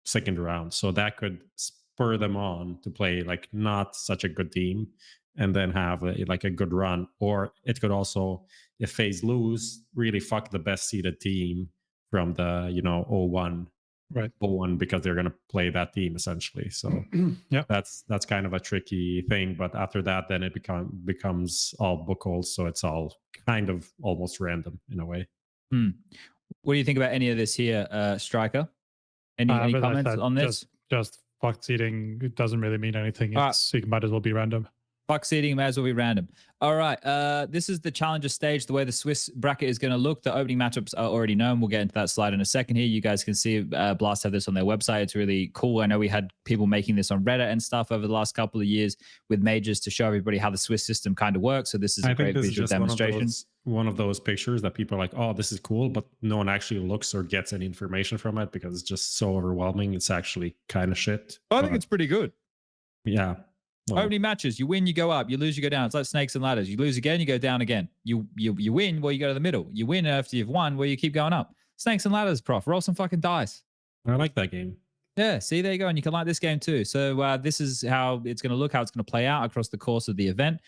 second round. So that could spur them on to play like not such a good team, and then have like a good run. Or it could also, if FaZe lose, really fuck the best seeded team from the 0-1. Right. 0-1, because they're going to play that team essentially. So yeah, that's kind of a tricky thing. But after that, then it becomes all book holes. So it's all kind of almost random in a way. What do you think about any of this here, Striker? Any comments on this? Just fuck seeding. It doesn't really mean anything. It might as well be random. Fuck seeding may as well be random. All right. This is the challenger stage, the way the Swiss bracket is going to look. The opening matchups are already known. We'll get into that slide in a second here. You guys can see Blast have this on their website. It's really cool. I know we had people making this on Reddit and stuff over the last couple of years with majors to show everybody how the Swiss system kind of works. So this is a great visual demonstration. One of those pictures that people are like, oh, this is cool, but no one actually looks or gets any information from it because it's just so overwhelming. It's actually kind of shit. I think it's pretty good. Yeah. Well, opening matches, you win, you go up. You lose, you go down. It's like snakes and ladders. You lose again, you go down again. You win, well, you go to the middle. You win after you've won, where you keep going up. Snakes and ladders, prof. Roll some fucking dice. I like that game. Yeah, see, there you go. And you can like this game too. So this is how it's going to look, how it's going to play out across the course of the event.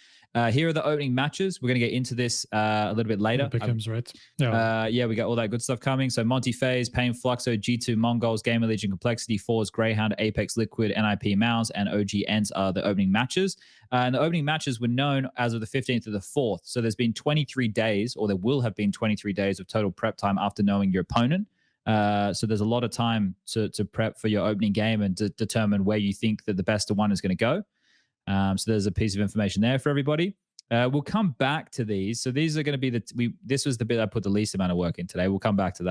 Here are the opening matches. We're going to get into this a little bit later. Becomes right. Yeah, we got all that good stuff coming. So Monty FaZe, Pain, Fluxo, G2, Mongols, Gamer Legion, Complexity, Fours, Greyhound, Apex, Liquid, NIP, Mouse, and OG Ents are the opening matches. And the opening matches were known as of the 15th to the 4th. So there's been 23 days, or there will have been 23 days of total prep time after knowing your opponent. So there's a lot of time to prep for your opening game and to determine where you think that the best of one is going to go. So there's a piece of information there for everybody. We'll come back to these. So these are going to be this was the bit I put the least amount of work in today. We'll come back to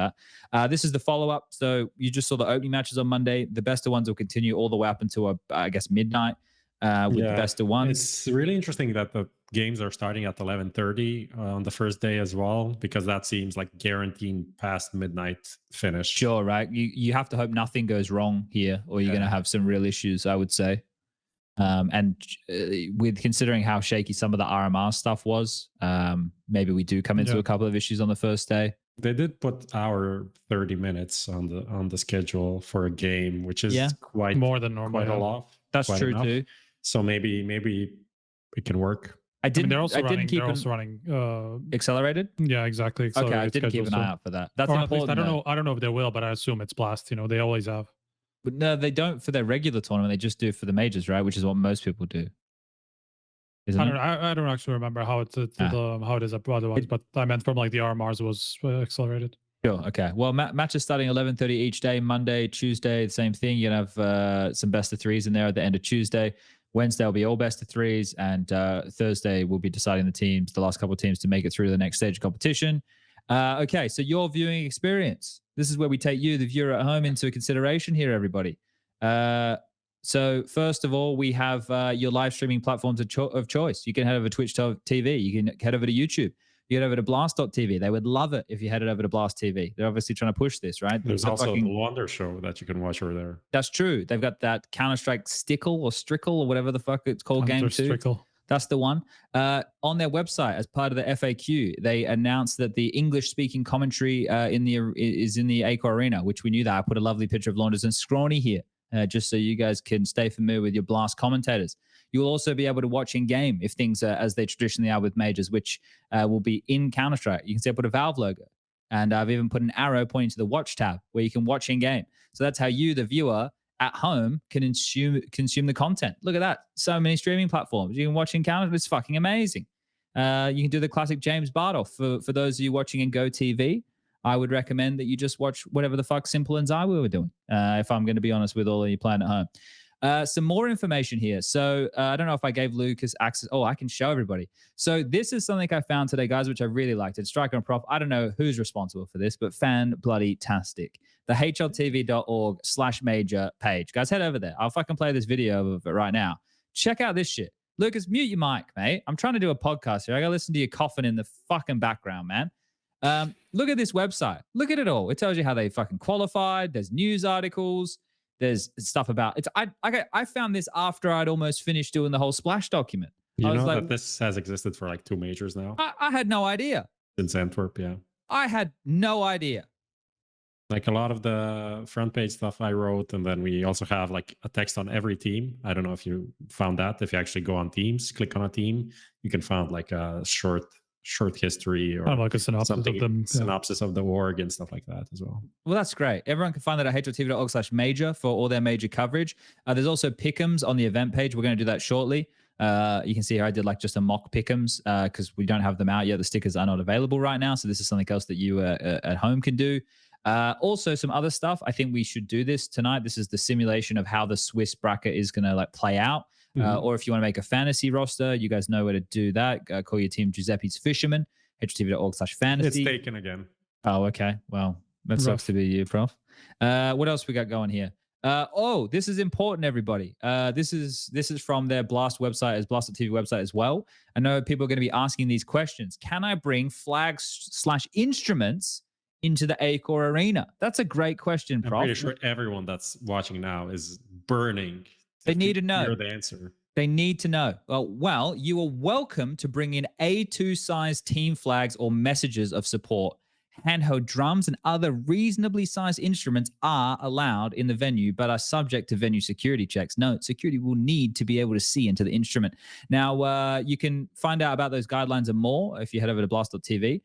that. This is the follow-up. So you just saw the opening matches on Monday. The best of ones will continue all the way up until, I guess, midnight with the best of ones. It's really interesting that the games are starting at 11:30 on the first day as well, because that seems like guaranteed past midnight finish. Sure, right? You have to hope nothing goes wrong here, or you're going to have some real issues, I would say. And with considering how shaky some of the RMR stuff was, maybe we do come into a couple of issues on the first day. They did put our 30 minutes on the schedule for a game, which is quite more than normal. Quite a lot. That's true enough. Too. So maybe it can work. I mean, they're also running accelerated. Yeah, exactly. Okay, I didn't keep an eye out for that. That's important. I don't know if they will, but I assume it's Blast. You know, they always have. But no, they don't for their regular tournament. They just do for the majors, right? Which is what most people do. I don't actually remember how it is otherwise, but I meant from like the RMRs was accelerated. Sure. Okay. Well, matches starting 11:30 each day. Monday, Tuesday, the same thing. You're gonna have some best of threes in there at the end of Tuesday. Wednesday will be all best of threes, and Thursday we'll be deciding the last couple of teams to make it through the next stage of competition. Okay, so your viewing experience. This is where we take you, the viewer at home, into consideration here, everybody. So first of all, we have your live streaming platforms of choice. You can head over to Twitch TV. You can head over to YouTube. You head over to Blast.tv. They would love it if you headed over to Blast TV. They're obviously trying to push this, right? There's also the Wonder Show that you can watch over there. That's true. They've got that Counter-Strike Stickle or Strickle or whatever the fuck it's called, game 2. Strickle. That's the one. On their website, as part of the FAQ, they announced that the English-speaking commentary is in the Aco Arena, which we knew that. I put a lovely picture of Launders and Scrawny here, just so you guys can stay familiar with your Blast commentators. You'll also be able to watch in-game if things are as they traditionally are with majors, which will be in Counter-Strike. You can see I put a Valve logo, and I've even put an arrow pointing to the Watch tab where you can watch in-game. So that's how you, the viewer, at home can consume the content. Look at that. So many streaming platforms. You can watch in Counter. It's fucking amazing. You can do the classic James Bardoff. For those of you watching in Go TV, I would recommend that you just watch whatever the fuck Simple and Zywi were doing, if I'm going to be honest with all of you playing at home. Some more information here. So I don't know if I gave Lucas access. Oh, I can show everybody. So this is something I found today, guys, which I really liked. It's Striker and Prof. I don't know who's responsible for this, but fan-bloody-tastic. The HLTV.org/major page. Guys, head over there. I'll fucking play this video of it right now. Check out this shit. Lucas, mute your mic, mate. I'm trying to do a podcast here. I got to listen to you coughing in the fucking background, man. Look at this website. Look at it all. It tells you how they fucking qualified. There's news articles. There's stuff about it. I found this after I'd almost finished doing the whole Splash document. You I was know like, that this has existed for like 2 majors now I had no idea. since Antwerp, yeah. I had no idea. Like a lot of the front page stuff I wrote, and then we also have like a text on every team. I don't know if you found that. If you actually go on teams, click on a team, you can find like a short history or Kind of like a synopsis something, of them. Yeah. synopsis of the org and stuff like that as well. Well, that's great. Everyone can find that at HLTV.org/major for all their major coverage. There's also pick'ems on the event page. We're going to do that shortly. You can see here I did like just a mock pick'ems because we don't have them out yet. The stickers are not available right now. So this is something else that you at home can do. Also, some other stuff. I think we should do this tonight. This is the simulation of how the Swiss bracket is going to like play out. Or if you want to make a fantasy roster, you guys know where to do that. Call your team Giuseppe's Fisherman, HLTV.org/fantasy. It's taken again. Oh, okay. Well, that sucks to be you, Prof. What else we got going here? Oh, this is important, everybody. This is from their Blast website, as Blast.tv website as well. I know people are going to be asking these questions. Can I bring flags/instruments into the A-Core arena? That's a great question, Prof. I'm pretty sure everyone that's watching now is burning. They need to know. Hear the answer. They need to know. Well, you are welcome to bring in A2 size team flags or messages of support. Handheld drums and other reasonably sized instruments are allowed in the venue, but are subject to venue security checks. Note, security will need to be able to see into the instrument. Now, you can find out about those guidelines and more if you head over to blast.tv.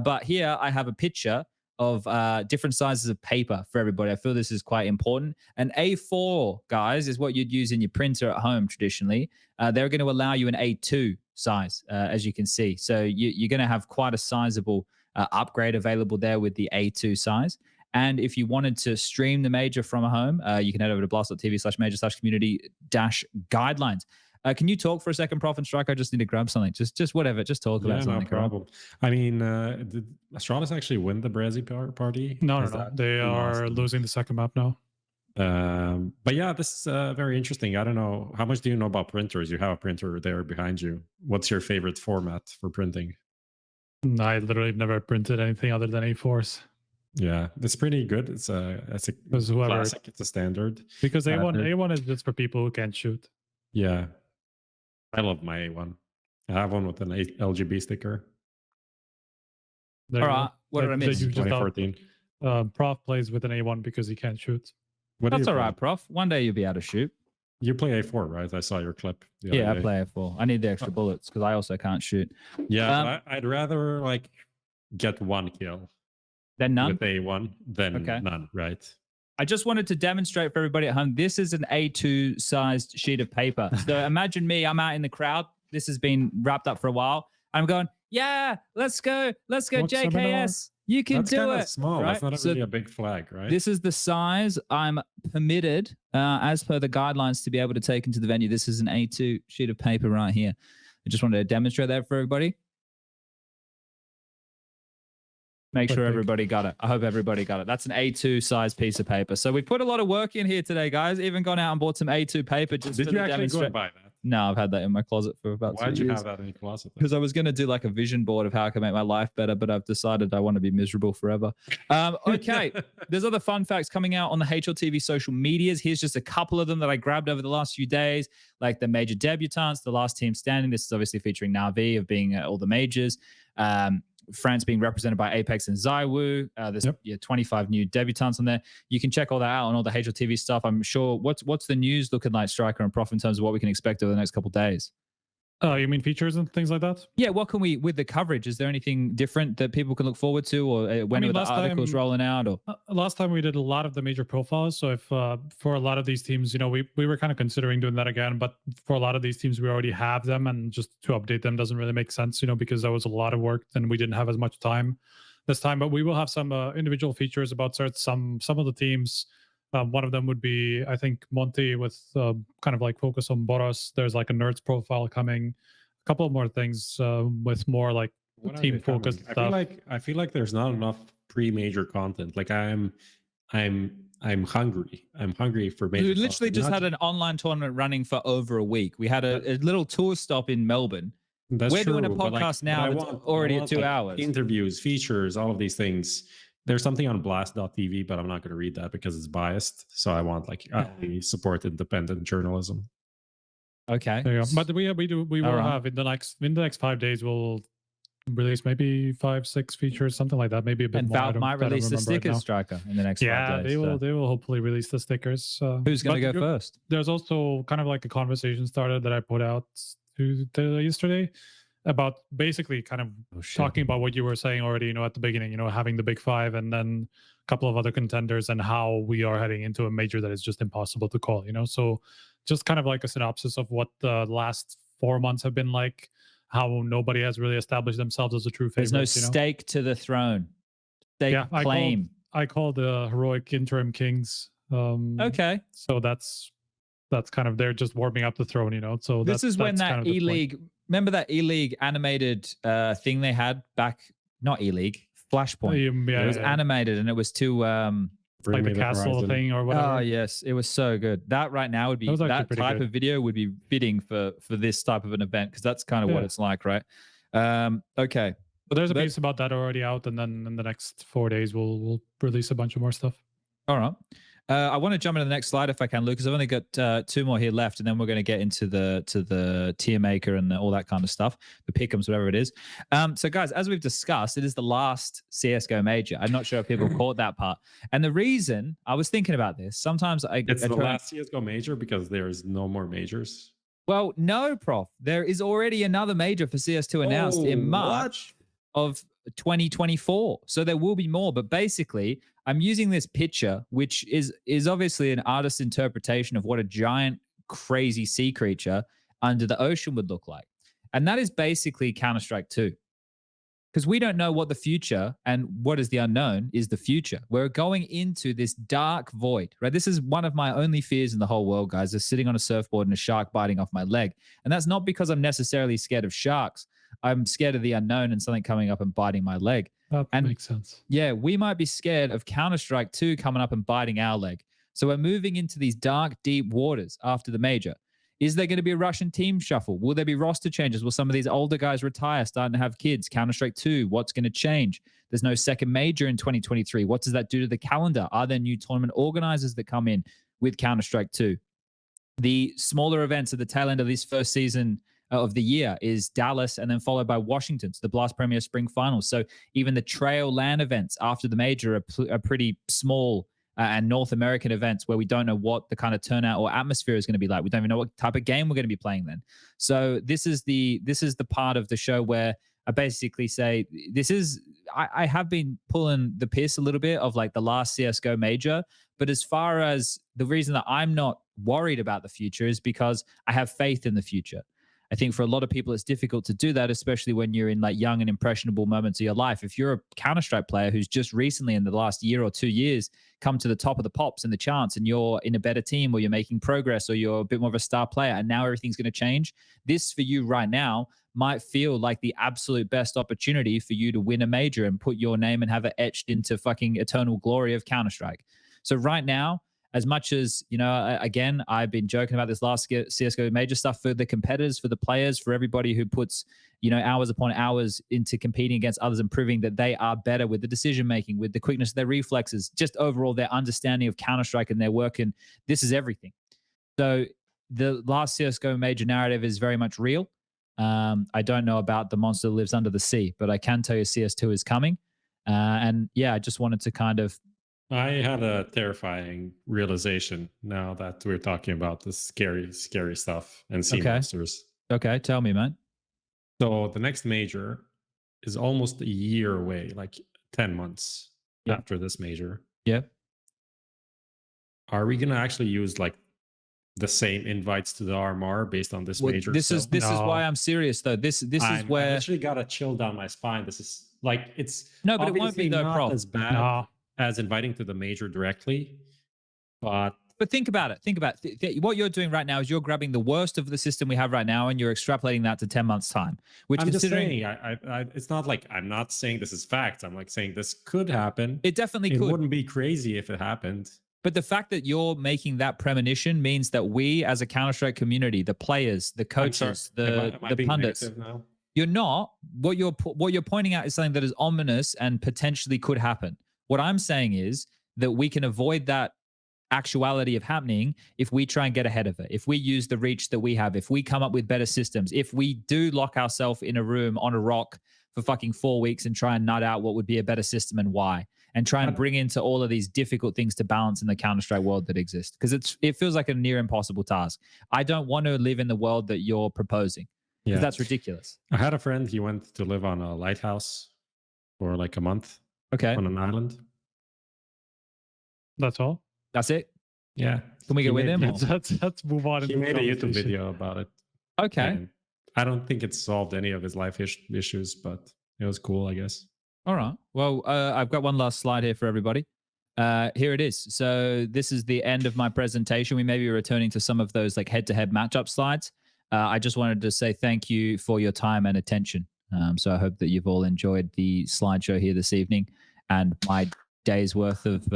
But here I have a picture of different sizes of paper for everybody. I feel this is quite important. An A4, guys, is what you'd use in your printer at home traditionally. They're going to allow you an A2 size, as you can see. So you're going to have quite a sizable upgrade available there with the A2 size. And if you wanted to stream the major from home, you can head over to blast.tv/major/community-guidelines. Can you talk for a second, Prof and Strike? I just need to grab something. Just whatever. Just talk about something. No problem. I mean, did Astralis actually win the Brazy Party? No. They are losing the second map now. But yeah, this is very interesting. I don't know. How much do you know about printers? You have a printer there behind you. What's your favorite format for printing? I literally never printed anything other than A4s. Yeah, it's pretty good. It's a classic. It's a standard. Because A1 is just for people who can't shoot. Yeah. I love my A1. I have one with an LGB sticker. All right. What did I miss? 2014. Prof plays with an A1 because he can't shoot. That's all right, Prof. One day you'll be able to shoot. You play A4, right? I saw your clip. Yeah, I play A4. I need the extra bullets because I also can't shoot. Yeah, I'd rather like get one kill than none with A1 than none, right? I just wanted to demonstrate for everybody at home. This is an A2 sized sheet of paper. So imagine me, I'm out in the crowd. This has been wrapped up for a while. I'm going, yeah, let's go, JKS. You can do it. Small. Right? That's not really a big flag, right? This is the size I'm permitted, as per the guidelines, to be able to take into the venue. This is an A2 sheet of paper right here. I just wanted to demonstrate that for everybody. Make sure everybody got it. I hope everybody got it. That's an A2 size piece of paper. So we put a lot of work in here today, guys. Even gone out and bought some A2 paper just Did to you actually demonstrate. go and buy that? No, I've had that in my closet for about 2 years. Why'd you have that in your closet? Because I was going to do like a vision board of how I can make my life better, but I've decided I want to be miserable forever. Okay, there's other fun facts coming out on the HLTV social medias. Here's just a couple of them that I grabbed over the last few days, like the major debutantes, the last team standing. This is obviously featuring NAVI of being all the majors. France being represented by Apex and Zaiwu. There's 25 new debutants on there. You can check all that out on all the HLTV stuff. I'm sure. What's the news looking like, Striker and Prof, in terms of what we can expect over the next couple of days? You mean features and things like that? Yeah. What can we, with the coverage, is there anything different that people can look forward to, or when are the articles rolling out? Or last time we did a lot of the major profiles. So if for a lot of these teams, you know, we were kind of considering doing that again, but for a lot of these teams, we already have them, and just to update them doesn't really make sense, you know, because that was a lot of work and we didn't have as much time this time. But we will have some individual features about some of the teams. One of them would be, I think, Monty with kind of like focus on Boros. There's like a nerds profile coming. A couple of more things with more like What are team they coming? focused I stuff. feel like there's not enough pre-major content. Like I'm hungry. I'm hungry for major. We literally content. just Not had an online tournament running for over a week. We had a little tour stop in Melbourne. That's We're doing a true, but, like, podcast but now I that's want- already I at want, 2 like, hours. Interviews, features, all of these things. There's something on blast.tv, but I'm not going to read that because it's biased. So I want like I only support independent journalism. Okay. There you go. But we will Alright. have in the next 5 days we'll release maybe 5-6 features, something like that. Maybe a bit And more. Valve might I don't release the remember right stickers, now. Striker, in the next 5 Yeah, days. they will. so. They will hopefully release the stickers. Who's going to but go first? There's also kind of like a conversation started that I put out yesterday about basically kind of talking about what you were saying already, at the beginning, having the big five and then a couple of other contenders and how we are heading into a major that is just impossible to call, So just kind of like a synopsis of what the last 4 months have been like, how nobody has really established themselves as a true favorite. There's no stake to the throne. Stake claim. I call the heroic interim kings. Okay. So that's kind of, they're just warming up the throne, So This is when that's that kind of the point. E-League, remember that E-League animated thing they had back, not E-League, Flashpoint. Yeah, It was animated and it was too like the Bring Me castle Horizon. thing or whatever. oh yes, it was so good. That right now would be That was actually that pretty type good. of video would be fitting for this type of an event because that's kind of what Yeah. it's like, right? Okay. But there's a But- piece about that already out, and then in the next 4 days we'll release a bunch of more stuff. All right. I want to jump into the next slide if I can, Luke, because I've only got 2 more here left, and then we're going to get into the tier maker and all that kind of stuff, the pick'ems, whatever it is. So, guys, as we've discussed, it is the last CSGO major. I'm not sure if people caught that part. And the reason I was thinking about this, sometimes It's I the try- last CSGO major because there's no more majors. Well, no, Prof. There is already another major for CS2 announced Oh, in what? March of 2024. So there will be more, but basically I'm using this picture, which is obviously an artist's interpretation of what a giant, crazy sea creature under the ocean would look like. And that is basically Counter-Strike 2. Because we don't know what the future and what is the unknown is the future. We're going into this dark void, right? This is one of my only fears in the whole world, guys, is sitting on a surfboard and a shark biting off my leg. And that's not because I'm necessarily scared of sharks. I'm scared of the unknown and something coming up and biting my leg. That And- makes sense. Yeah, we might be scared of Counter-Strike 2 coming up and biting our leg. So we're moving into these dark, deep waters after the major. Is there going to be a Russian team shuffle? Will there be roster changes? Will some of these older guys retire, starting to have kids? Counter-Strike 2, what's going to change? There's no second major in 2023. What does that do to the calendar? Are there new tournament organizers that come in with Counter-Strike 2? The smaller events at the tail end of this first season of the year is Dallas and then followed by Washington. So the Blast Premier Spring Finals. So even the Trail LAN events after the major are pretty small and North American events where we don't know what the kind of turnout or atmosphere is going to be like. We don't even know what type of game we're going to be playing then. So this is the part of the show where I basically say I have been pulling the piss a little bit of like the last CSGO major, but as far as the reason that I'm not worried about the future is because I have faith in the future. I think for a lot of people, it's difficult to do that, especially when you're in like young and impressionable moments of your life. If you're a Counter-Strike player who's just recently in the last year or 2 years come to the top of the pops and the charts and you're in a better team or you're making progress or you're a bit more of a star player and now everything's going to change, this for you right now might feel like the absolute best opportunity for you to win a major and put your name and have it etched into fucking eternal glory of Counter-Strike. So right now, as much as, again, I've been joking about this last CSGO major stuff for the competitors, for the players, for everybody who puts, hours upon hours into competing against others and proving that they are better with the decision-making, with the quickness of their reflexes, just overall their understanding of Counter-Strike and their work. And this is everything. So the last CSGO major narrative is very much real. I don't know about the monster that lives under the sea, but I can tell you CS2 is coming. And yeah, I just wanted to kind of, I had a terrifying realization now that we're talking about this scary, scary stuff and sea monsters. Okay, tell me, man. So the next major is almost a year away, like 10 months after this major. Yep. Are we going to actually use like the same invites to the RMR based on this major? This is why I'm serious though. This is where I actually got a chill down my spine. This is like it's no, but it won't be though, not Prof. as bad as inviting to the major directly, But think about it. Think about it. What you're doing right now is you're grabbing the worst of the system we have right now, and you're extrapolating that to 10 months time. Which, I'm considering just saying, it's not like I'm not saying this is fact. I'm like saying this could happen. it definitely It could. wouldn't be crazy if it happened. But the fact that you're making that premonition means that we, as a Counter-Strike community, the players, the coaches, Am I the being pundits, negative now? you're not. What you're pointing out is something that is ominous and potentially could happen. What I'm saying is that we can avoid that actuality of happening if we try and get ahead of it, if we use the reach that we have, if we come up with better systems, if we do lock ourselves in a room on a rock for fucking 4 weeks and try and nut out what would be a better system and why, and try and bring into all of these difficult things to balance in the Counter-Strike world that exists, because it feels like a near impossible task. I don't want to live in the world that you're proposing, because that's ridiculous. I had a friend, he went to live on a lighthouse for like a month. Okay. On an island. That's all. That's it. Yeah. Can we go with him? Let's move on. He made a YouTube video about it. Okay. And I don't think it solved any of his life issues, but it was cool, I guess. All right. Well, I've got one last slide here for everybody. Here it is. So this is the end of my presentation. We may be returning to some of those like head-to-head matchup slides. I just wanted to say thank you for your time and attention. So I hope that you've all enjoyed the slideshow here this evening and my day's worth of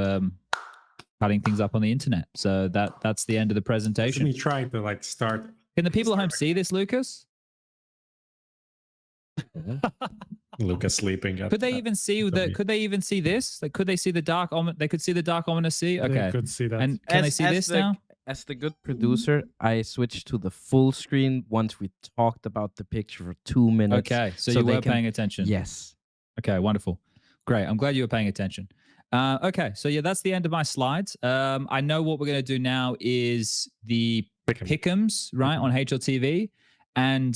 cutting things up on the internet. So that's the end of the presentation. Me trying to like start. Can the people at home see this, Lucas? Lucas sleeping. Could they even see that? Could they even see this? Like, could they see the dark? They could see the dark ominous sea. Okay, They could see that. And can they see this now? As the good producer, I switched to the full screen once we talked about the picture for 2 minutes. Okay, so you were paying attention. Yes. Okay, wonderful. Great. I'm glad you were paying attention. Okay, so yeah, that's the end of my slides. I know what we're going to do now is the pick'ems, right, on HLTV. And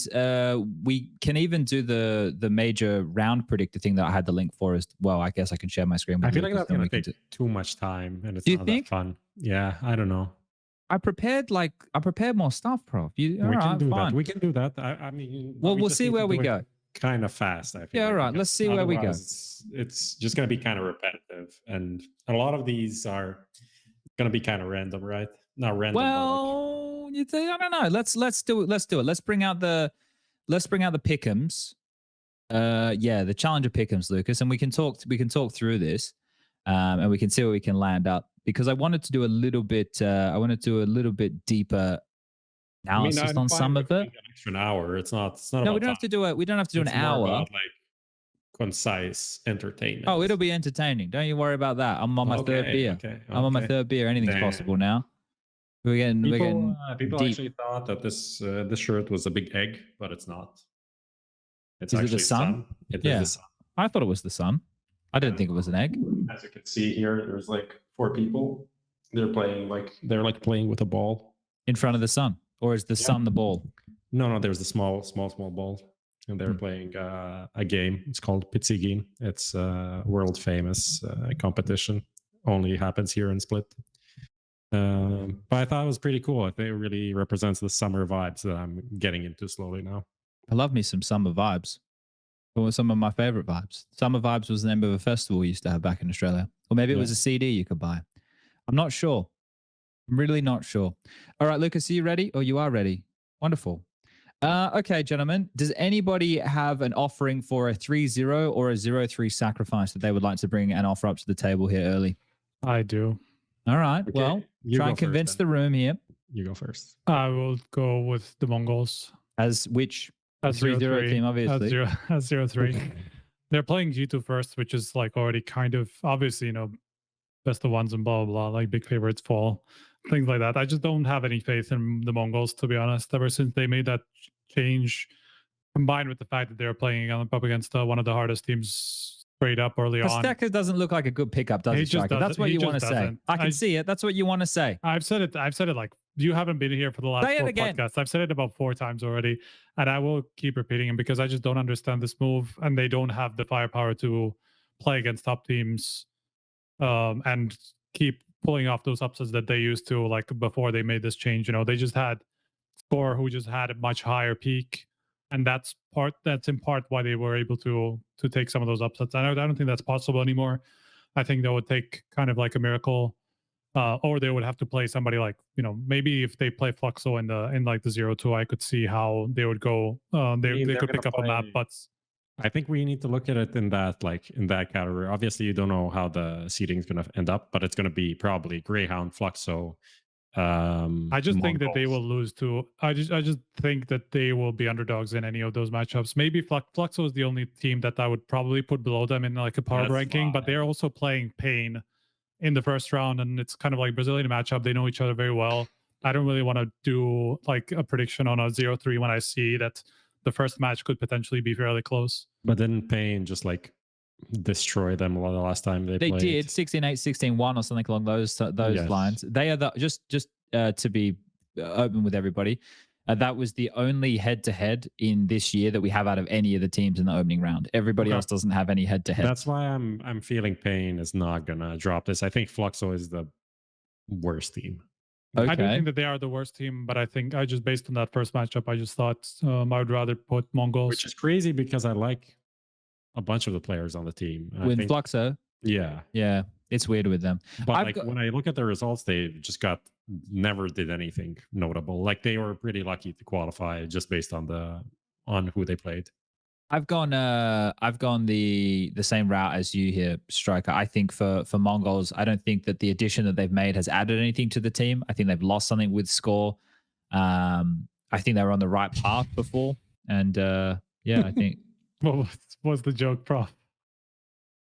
we can even do the major round predictor thing that I had the link for as well. I guess I can share my screen with I feel Lucas, like that's then going to take too much time and it's Do you not think? that fun. Yeah, I don't know. I prepared more stuff, Prof. We can do that. We can do that. I mean, well, we'll just see need to where we do it go. Kind of fast, I feel. Yeah, all right. Let's see where we go. It's just going to be kind of repetitive, and a lot of these are going to be kind of random, right? Not random. Well, you think, I don't know. Let's do it. Let's do it. Let's bring out the pick'ems. Yeah, the challenger pick'ems, Lucas, and we can talk through this, and we can see where we can land up. Because I wanted to do a little bit. Deeper analysis on some of it. An hour. It's not. No, we don't have to do it. We don't have to do an hour. About, like concise entertainment. Oh, it'll be entertaining. Don't you worry about that. I'm on my third beer. I'm on my third beer. Anything's possible now. We're getting people deep. actually thought that this shirt was a big egg, but it's not. It's Is it actually the sun? It Yeah. is the sun. I thought it was the sun. I didn't think it was an egg. As you can see here, there's like 4 people. They're playing playing with a ball In front of the sun. Or is the sun the ball? No, there's the small ball, and they're playing a game. It's called Pizzigin. It's a world famous competition. Only happens here in Split. But I thought it was pretty cool. I think it really represents the summer vibes that I'm getting into slowly now. I love me some summer vibes. What were some of my favorite vibes? Summer Vibes was the name of a festival we used to have back in Australia. Or maybe it was a CD you could buy. I'm not sure. I'm really not sure. All right, Lucas, are you ready? Oh, you are ready. Wonderful. Okay, gentlemen. Does anybody have an offering for a 3-0 or a 0-3 sacrifice that they would like to bring and offer up to the table here early? I do. All right. Okay, Well, try and convince the room here. You go first. I will go with the Mongols. As which? As 3-0 team, obviously. As 0-3. They're playing G2 first, which is like already kind of obviously, best of ones and blah, blah, blah, like big favorites fall, things like that. I just don't have any faith in the Mongols, to be honest, ever since they made that change, combined with the fact that they're playing up against one of the hardest teams straight up early on. Stecker doesn't look like a good pickup, does he, Striker? That's what you want to say. I can see it. That's what you want to say. I've said it like, you haven't been here for the last 4 podcasts. I've said it about 4 times already, and I will keep repeating it because I just don't understand this move, and they don't have the firepower to play against top teams and keep pulling off those upsets that they used to, like before they made this change. They just had Score, who just had a much higher peak, and that's in part why they were able to take some of those upsets. I don't think that's possible anymore. I think that would take kind of like a miracle or they would have to play somebody like, you know, maybe if they play Fluxo in like the 0-2, I could see how they would go. They they're could pick up a map, play- but I think we need to look at it in that category. Obviously, you don't know how the seating is going to end up, but it's going to be probably Greyhound, Fluxo. I just think that they Mongols. will lose to. I just think that they will be underdogs in any of those matchups. Maybe Fluxo is the only team that I would probably put below them in like a power That's ranking, but fine. they're also playing Pain in the first round, and it's kind of like Brazilian matchup. They know each other very well. I don't really want to do like a prediction on a 0-3 when I see that the first match could potentially be fairly close. But didn't Pain just like destroy them the last time they played? did 16-8, 16-1 or something along those Yes. lines. They are the just to be open with everybody. That was the only head-to-head in this year that we have out of any of the teams in the opening round. Everybody Okay. else doesn't have any head-to-head. That's why I'm feeling Pain is not gonna drop this. I think Fluxo is the worst team. Okay. I do think that they are the worst team, but I think I just based on that first matchup, I just thought I would rather put Mongols. Which is crazy because I like a bunch of the players on the team. I With think, Fluxo, yeah. yeah, it's weird with them. But I've like got- when I look at the results, they just never did anything notable. Like they were pretty lucky to qualify just based on who they played. I've gone the same route as you here, Striker. I think for Mongols, I don't think that the addition that they've made has added anything to the team. I think they've lost something with score. I think they were on the right path before, and yeah, I think. What was the joke, Prof?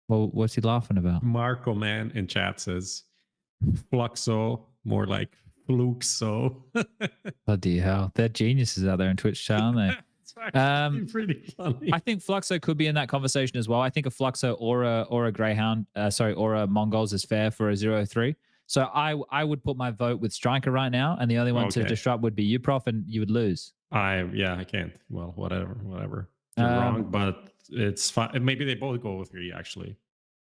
Well, what's he laughing about? Marco Man in chat says Fluxo, more like Fluxo. Bloody hell, they're geniuses out there in Twitch chat, aren't they? It's actually pretty funny. I think Fluxo could be in that conversation as well. I think a Fluxo or a Greyhound, or a Mongols is fair for a 0-3. So I would put my vote with Striker right now, and the only one to Okay. disrupt would be you, Prof, and you would lose. I can't. Well, whatever. You're wrong, but it's fine. Maybe they both go with 3 actually.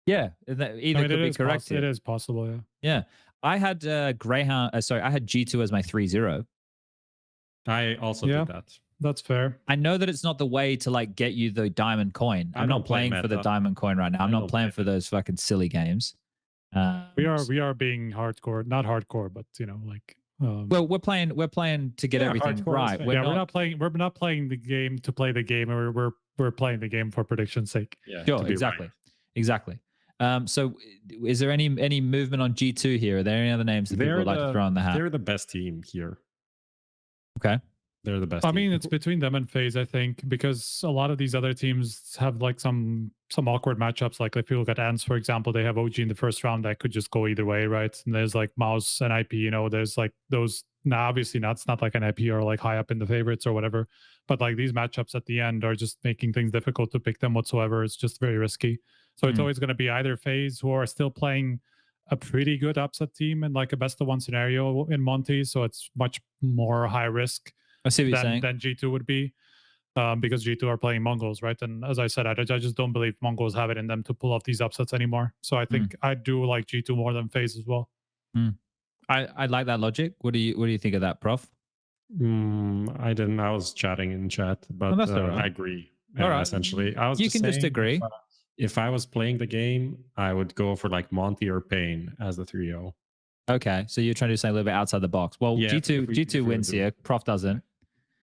Yeah, either could be correct. It is possible, yeah. Yeah, I had Greyhound. I had G2 as my 3-0. I also Yeah. did that. That's fair. I know that it's not the way to like get you the diamond coin. I'm not playing for the diamond coin right now. I'm not playing for those fucking silly games. We are being hardcore, not hardcore, but you know, like. Well, we're playing to get everything hardcore right. is We're not playing the game to play the game. We're playing the game for prediction's sake. Yeah, Sure, to be exactly, right. exactly. So, is there any movement on G2 here? Are there any other names that people would like to throw in the hat? They're the best team here. Okay. They're the best. I team. mean, it's between them and FaZe, I think, because a lot of these other teams have like some awkward matchups. Like if you look at Ants, for example, they have OG in the first round that could just go either way, right? And there's like Mouse and IP, you know, there's like those. Now, obviously, it's not like an IP or like high up in the favorites or whatever, but like these matchups at the end are just making things difficult to pick them whatsoever. It's just very risky. So it's always going to be either FaZe, who are still playing a pretty good upset team in like a best of one scenario in Monty. So it's much more high risk. I see what you're saying. Than G2 would be, because G2 are playing Mongols, right? And as I said, I just don't believe Mongols have it in them to pull off these upsets anymore. So I think I do like G2 more than FaZe as well. I like that logic. What do you think of that, Prof? I didn't. I was chatting in chat, but that's all right. I agree. All right. Essentially, I was. You can just saying agree. If I was playing the game, I would go for like Monty or Payne as the 3-0. Okay, so you're trying to do something a little bit outside the box. Well, Yeah, G2 wins here. Prof doesn't.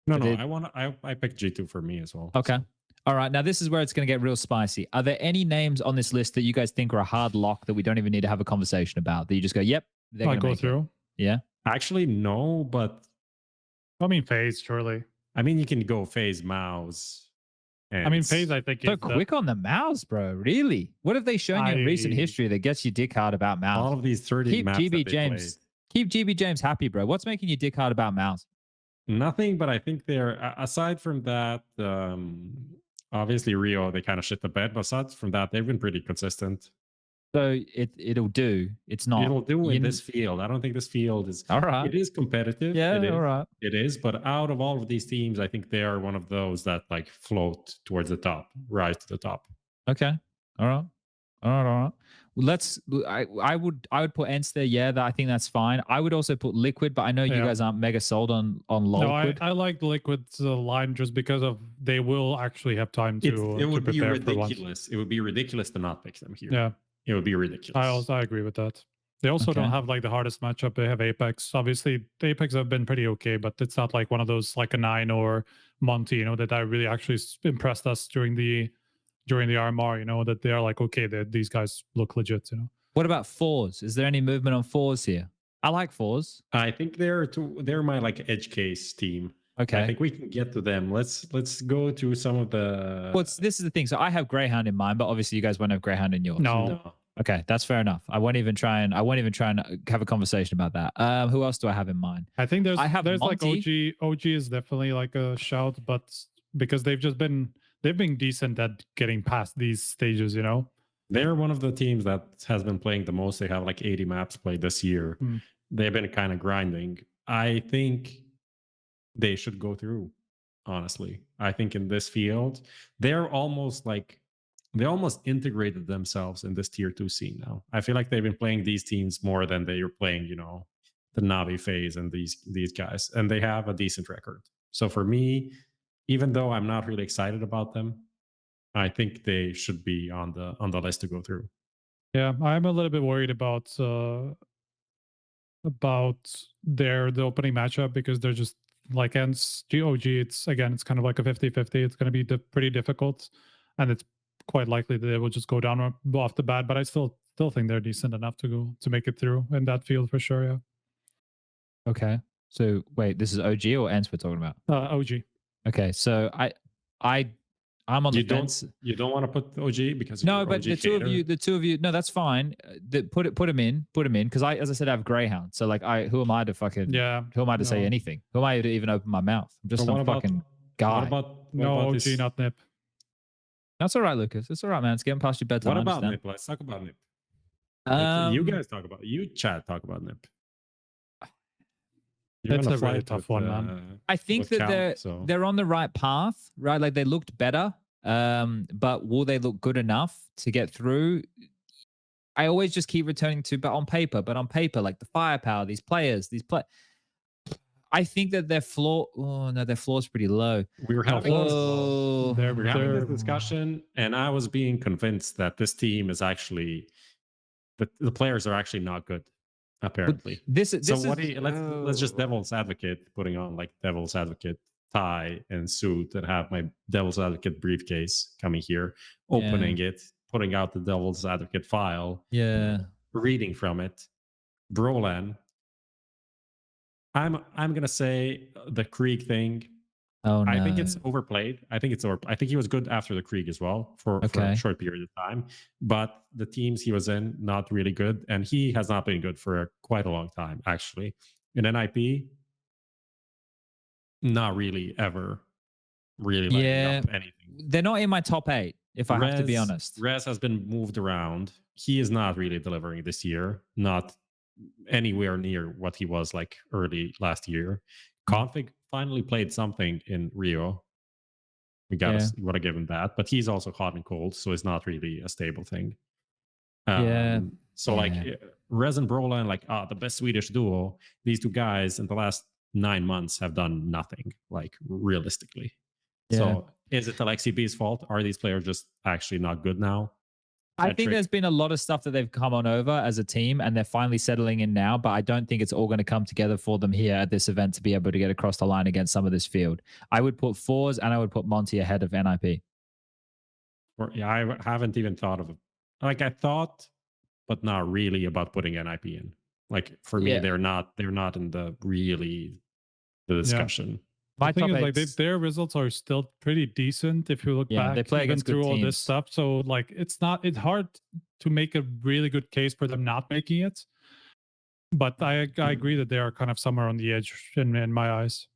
No, But I picked G2 for me as well. Okay. All right. Now this is where it's going to get real spicy. Are there any names on this list that you guys think are a hard lock that we don't even need to have a conversation about? That you just go, yep, they're I going to go make through. It. Yeah. Actually, no, but I mean, FaZe, surely. I mean, you can go FaZe, Mouse. I mean, FaZe, I think, So is quick on the mouse, bro. Really? What have they shown you in recent history that gets you dick hard about mouse? all of these 30 Keep maps GB that they James. Keep GB James happy, bro. What's making you dick hard about mouse? played. Nothing, but I think they're aside from that. Obviously, Rio they kind of shit the bed, but aside from that, they've been pretty consistent. So it'll do. It's not. It'll do in this field. I don't think this field is. All right. It is competitive. Yeah. it is. All right. It is, but out of all of these teams, I think they are one of those that like float towards the top, rise to the top. Okay. All right. All right. Let's. I would put Ents there. Yeah, I think that's fine. I would also put Liquid, but I know you guys aren't mega sold on No, Liquid. I like Liquid's line just because of they will actually have time to. It would be prepare for once. ridiculous. It would be ridiculous to not pick them here. Yeah, it would be ridiculous. I agree with that. They also Okay. don't have like the hardest matchup. They have Apex. Obviously, the Apex have been pretty okay, but it's not like one of those like a 9 or Monty, that really actually impressed us during the RMR. That they are like, okay, these guys look legit. What about fours? Is there any movement on fours here? I like fours. I think they're my like edge case team. Okay. I think we can get to them. Let's go to some of the. This is the thing. So I have Greyhound in mind, but obviously you guys won't have Greyhound in yours. No. Okay, that's fair enough. I won't even try and have a conversation about that. Who else do I have in mind? I think there's Monty. like OG is definitely like a shout, but because they've been decent at getting past these stages. They're one of the teams that has been playing the most. They have like 80 maps played this year. They've been kind of grinding. I think they should go through, honestly. I think in this field, they almost integrated themselves in this tier 2 scene now. I feel like they've been playing these teams more than they were playing, the NAVI FaZe and these guys. And they have a decent record. So for me, even though I'm not really excited about them, I think they should be on the list to go through. Yeah, I'm a little bit worried about the opening matchup because they're just like against GOG. It's kind of like a 50-50. It's going to be pretty difficult, and it's quite likely that they will just go down off the bat. But I still think they're decent enough to make it through in that field for sure. Yeah. Okay. So wait, this is OG or ENCE we're talking about? OG. Okay. So I'm on the fence. You don't want to put OG because no, but the two of you, no, that's fine. Put him in, because as I said, I have Greyhound. So like, who am I to fucking? Yeah. Who am I to say anything? Who am I to even open my mouth? I'm just some fucking guy. What about OG, not Nip? That's all right, Lucas. It's all right, man. It's getting past your bedtime. What about Nip? Let's talk about Nip. You guys talk about talk about Nip. It's a really tough one, man. I think that they're on the right path, right? Like they looked better, but will they look good enough to get through? I always just keep returning to, but on paper, like the firepower, these players, I think that their floor. Oh no, their floor is pretty low. We were having this discussion, and I was being convinced that this team is actually the players are actually not good. Apparently, let's just devil's advocate, putting on like devil's advocate tie and suit, and have my devil's advocate briefcase coming here, opening it, putting out the devil's advocate file, reading from it. Brolan, I'm gonna say the Krieg thing. Oh no. I think it's overplayed. I think he was good after the Krieg as well for a short period of time. But the teams he was in, not really good. And he has not been good for quite a long time, actually. In NIP, not really ever really lighting up anything. They're not in my top 8, if I have to be honest. Rez has been moved around. He is not really delivering this year. Not anywhere near what he was like early last year. Config finally played something in Rio. We gotta give him that, but he's also hot and cold, so it's not really a stable thing. Like Rez and Brolan, like the best Swedish duo. These two guys in the last 9 months have done nothing, like realistically. So is it Alexi B's fault? Are these players just actually not good now? I think there's been a lot of stuff that they've come on over as a team, and they're finally settling in now, but I don't think it's all going to come together for them here at this event to be able to get across the line against some of this field. I would put fours and I would put Monty ahead of NIP. I haven't even thought of it. Like I thought, but not really about putting NIP in. Like for me, they're not in the discussion. My thing is like their results are still pretty decent if you look back. They play against through good all teams. this stuff. So like it's hard to make a really good case for them not making it. But I agree that they are kind of somewhere on the edge in my eyes.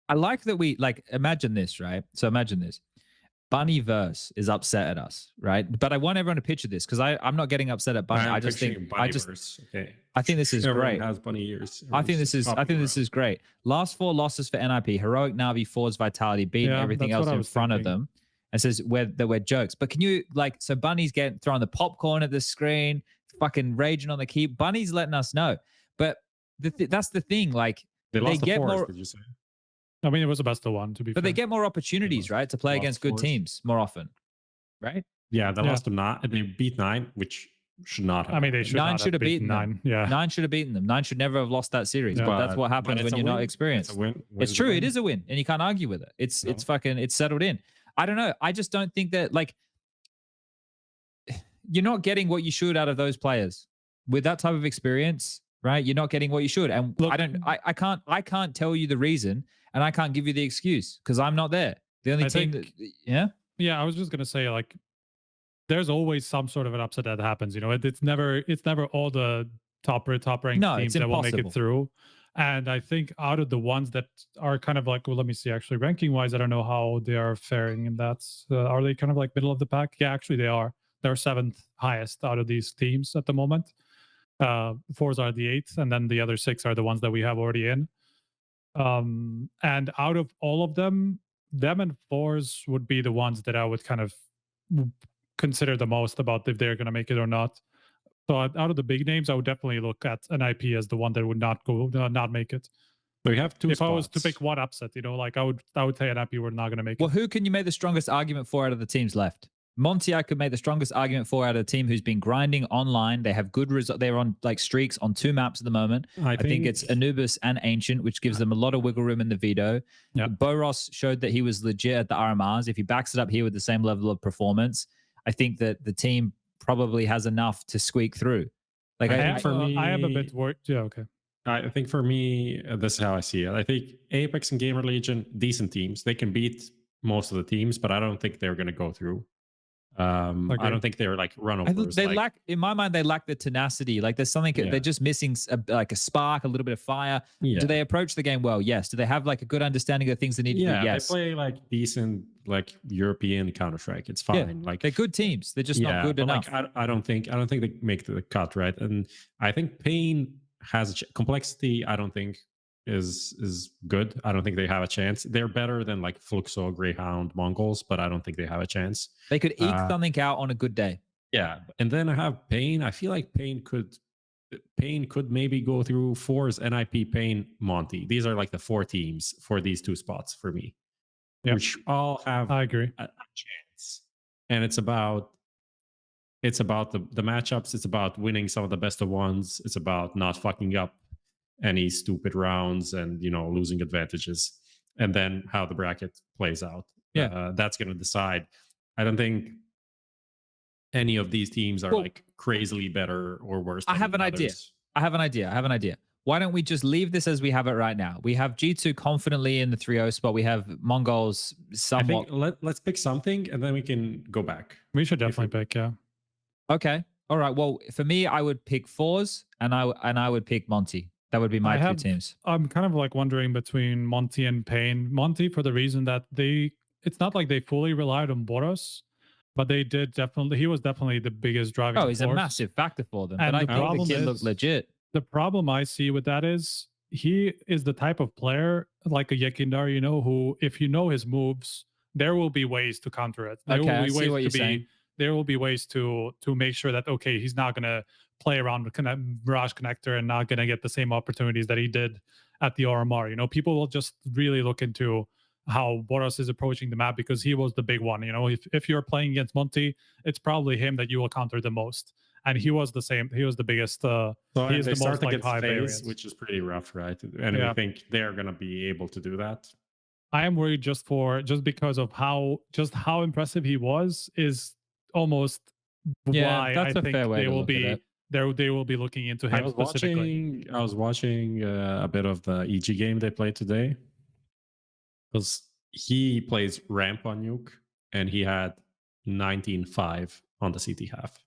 I like that imagine this, right? So imagine this. Bunnyverse is upset at us, right? But I want everyone to picture this because I'm not getting upset at Bunny. I think this is great. Has Bunny ears. I think this is great. Last 4 losses for NIP: Heroic, Navi, Fords, Vitality, beating everything else in front of them. And says we're jokes. But can you so Bunny's throwing the popcorn at the screen, fucking raging on the key. Bunny's letting us know. But that's the thing. Like they get more. Did you say? I mean, it was the best of one, to be fair. But they get more opportunities, right, to play against good teams more often, right? Yeah, they lost to 9. They beat 9, which should not have. I mean, they happened. should Nine not should have beaten them. 9. Yeah. 9 should have beaten them. 9 should never have lost that series. Yeah. But that's what happens it's when a you're not win. experienced. It's a win. It's true. It is a win, and you can't argue with it. It's fucking it's settled in. I don't know. I just don't think that like you're not getting what you should out of those players with that type of experience, right? You're not getting what you should, and Look, I can't tell you the reason, and I can't give you the excuse because I'm not there. The only team that Yeah, I was just gonna say like, there's always some sort of an upset that happens. You know, it's never all the top ranked teams that will make it through. And I think out of the ones that are kind of like, well, let me see, actually, ranking wise, I don't know how they are faring in that. Are they kind of like middle of the pack? Yeah, actually, they are. They're 7th highest out of these teams at the moment. 4s are the 8th, and then the other 6 are the ones that we have already in. And out of all of them and 4s would be the ones that I would kind of consider the most about if they're going to make it or not. So out of the big names, I would definitely look at an IP as the one that would not make it. So we have 2 If spots. I was to pick one upset, you know, like I would say an IP we're not going to make Well, it. who can you make the strongest argument for out of the teams left? Monty, I could make the strongest argument for out of the team who's been grinding online. They have good results. They're on like streaks on 2 maps at the moment. I think it's Anubis and Ancient, which gives them a lot of wiggle room in the veto. Yeah. Boros showed that he was legit at the RMRs. If he backs it up here with the same level of performance, I think that the team probably has enough to squeak through. Like I am a bit worried. Yeah, okay. I think for me, this is how I see it. I think Apex and Gamer Legion, decent teams. They can beat most of the teams, but I don't think they're going to go through. I don't think they're like runovers. They lack, in my mind, they lack the tenacity. Like there's something, they're just missing like a spark, a little bit of fire. Yeah. Do they approach the game well? Yes. Do they have like a good understanding of the things they need to do? Yes. They play like decent, like European Counter-Strike. It's fine. Yeah. Like they're good teams. They're just not good enough. Like, I don't think they make the cut, right? And I think Pain has complexity. I don't think is good. I don't think they have a chance. They're better than like Fluxo, Greyhound, Mongols, but I don't think they have a chance. They could eke something out on a good day. Yeah, and then I have Pain. I feel like Pain could maybe go through 4's NIP, Pain, Monty. These are like the 4 teams for these 2 spots for me, which all have I agree a chance. And it's about the matchups. It's about winning some of the best of ones. It's about not fucking up any stupid rounds and, you know, losing advantages, and then how the bracket plays out. That's going to decide. I don't think any of these teams are like crazily better or worse. I have an idea. I have an idea. Why don't we just leave this as we have it right now? We have G2 confidently in the 3-0 spot. We have Mongols somewhat. I think let's pick something and then we can go back. We should definitely pick, yeah. Okay. All right. Well, for me, I would pick 4s and I would pick Monty. That would be my 2 teams. I'm kind of like wondering between Monty and Pain. Monty for the reason that it's not like they fully relied on Boros, but they did definitely. He was definitely the biggest driving force. He's a massive factor for them. And but I think the kid looked legit. The problem I see with that is he is the type of player like a Yekindar, you know, who if you know his moves, there will be ways to counter it. There will be ways to make sure that he's not gonna play around with Mirage Connector and not gonna get the same opportunities that he did at the RMR. You know, people will just really look into how Boros is approaching the map because he was the big one. You know, if you're playing against Monty, it's probably him that you will counter the most. And he was the same. He was the biggest. He is the most like high variance, which is pretty rough, right? And I think they're gonna be able to do that. I am worried just because of how impressive he was is almost why I think they will be looking into him specifically. I was watching a bit of the EG game they played today because he plays ramp on Nuke and he had 19-5 on the CT half.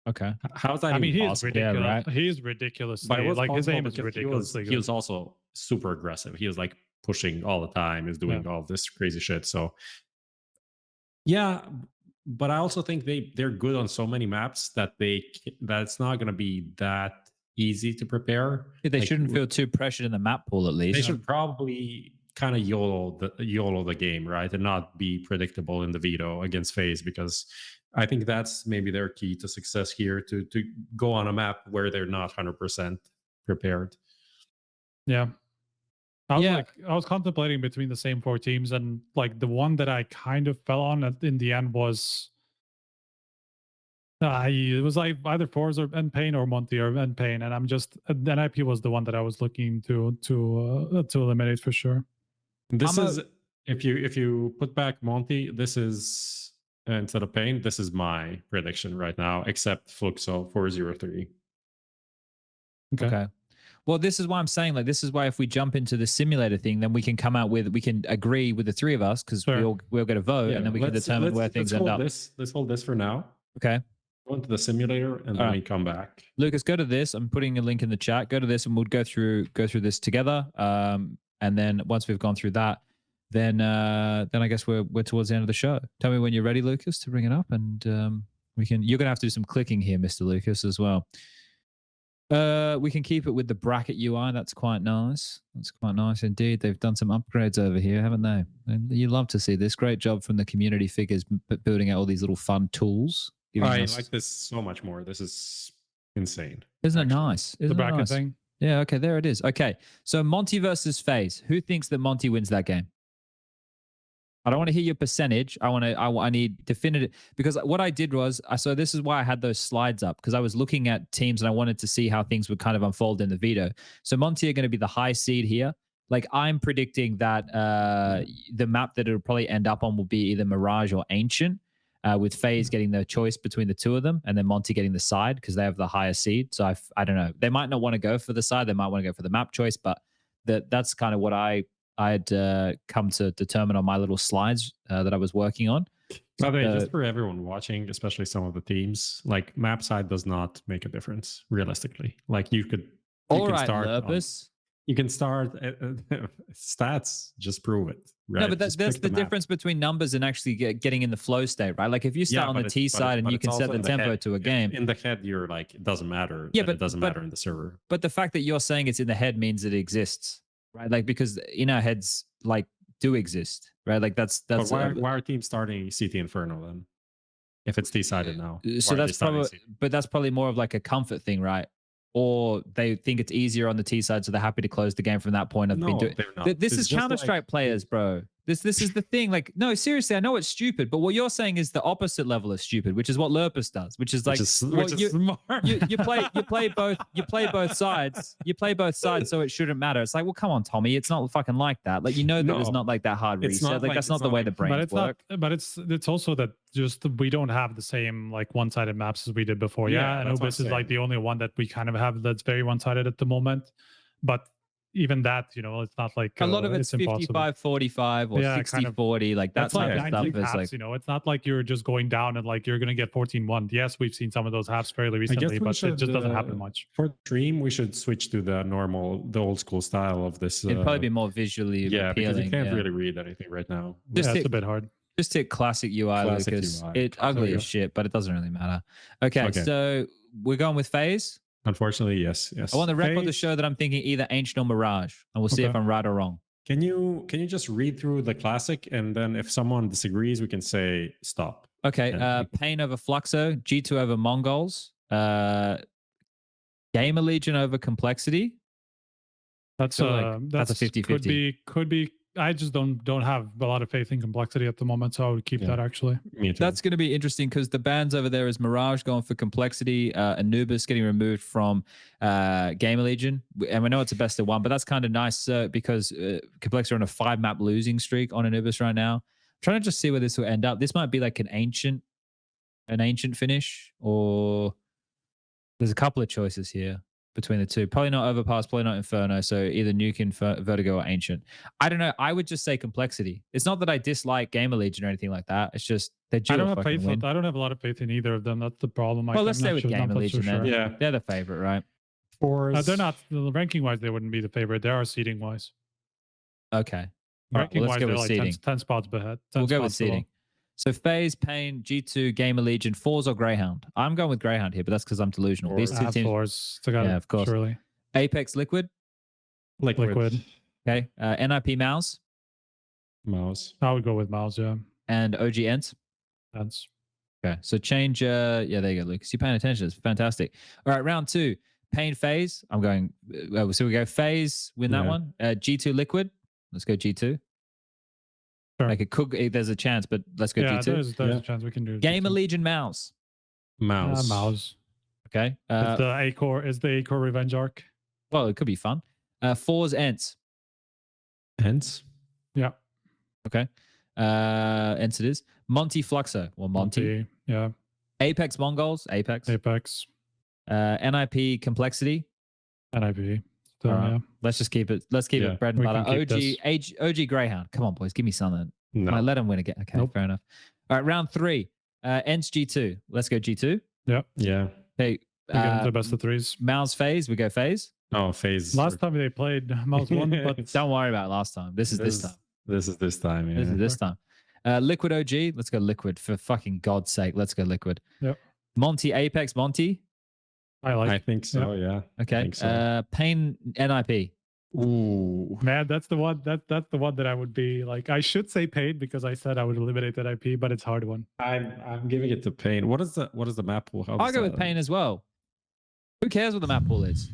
Okay. How's that? He is possible? ridiculous. Yeah, right? He is ridiculous. Like his aim is ridiculous. He was also super aggressive. He was like pushing all the time, is doing all this crazy shit. So yeah, but I also think they're good on so many maps that it's not going to be that easy to prepare. They shouldn't feel too pressured in the map pool, at least. They should probably kind of YOLO the game, right, and not be predictable in the veto against FaZe, because I think that's maybe their key to success here, to go on a map where they're not 100% prepared. Yeah. I was contemplating between the same 4 teams, and like the one that I kind of fell on in the end was It was like either Force or N Pain or Monty or N Pain, and I'm just NIP was the one that I was looking to eliminate for sure. This is if you put back Monty, this is instead of Pain, this is my prediction right now, except Fluxo 403. Okay. Well, this is why I'm saying, like, this is why if we jump into the simulator thing, then we can come out with, we can agree with the three of us because we'll get a vote, and then we can determine where things end up. Let's hold this for now. Okay. Go into the simulator and then we come back. Lucas, go to this. I'm putting a link in the chat. Go to this, and we'll go through this together. And then once we've gone through that, then I guess we're towards the end of the show. Tell me when you're ready, Lucas, to bring it up, and we can. You're gonna have to do some clicking here, Mr. Lucas, as well. We can keep it with the bracket UI. That's quite nice. That's quite nice indeed. They've done some upgrades over here, haven't they? And you love to see this. Great job from the community figures building out all these little fun tools. I like this so much more. This is insane. Isn't it nice? Isn't the bracket nice? thing. Yeah, okay, there it is. Okay, so Monty versus FaZe. Who thinks that Monty wins that game? I don't want to hear your percentage. I need definitive, because what I did was, so this is why I had those slides up, because I was looking at teams and I wanted to see how things would kind of unfold in the veto. So Monty are going to be the high seed here. Like, I'm predicting that the map that it'll probably end up on will be either Mirage or Ancient, with FaZe getting the choice between the two of them, and then Monty getting the side because they have the higher seed. So I don't know. They might not want to go for the side. They might want to go for the map choice, but that's kind of what I'd come to determine on my little slides that I was working on. By the way, just for everyone watching, especially some of the teams, like map side does not make a difference realistically. Like you can start stats, just prove it. Right? No, but that's the difference between numbers and actually getting in the flow state, right? Like if you start on the T side and you can set the tempo to a game. In the head, you're like, it doesn't matter. Yeah, but it doesn't matter in the server. But the fact that you're saying it's in the head means it exists. Right, like because in our heads, like, do exist, right? Like that's. But why are teams starting CT Inferno then? If it's decided now, so that's probably more of like a comfort thing, right? Or they think it's easier on the T side, so they're happy to close the game from that point. This is Counter-Strike players, bro. This is the thing. Like, no, seriously, I know it's stupid, but what you're saying is the opposite level of stupid, which is what Lurpus does, which is like you play both sides. You play both sides, so it shouldn't matter. It's like, well, come on, Tommy, it's not fucking like that. Like, that it's not like that hard reset. Like that's not the way the brains work. But it's also that just we don't have the same like one-sided maps as we did before. Yeah, and this is like the only one that we kind of have that's very one-sided at the moment. But even that, it's not like a lot of it's 55-45 or 60-40. Like that's like stuff is halves, like, it's not like you're just going down and like you're going to get 14-1. Yes, we've seen some of those halves fairly recently, but it just doesn't happen much. For stream, we should switch to the old school style of this. It'd probably be more visually appealing. Because you can't really read anything right now. It's a bit hard. Just hit classic UI, Lucas. It's ugly as shit, but it doesn't really matter. Okay, so we're going with FaZe. Unfortunately, yes. I want the record to show that I'm thinking either Ancient or Mirage, and we'll see if I'm right or wrong. Can you just read through the classic, and then if someone disagrees, we can say stop. Okay. Pain over Fluxo, G2 over Mongols, Gamer Legion over Complexity. That's a 50-50. Could be. I just don't have a lot of faith in Complexity at the moment, so I would keep that actually. Me too. That's going to be interesting because the bans over there is Mirage going for Complexity, Anubis getting removed from Gamer Legion, and we know it's a best of one, but that's kind of nice because Complexity are on a 5-map losing streak on Anubis right now. I'm trying to just see where this will end up. This might be like an ancient finish, or there's a couple of choices here between the two. Probably not Overpass, probably not Inferno. So either Nuke, Vertigo, or Ancient. I don't know. I would just say Complexity. It's not that I dislike Gamer Legion or anything like that. It's just I don't have a lot of faith in either of them. That's the problem. Well, let's stay with Gamer Legion then. Yeah, they're the favorite, right? They're not ranking wise. They wouldn't be the favorite. They are seating wise. Okay. Ranking wise, they're like 10 spots ahead. We'll go with seeding. So FaZe, Pain, G2, Gamer Legion, Force or Greyhound? I'm going with Greyhound here, but that's because I'm delusional. These two teams. Force. Yeah, of course. Surely. Apex, Liquid. Okay. NIP, Mouse. I would go with Mouse, yeah. And OG Ents. Ents. Okay. So change. Yeah, there you go, Lucas. You're paying attention. It's fantastic. All right, round 2. Pain, FaZe. I'm going. So we go FaZe, win that one. G2, Liquid. Let's go G2. Sure. Like it could, there's a chance, but let's go G2. There's a chance we can do it. Gamer Legion, Mouse. Mouse. Mouse. Okay. Is the A-Core revenge arc? Well, it could be fun. Fours, Ents. Ents. Yeah. Okay. Ents it is. Monty Fluxo. Or Monty. Yeah. Apex Mongols. Apex. Apex. NIP Complexity. NIV. So, All right. yeah. Let's just keep it. Let's keep Yeah, it bread and we butter. can keep OG Greyhound. Come on, boys. Give me something. No. Might let him win again. Okay, Nope. fair enough. All right, round 3. Ents G2. Let's go G2. Yeah. Yeah. Hey, We get the best of threes. Mouse FaZe. We go FaZe. Oh, FaZe. Last time they played, Mouse won, but Don't worry about last time. This is this time. This is this time. Yeah. This is this time. Liquid OG. Let's go Liquid. For fucking God's sake, let's go Liquid. Yep. Monty Apex Monty. I think so. Yeah. Okay. think so. Pain NIP. Ooh. man, that's the one. That's the one that I would be like. I should say paid because I said I would eliminate that IP, but it's a hard one. I'm giving it to Pain. What is the map pool? I'll go with Pain as well. Who cares what the map pool is?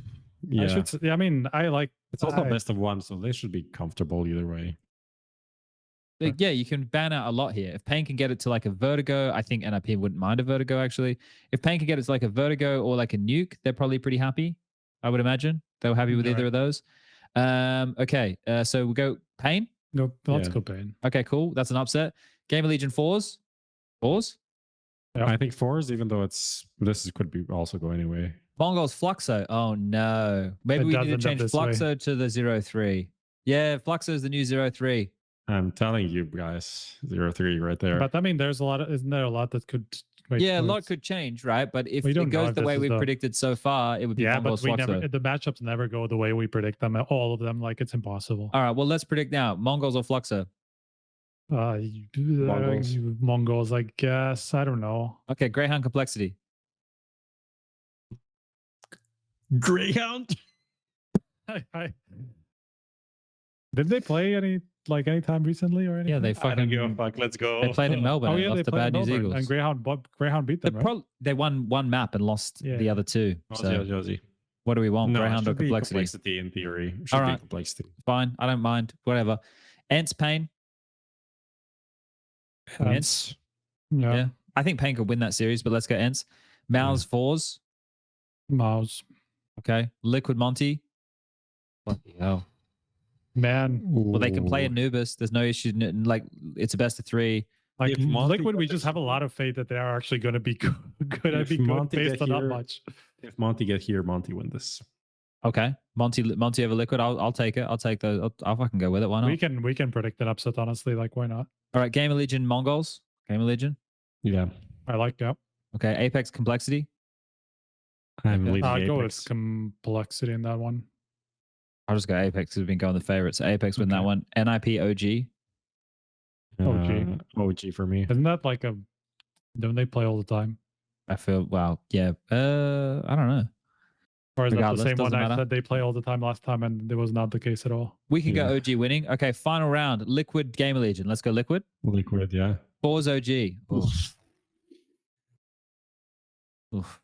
Yeah. I should. I mean, I like. It's also best of one, so they should be comfortable either way. Like, yeah, you can ban out a lot here. If Pain can get it to like a Vertigo, I think NIP wouldn't mind a Vertigo actually. If Pain can get it to like a Vertigo or like a Nuke, they're probably pretty happy. I would imagine they were happy with either of those. Okay, so we go Pain. No, let's Yeah. go pain. Okay, cool. That's an upset. Game of Legion fours. Fours. Yep. I think fours, even though could be also go anyway. Mongols Fluxo. Oh no. Maybe It we does need to end up change this way. Fluxo to the 0-3. Yeah, Fluxo is the new 0-3. I'm telling you guys, 0-3 right there. But I mean, there's a lot. Isn't there a lot that could? Make Yeah, a lot points? could change, right? But if We it don't know goes if the this way is we the- predicted so far, it would be Yeah, Mongols but we Fluxo. never. The matchups never go the way we predict them. All of them, like it's impossible. All right, well, let's predict now. Mongols or Fluxo? Mongols. Mongols, I guess. I don't know. Okay, Greyhound Complexity. Greyhound. Did they play any time recently or anything? Yeah, they I don't fucking give a fuck. Let's go. they played in Melbourne. Oh and yeah, they lost to played Bad News Melbourne, Eagles. and Greyhound beat them, right? They won one map and lost Yeah. the other two. So Josie. what do we want? No, it Greyhound or should be Complexity? in theory. Should All be right. complexity. Fine, I don't mind. Whatever. Ents Pain. Ents. Yeah. I think Pain could win that series, but let's go Ents. Mouse fours. Mouse. Okay. Liquid Monty. Bloody hell. Man, Well, they can play Anubis. There's no issue. Like, it's a best of 3. like If Monty Liquid, we gets- just have a lot of faith that they are actually going to be good. If Be good Monty based get on not here- much. If Monty get here, Monty win this. Okay. Monty over Liquid. I'll take it. I'll take those. I'll fucking go with it. Why not? We can predict an upset. Honestly, like why not? All right. Game of Legion Mongols. Game of Legion. Yeah, I like that. Okay. Apex Complexity. I'm Okay. leading I'll go with Apex. complexity in that one. I'll just go Apex because we've been going the favorites. So Apex win that Okay. one. NIP OG. OG. OG for me. Isn't that like a? Don't they play all the time? I feel, wow. Yeah. I don't know. Or is that the Regardless, same one doesn't I matter. said they play all the time last time and it was not the case at all? We can Yeah. go OG winning. Okay. Final round. Liquid Game of Legion. Let's go Liquid. Liquid, yeah. Fours OG. Oof. Oof.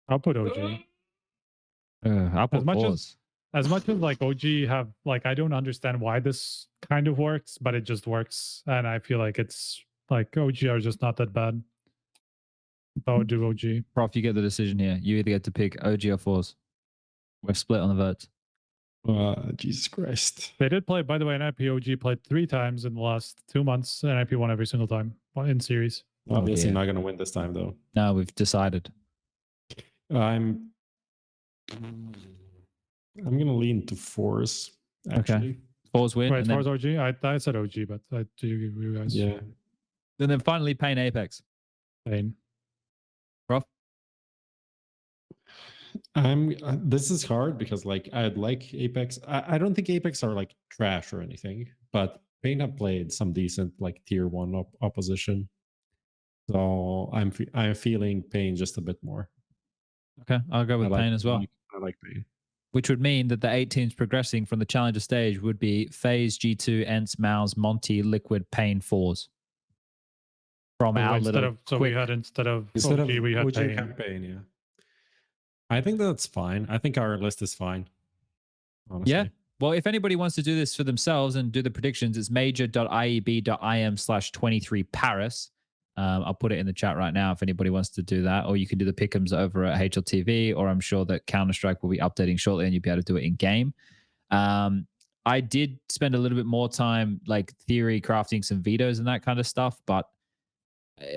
I'll put OG. I'll put much as- fours. As much as like OG have like I don't understand why this kind of works, but it just works. And I feel like it's like OG are just not that bad. So I'll do OG. Prof, you get the decision here. You either get to pick OG or fours. We're split on the votes. Jesus Christ. They did play, by the way, NIP OG played 3 times in the last 2 months. NIP won every single time in series. Obviously dear. not going to win this time, though. No, we've decided. I'm going to lean to fours, actually. Fours win. Wait, and as then, far as OG, I said OG, but I do agree with you guys. Yeah. and then finally Pain Apex. Pain. Prof? This is hard because like I'd like Apex. I don't think Apex are like trash or anything, but Pain have played some decent like tier 1 opposition. So I'm feeling Pain just a bit more. Okay, I'll go with Pain as well. I like Pain. Which would mean that the 8 teams progressing from the Challenger stage would be FaZe, G2, Ents, Mouse, Monty, Liquid, Pain, fours. From our little we quick... had instead of Instead OG, of we had OG Pain. campaign, yeah. I think that's fine. I think our list is fine. Honestly. Yeah. Well, if anybody wants to do this for themselves and do the predictions, it's major.ieb.im/23 Paris. I'll put it in the chat right now if anybody wants to do that, or you can do the pick'ems over at HLTV, or I'm sure that Counter-Strike will be updating shortly and you'll be able to do it in game. I did spend a little bit more time like theory crafting some vetoes and that kind of stuff, but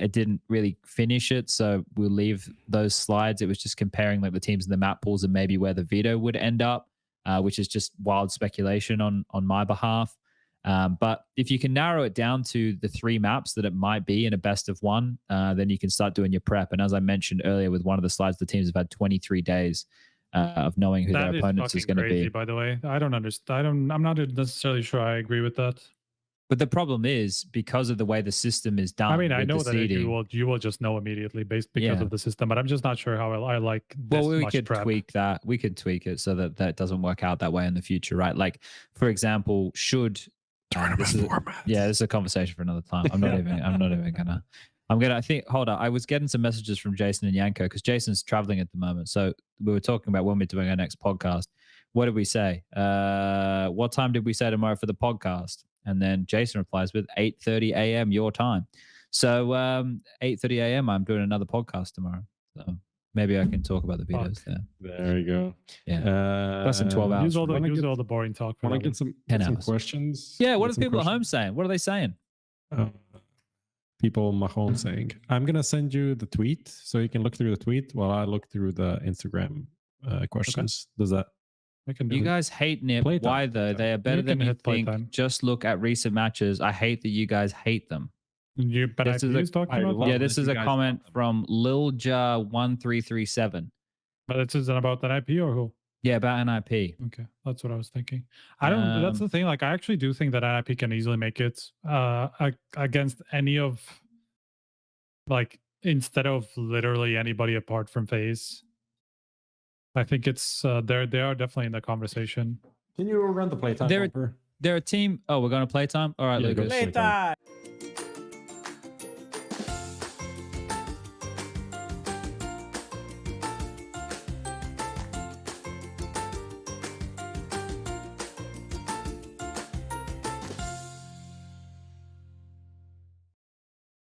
I didn't really finish it, so we'll leave those slides. It was just comparing like the teams in the map pools and maybe where the veto would end up, which is just wild speculation on my behalf. But if you can narrow it down to the 3 maps that it might be in a best of 1, then you can start doing your prep. And as I mentioned earlier with one of the slides, the teams have had 23 days of knowing who their opponents is going to be. By the way, I don't understand. I'm not necessarily sure I agree with that. But the problem is because of the way the system is done. I mean, I with know the that seeding, you will just know immediately because of the system, but I'm just not sure how I like this well, we much could prep. tweak that. We could tweak it so that that doesn't work out that way in the future, right? Like, for example, should this is a conversation for another time. I'm not even gonna. I think. Hold on. I was getting some messages from Jason and Yanko because Jason's traveling at the moment. So we were talking about when we're doing our next podcast. What did we say? What time did we say tomorrow for the podcast? And then Jason replies with 8:30 a.m. your time. So 8:30 a.m. I'm doing another podcast tomorrow. So maybe I can talk about the vetoes there. There you go. Yeah. Less than 12 hours. Use all the boring talk. Want to get some questions? Yeah. What are the people at home saying? What are they saying? People Mahone saying, I'm going to send you the tweet so you can look through the tweet while I look through the Instagram questions. Okay. Does that? You guys hate NIP. Playtime. Why though? They are better than you think. Playtime. Just look at recent matches. I hate that you guys hate them. This is a comment from Lilja1337. But this isn't about an IP or who? Yeah, about an IP. Okay, that's what I was thinking. I don't. That's the thing. Like, I actually do think that an IP can easily make it against any of, like, instead of literally anybody apart from FaZe. I think it's they are definitely in the conversation. Can you run the playtime? They're a team. Oh, we're going to playtime. All right, Lucas. Playtime.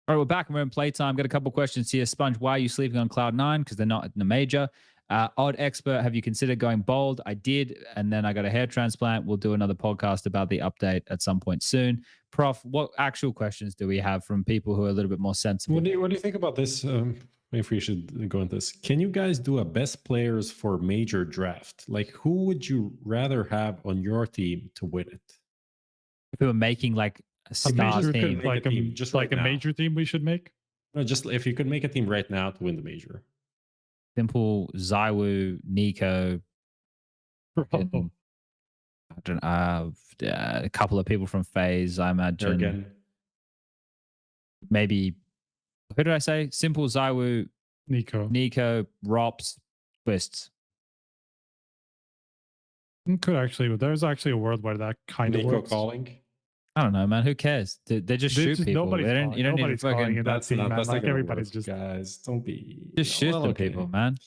All right, we're back and we're in playtime. Got a couple questions here. SPUNJ, why are you sleeping on Cloud9? Because they're not in the major. Odd Expert, have you considered going bold? I did, and then I got a hair transplant. We'll do another podcast about the update at some point soon. Prof, what actual questions do we have from people who are a little bit more sensible? What do you think about this? If we should go into this, can you guys do a best players for major draft? Like, who would you rather have on your team to win it? If we were making like a star team, like a major team we should make? No, just if you could make a team right now to win the major. Simple, Zywoo, Nico. I don't know, a couple of people from FaZe, I imagine. Again. Maybe, who did I say? Simple, Zywoo, Nico, Rops, Twists. Could actually, there's actually a world where that kind of works. Calling. I don't know, man. Who cares? They just shoot people. You don't need to fucking. That's like everybody's just guys. Don't be. Just shoot the people, man.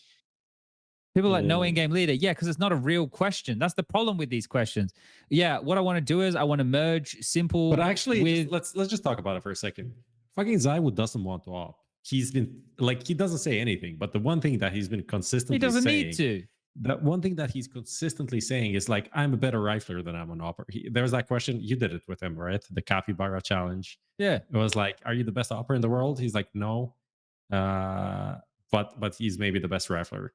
People like no in-game leader. Yeah, because it's not a real question. That's the problem with these questions. Yeah, what I want to do is I want to merge simple. But actually, let's just talk about it for a second. Fucking Zywoo doesn't want to op. He's been like, he doesn't say anything. But the one thing that he's been consistently he doesn't need to. That one thing that he's consistently saying is like, I'm a better rifler than I'm an opper. There was that question. You did it with him, right? The Capybara challenge. Yeah. It was like, are you the best opper in the world? He's like, no. But he's maybe the best rifler.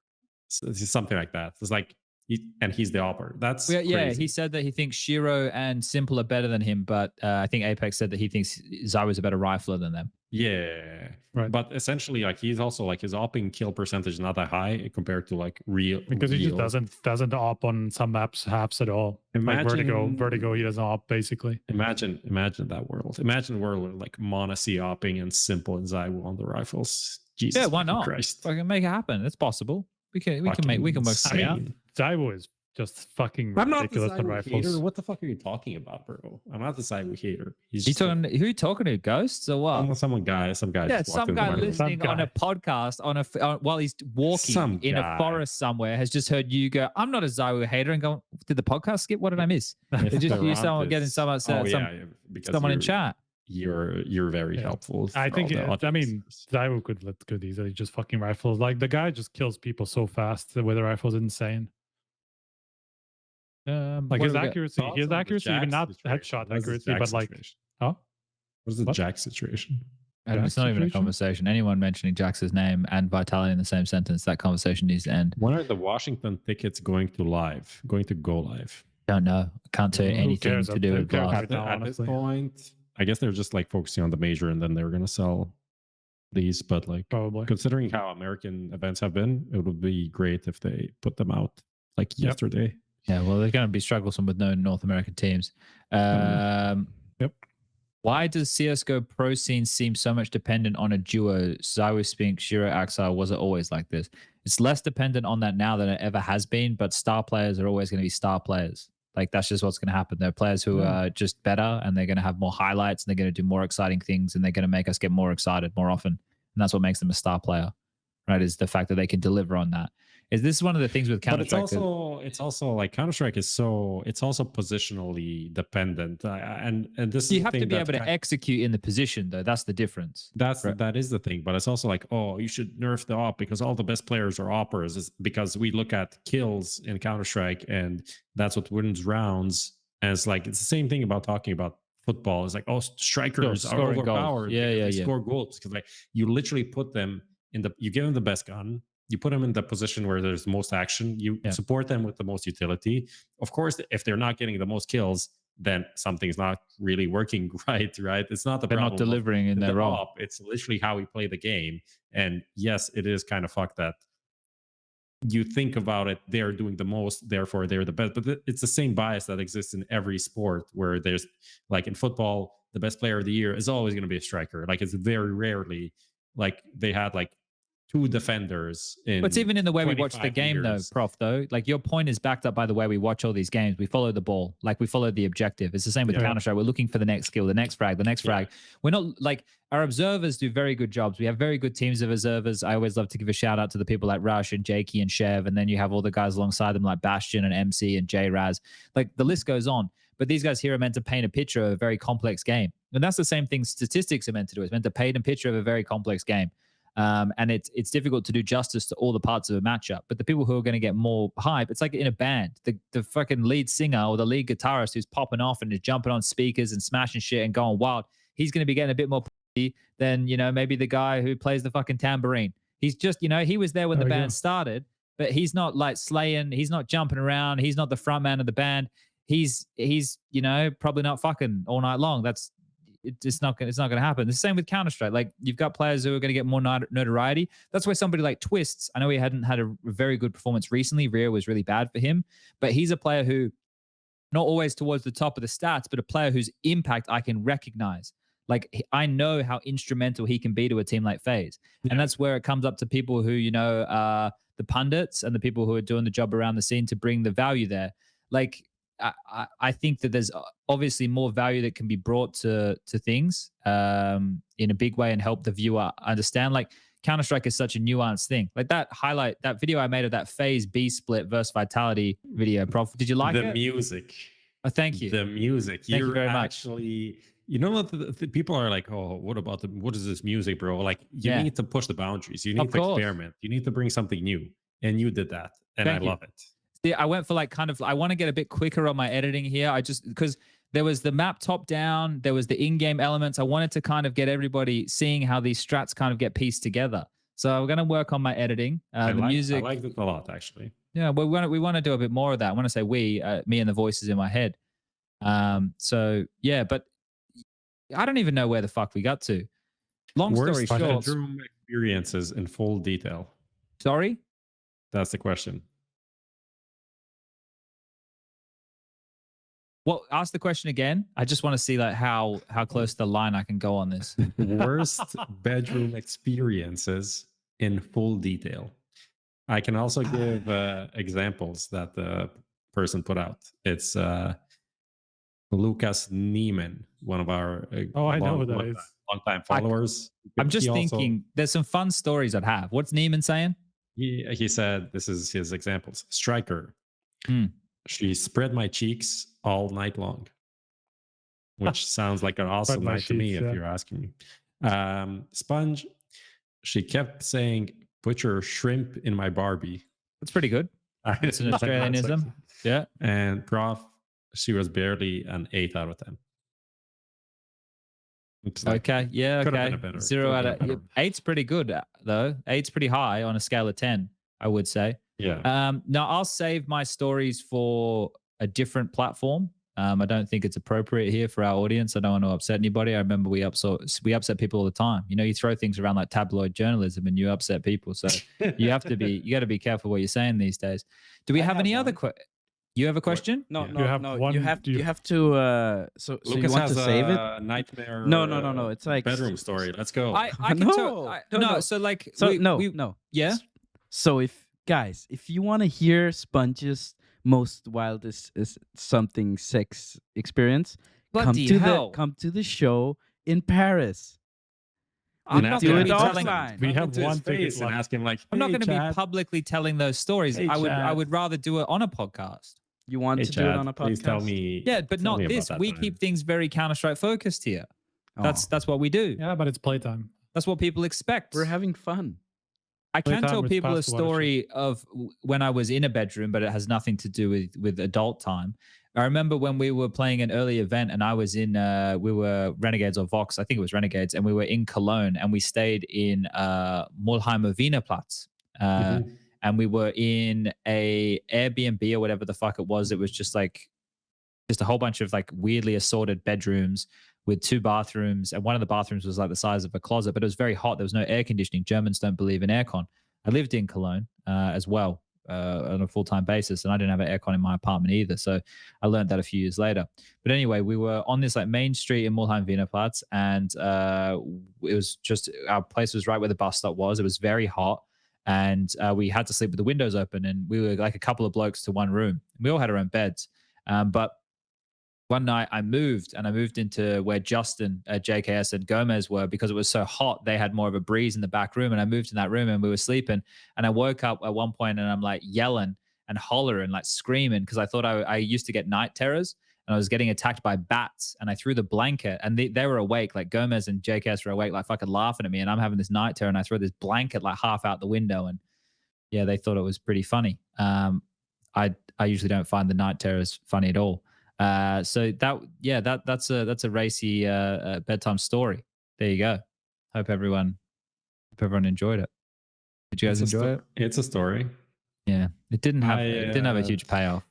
So it's something like that. It's like, he's the opper. That's yeah. He said that he thinks Shiro and Simple are better than him, but I think Apex said that he thinks Zywoo's a better rifler than them. Yeah, right. But essentially, like, he's also like, his opping kill percentage is not that high compared to like real, because he just doesn't op on some maps halves at all. Imagine, like Vertigo, he doesn't op basically. Imagine that world. Imagine a world where like Monacy opping and Simple and Zywoo on the rifles. Jesus, yeah, why not? Christ. I can make it happen. It's possible. We can work something out. Zywoo is just fucking ridiculous on rifles. Hater. What the fuck are you talking about, bro? I'm not the Zywoo hater. Who are you talking to? Ghosts or what? Some guy. Yeah, some guy listening on a podcast while he's walking in a forest somewhere has just heard you go, "I'm not a Zywoo hater," and go, "Did the podcast skip? What did I miss?" Did you someone getting someone in chat? you're very Yeah. helpful. I for think all the I mean audiences. Zywo could easily just fucking rifles. Like the guy just kills people so fast with a rifle is insane. Like What his do we got? accuracy, Thoughts his on the accuracy, even Jack not situation? headshot What's the accuracy, Jack but like, situation? oh, What's the What? Jack situation? And Jack's it's not even a situation? conversation. Anyone mentioning Jax's name and Vitality in the same sentence, that conversation needs to end. When are the Washington tickets going to go live? Don't know. Can't tell you Who anything cares? to do Who with cares Blast. right now, At this honestly. point, I guess they're just like focusing on the major, and then they're gonna sell these. But like, Probably. considering how American events have been, it would be great if they put them out like Yep. yesterday. Yeah, well, they're going to be struggling with no North American teams. Yep. Why does CSGO pro scene seem so much dependent on a duo? Zywo, Spink, Shiro, Axar, was it always like this? It's less dependent on that now than it ever has been, but star players are always going to be star players. Like, that's just what's going to happen. There are players who are just better, and they're going to have more highlights, and they're going to do more exciting things, and they're going to make us get more excited more often. And that's what makes them a star player, right? Is the fact that they can deliver on that. This is one of the things with But Counter-Strike. it's also like Counter-Strike is it's also positionally dependent, and this You is have the to thing be that's able to execute in the position, though. That's the difference. that is the thing. But it's also like, oh, you should nerf the op because all the best players are oppers. Is because we look at kills in Counter-Strike, and that's what wins rounds. And it's like it's the same thing about talking about football. It's like, oh, strikers are scoring goals. overpowered. Yeah, because yeah, they yeah. score goals because like you literally put them you give them the best gun. You put them in the position where there's the most action. You support them with the most utility. Of course, if they're not getting the most kills, then something's not really working right. It's not the They're problem not delivering in their role. op. It's literally how we play the game. And yes, it is kind of fucked that you think about it, they're doing the most, therefore they're the best. But it's the same bias that exists in every sport where there's like in football, the best player of the year is always going to be a striker. Like it's very rarely like they had like two defenders in But it's even in the way we watch the 25 game, though, years. Prof, though. Like, your point is backed up by the way we watch all these games. We follow the ball. Like, we follow the objective. It's the same with Counter-Strike. We're looking for the next skill, the next frag, the next frag. We're not, like, our observers do very good jobs. We have very good teams of observers. I always love to give a shout out to the people like Rush and Jakey and Chev, and then you have all the guys alongside them like Bastion and MC and J-Raz. Like, the list goes on. But these guys here are meant to paint a picture of a very complex game. And that's the same thing statistics are meant to do. It's meant to paint a picture of a very complex game. And it's difficult to do justice to all the parts of a matchup. But the people who are going to get more hype, it's like in a band. The fucking lead singer or the lead guitarist who's popping off and is jumping on speakers and smashing shit and going wild, he's going to be getting a bit more than, you know, maybe the guy who plays the fucking tambourine. He's just, you know, he was there when the band started, but he's not like slaying. He's not jumping around. He's not the front man of the band. He's you know, probably not fucking all night long. It's not going to happen. The same with Counter-Strike. Like, you've got players who are going to get more notoriety. That's why somebody like Twists, I know he hadn't had a very good performance recently. Rio was really bad for him, but he's a player who, not always towards the top of the stats, but a player whose impact I can recognize. Like, I know how instrumental he can be to a team like FaZe. And that's where it comes up to people who, you know, the pundits and the people who are doing the job around the scene to bring the value there. Like, I think that there's obviously more value that can be brought to things in a big way and help the viewer understand. Like, Counter-Strike is such a nuanced thing. Like that video I made of that FaZe B split versus Vitality video, Prof. Did you like it? The music. Oh, thank you. The music. Thank you very much. Actually, you know what? The people are like, oh, what is this music, bro? Like, you need to push the boundaries. You need to experiment. You need to bring something new. And you did that. And I love it. Yeah, I went for like I want to get a bit quicker on my editing here. Because there was the map top down, there was the in-game elements. I wanted to kind of get everybody seeing how these strats kind of get pieced together. So we're going to work on my editing. Music. I liked it a lot, actually. Yeah, we want to do a bit more of that. I want to say me and the voices in my head. So yeah, but I don't even know where the fuck we got to. Long story short. Bedroom experiences in full detail. Sorry? That's the question. Well, ask the question again. I just want to see like how close to the line I can go on this. Worst bedroom experiences in full detail. I can also give examples that the person put out. It's Lucas Neiman, one of our I know who that is. Long-time followers. I'm just thinking there's some fun stories I'd have. What's Neiman saying? He said, this is his examples. Striker. She spread my cheeks all night long. which sounds like an awesome my night to me, sheets, if yeah. you're asking me. SPUNJ, she kept saying, "Put your shrimp in my Barbie." That's pretty good. It's an Like, that's Australianism. sexy. Yeah. And Prof, she was barely an 8 out of 10. It's like, Okay. Yeah. could have Okay. been a better- 0 could out have of been a better. 8's pretty good though. 8's pretty high on a scale of 10, I would say. Yeah. Now I'll save my stories for a different platform. I don't think it's appropriate here for our audience. I don't want to upset anybody. I remember we upset people all the time. You know, you throw things around like tabloid journalism and you upset people. So you got to be careful what you're saying these days. Do we have any other you have a question? No, Yeah. no, You have no. one- You have do you- you have to. So Lucas you want has to save it? a nightmare. No. It's like bedroom story. Let's go. I can No, no. So like So we, no, we, no. yeah. So if you want to hear SPUNJ's most wildest is something sex experience, Bloody hell. come to the show in Paris. I'm And not ask do going him to it be to telling. offline. We Run have into his one ticket face and left. ask him like, I'm not "Hey, going to be Chad, publicly telling those stories. Hey, I Chad. would rather do it on a podcast. You want Hey, to do it Chad, on a podcast? please tell me. Yeah, but tell not me about this. that We time." keep things very Counter-Strike focused here. Oh. That's what we do. Yeah, but it's playtime. That's what people expect. We're having fun. I can Playtime tell with people a past watershed. story of when I was in a bedroom, but it has nothing to do with adult time. I remember when we were playing an early event and I was in, we were Renegades or Vox, I think it was Renegades, and we were in Cologne and we stayed in Mulheimer Wienerplatz. And we were in a Airbnb or whatever the fuck it was. It was just a whole bunch of like weirdly assorted bedrooms with 2 bathrooms. And one of the bathrooms was like the size of a closet, but it was very hot. There was no air conditioning. Germans don't believe in aircon. I lived in Cologne as well on a full-time basis, and I didn't have an aircon in my apartment either. So I learned that a few years later. But anyway, we were on this like main street in Mulheim Wienerplatz, and it was just, our place was right where the bus stop was. It was very hot, and we had to sleep with the windows open, and we were like a couple of blokes to one room. We all had our own beds. But one night I moved into where Justin, JKS, and Gomez were, because it was so hot. They had more of a breeze in the back room, and I moved in that room and we were sleeping. And I woke up at one point and I'm like yelling and hollering, like screaming, because I thought I used to get night terrors and I was getting attacked by bats. And I threw the blanket, and they were awake, like Gomez and JKS were awake, like fucking laughing at me. And I'm having this night terror, and I throw this blanket like half out the window, and yeah, they thought it was pretty funny. I usually don't find the night terrors funny at all. So that's a racy bedtime story. There you go. Hope everyone enjoyed it. Did you guys enjoy it? It's a story. Yeah, it didn't have a huge payoff.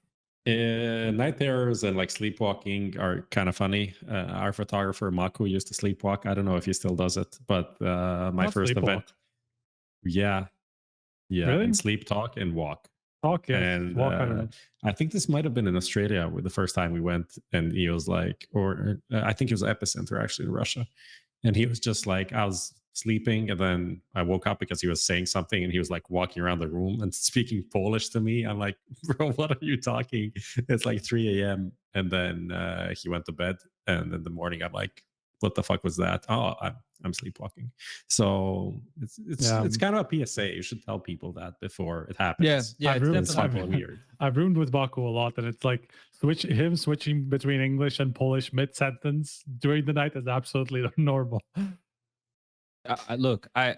Night terrors and like sleepwalking are kind of funny. Our photographer Mako used to sleepwalk. I don't know if he still does it, but my Not first sleepwalk. event, yeah, Really? and sleep, talk, and walk. Talk, yes. And Walk, I don't know. I think this might have been in Australia the first time we went, and he was like, or I think it was Epicenter actually in Russia, and he was just like, I was sleeping, and then I woke up because he was saying something, and he was like walking around the room and speaking Polish to me. I'm like, bro, what are you talking? It's like 3 a.m. And then he went to bed, and in the morning I'm like, what the fuck was that? Oh, I'm sleepwalking. So it's kind of a PSA. You should tell people that before it happens. Yeah, It's definitely. fucking weird. I've roomed with Baku a lot, and it's like switching between English and Polish mid-sentence during the night is absolutely normal. Look, I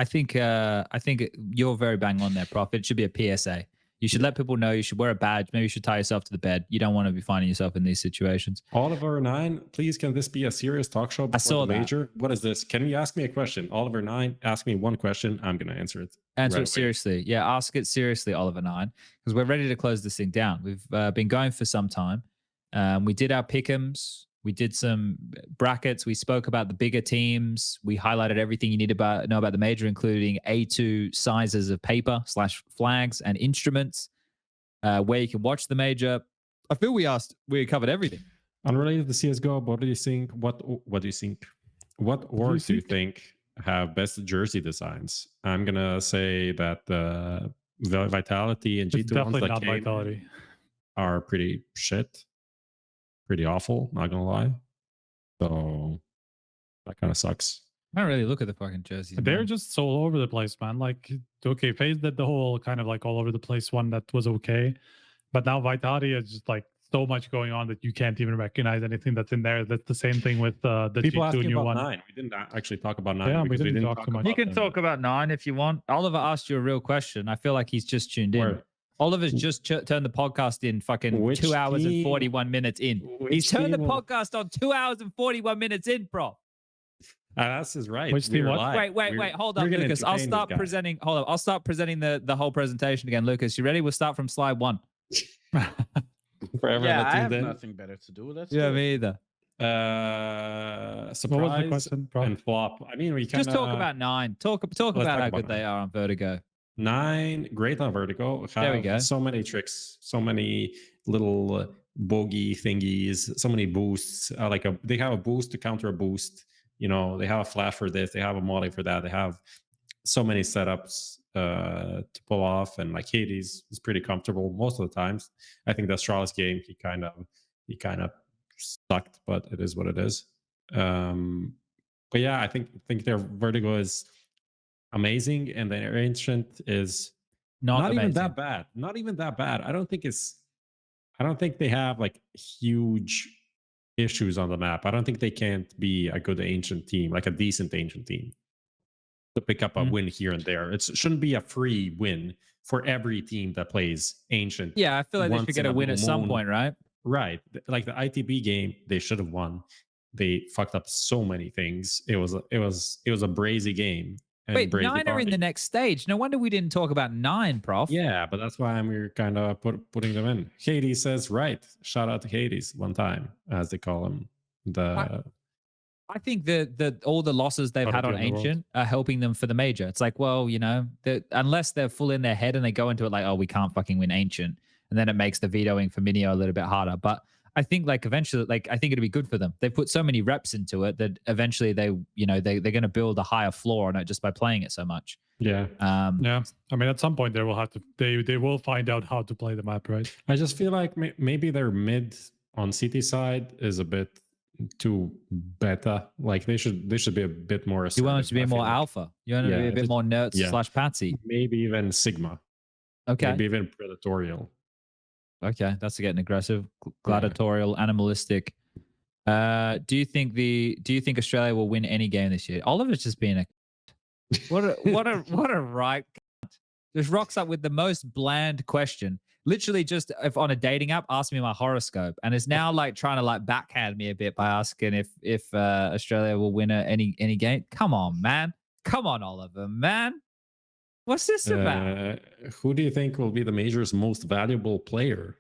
think you're very bang on there, Prof. It should be a PSA. You should let people know. You should wear a badge. Maybe you should tie yourself to the bed. You don't want to be finding yourself in these situations. Oliver 9, please, can this be a serious talk show before saw the that. major? What is this? Can you ask me a question? Oliver 9, ask me one question. I'm going to answer it. Answer right it seriously. Yeah, ask it seriously, Oliver 9, because we're ready to close this thing down. We've been going for some time. We did our pick'ems. We did some brackets. We spoke about the bigger teams. We highlighted everything you need to know about the major, including A2 sizes of paper / flags and instruments, where you can watch the major. I feel we covered everything. Unrelated to CSGO, what do you think? What do you think? What orgs do you think have best jersey designs? I'm gonna say that the Vitality and It's G2 ones definitely that not came Vitality. are pretty shit, pretty awful. Not gonna lie. So that kind of sucks. I don't really look at the fucking jerseys. They're man. just so all over the place, man. Like, okay, FaZe did the whole kind of like all over the place one that was okay, but now Vitality is just like so much going on that you can't even recognize anything that's in there. That's the same thing with the People G2 asking new about one. 9. We didn't actually talk about 9. Yeah, we because didn't talk too much. You can them. talk about 9 if you want. Oliver asked you a real question. I feel like he's just tuned in. Where? Oliver's just turned the podcast in fucking Which 2 hours and team- 41 minutes in. He's which turned the team will- podcast on 2 hours and 41 minutes in, bro. That's his right. Which team We're what? live. Wait, hold we're on, gonna Lucas. I'll entertain start this guy. presenting. Hold on. I'll start presenting the whole presentation again. Lucas, you ready? We'll start from slide 1. For everyone Yeah, that I have tuned in. nothing better to do. Let's Yeah, do it. me either. Surprise What was the question, bro? and flop. I mean, we kind Just talk about 9. Talk about talk how about good they 9. are on Vertigo. 9, great on Vertigo. There we Have go. So many tricks, so many little bogey thingies, so many boosts. They have a boost to counter a boost. You know, they have a flash for this. They have a molly for that. They have so many setups to pull off, and like Hades is pretty comfortable most of the times. I think the Astralis game he kind of sucked, but it is what it is. But yeah, I think their Vertigo is amazing, and their Ancient is not even that bad. Not even that bad. I don't think they have like huge issues on the map. I don't think they can't be a good Ancient team, like a decent Ancient team, to pick up a win here and there. It shouldn't be a free win for every team that plays Ancient. Yeah, I feel like they once should get in a win at some moon. point, right? Right. Like the ITB game, they should have won. They fucked up so many things. It was a Brazy game. And Wait, Brazy 9 are in Party. the next stage. No wonder we didn't talk about 9, Prof. Yeah, but that's why we're kind of putting them in. Hades says right. Shout out to Hades one time, as they call him. I think that all the losses they've had on Prodigy on the world. Ancient are helping them for the major. It's like, well, you know, unless they're full in their head and they go into it like, oh, we can't fucking win Ancient, and then it makes the vetoing for Minio a little bit harder. But I think like eventually, like I think it'd be good for them. They put so many reps into it that eventually they're going to build a higher floor on it just by playing it so much. Yeah. Yeah, I mean, at some point they will have to. They will find out how to play the map, right? I just feel like maybe their mid on CT side is a bit too beta. Like they should be a bit more. You want it to be assertive, I more feel like. alpha. You want it to be a bit just- more nerds yeah. / Patsy. Maybe even Sigma. Okay. Maybe even Predatorial. Okay, that's getting aggressive, gladiatorial, animalistic. Do you think Australia will win any game this year? Oliver's just being a what a right cunt. Just rocks up with the most bland question. Literally just if on a dating app, ask me my horoscope, and is now like trying to like backhand me a bit by asking if Australia will win any game. Come on, man. Come on, Oliver, man. What's this about? Who do you think will be the major's most valuable player,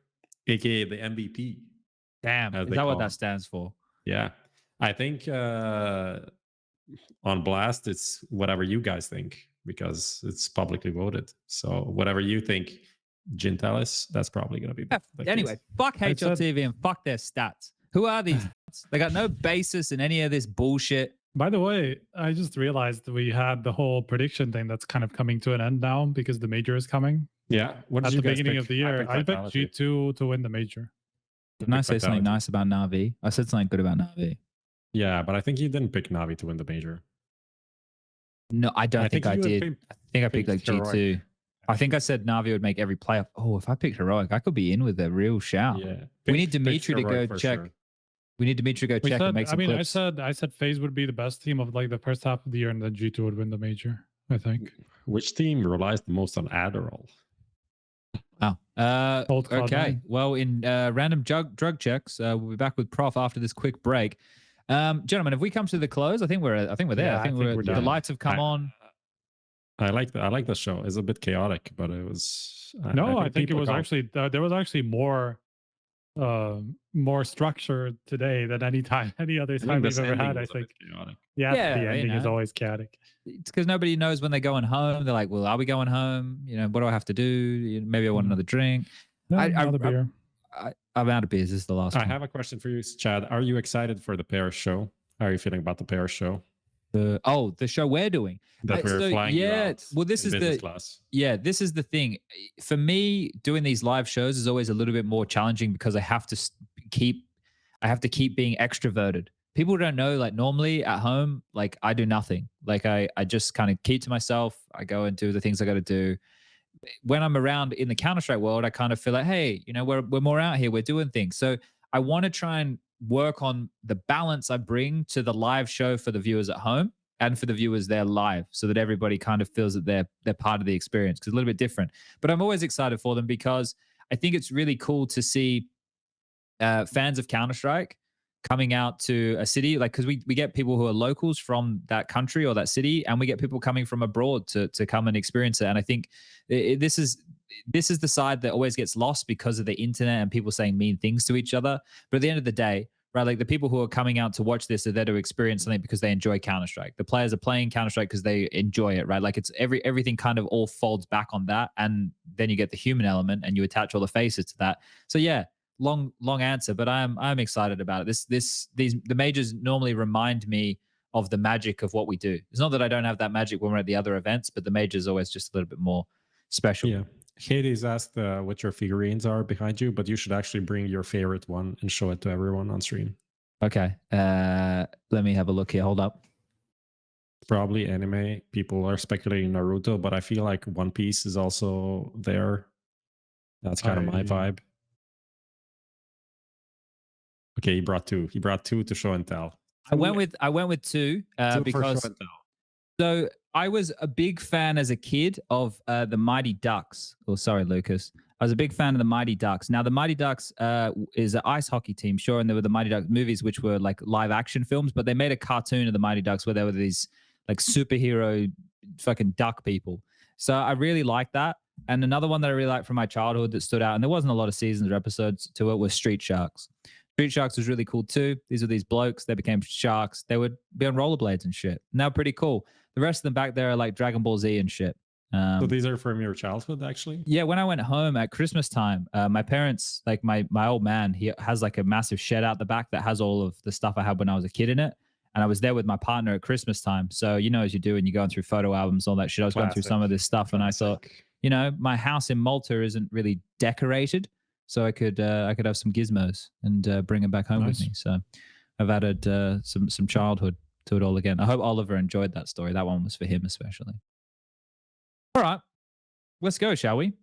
aka the MVP? Damn, as is they that what call that him. stands for? Yeah, I think on Blast it's whatever you guys think because it's publicly voted. So whatever you think, Gintalis, that's probably going to be. The Anyway, case. fuck I said- HLTV and fuck their stats. Who are these? They got no basis in any of this bullshit. By the way, I just realized we had the whole prediction thing that's kind of coming to an end now because the major is coming. Yeah, what At did you the guys beginning pick? of the year, I bet Vitality. G2 to win the major. Didn't I picked say something Vitality. nice about Navi? I said something good about Navi. Yeah, but I think you didn't pick Navi to win the major. No, I don't think I you had did. I think I picked like picked Heroic. G2. I think I said Navi would make every playoff. Oh, if I picked Heroic, I could be in with a real shout. Yeah, We need pick Dimitri to Heroic go for check. sure. We need Dimitri to go We check said, and make some clips. I said FaZe would be the best team of like the first half of the year, and then G2 would win the major. I think. Which team relies the most on Adderall? Oh, Old Cloud9. okay. Well, in random drug checks, we'll be back with Prof after this quick break. Gentlemen, have we come to the close? I think we're there. Yeah, I think I think we're the done. lights have come on. I like the show. It's a bit chaotic, but it was. No, I think it people was got- actually there was actually more structure today than any other I think time this we've ever ending had. I was a bit think. chaotic. Yeah, Yeah, the you ending is know. always chaotic. It's because nobody knows when they're going home. They're like, well, are we going home? You know, what do I have to do? Maybe I want Mm. another drink. No, I- another beer. I'm out of beers. This is the last I one. have a question for you, Chad. Are you excited for the Paris show? How are you feeling about the Paris show The show we're doing. that we're So, flying? you yeah, out well, this in is business the- class. Yeah, this is the thing. For me, doing these live shows is always a little bit more challenging because I have to keep being extroverted. People don't know, like normally at home, like I do nothing. Like I just kind of keep to myself. I go and do the things I got to do. when I'm around in the Counter-Strike world, I kind of feel like, hey, you know, we're more out here, we're doing things. So I want to try and work on the balance I bring to the live show for the viewers at home and for the viewers there live, so that everybody kind of feels that they're part of the experience, because it's a little bit different. But I'm always excited for them, because I think it's really cool to see fans of Counter-Strike coming out to a city, like, because we get people who are locals from that country or that city, and we get people coming from abroad to come and experience it. And I think this is the side that always gets lost because of the internet and people saying mean things to each other. But at the end of the day, right, like, the people who are coming out to watch this are there to experience something because they enjoy Counter-Strike. The players are playing Counter-Strike because they enjoy it, right? Like, it's everything kind of all folds back on that, and then you get the human element and you attach all the faces to that. So yeah, long answer, but I'm excited about it. The majors normally remind me of the magic of what we do. It's not that I don't have that magic when we're at the other events, but the majors always just a little bit more special. Yeah. Hades asked what your figurines are behind you, but you should actually bring your favorite one and show it to everyone on stream. Okay. Let me have a look here. Hold up. Probably anime. People are speculating Naruto, but I feel like One Piece is also there. That's kind of my vibe. Okay, he brought two. He brought two to show and tell. I went with two because so I was a big fan as a kid of the Mighty Ducks. Oh, sorry, Lucas. I was a big fan of the Mighty Ducks. Now, the Mighty Ducks is an ice hockey team, sure, and there were the Mighty Ducks movies, which were like live action films, but they made a cartoon of the Mighty Ducks where there were these like superhero fucking duck people. So I really liked that. And another one that I really liked from my childhood that stood out, and there wasn't a lot of seasons or episodes to it, was Street Sharks. Street Sharks was really cool too. These were these blokes. They became sharks. They would be on rollerblades and shit. And they were pretty cool. The rest of them back there are like Dragon Ball Z and shit. So these are from your childhood, actually? Yeah, when I went home at Christmas time, my parents, like my old man, he has like a massive shed out the back that has all of the stuff I had when I was a kid in it. And I was there with my partner at Christmas time. So, you know, as you do when you're going through photo albums, all that shit, I was going through some of this stuff. And I thought, you know, my house in Malta isn't really decorated. So I could have some gizmos and bring them back home with me. So I've added some childhood to it all again. I hope Oliver enjoyed that story. That one was for him especially. All right, let's go, shall we?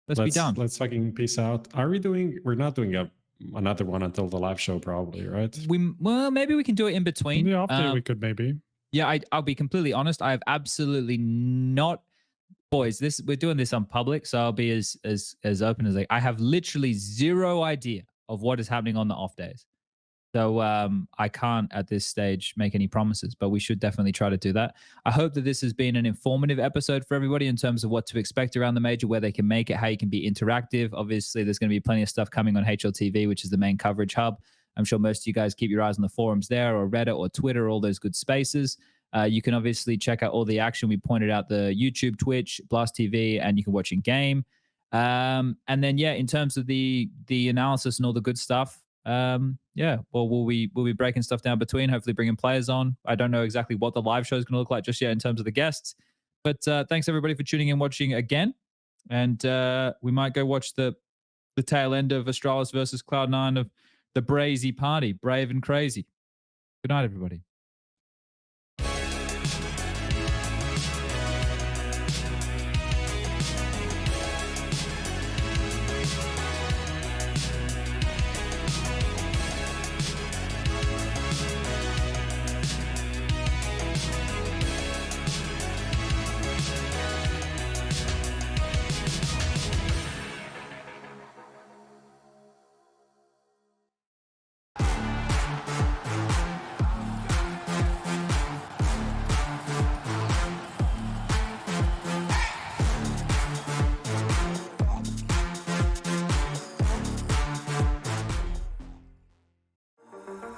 Let's be done. Let's fucking peace out. Are we doing? We're not doing another one until the live show, probably, right? Well, maybe we can do it in between. Yeah, after we could maybe. Yeah, I'll be completely honest. I have absolutely not. Boys, we're doing this on public, so I'll be as open as I have literally zero idea of what is happening on the off days. So I can't at this stage make any promises, but we should definitely try to do that. I hope that this has been an informative episode for everybody in terms of what to expect around the major, where they can make it, how you can be interactive. Obviously, there's going to be plenty of stuff coming on HLTV, which is the main coverage hub. I'm sure most of you guys keep your eyes on the forums there, or Reddit or Twitter, all those good spaces. You can obviously check out all the action. We pointed out the YouTube, Twitch, Blast TV, and you can watch in game. And then, yeah, in terms of the analysis and all the good stuff, yeah, well, we'll be breaking stuff down between, hopefully bringing players on. I don't know exactly what the live show is going to look like just yet in terms of the guests. But thanks, everybody, for tuning in, watching again. And we might go watch the tail end of Astralis versus Cloud9 of the Brazy Party, brave and crazy. Good night, everybody.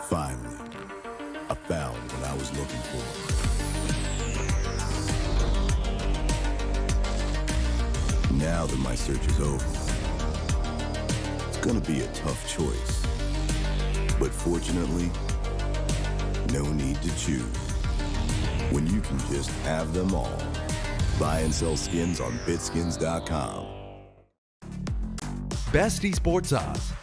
Finally, I found what I was looking for. Now that my search is over, it's gonna be a tough choice. But fortunately, no need to choose. When you can just have them all. Buy and sell skins on BitSkins.com. Best esports odds.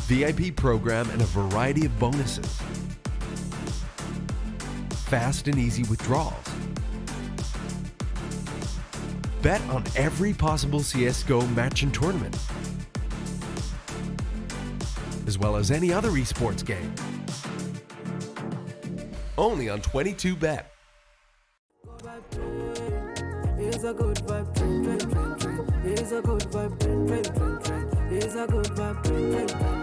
VIP program and a variety of bonuses. Fast and easy withdrawals. Bet on every possible CSGO match and tournament, as well as any other esports game. Only on 22Bet. Here's a good vibe, train, train, train, train. Here's a good vibe, train, train, train, train. Here's a good vibe, train, train, train.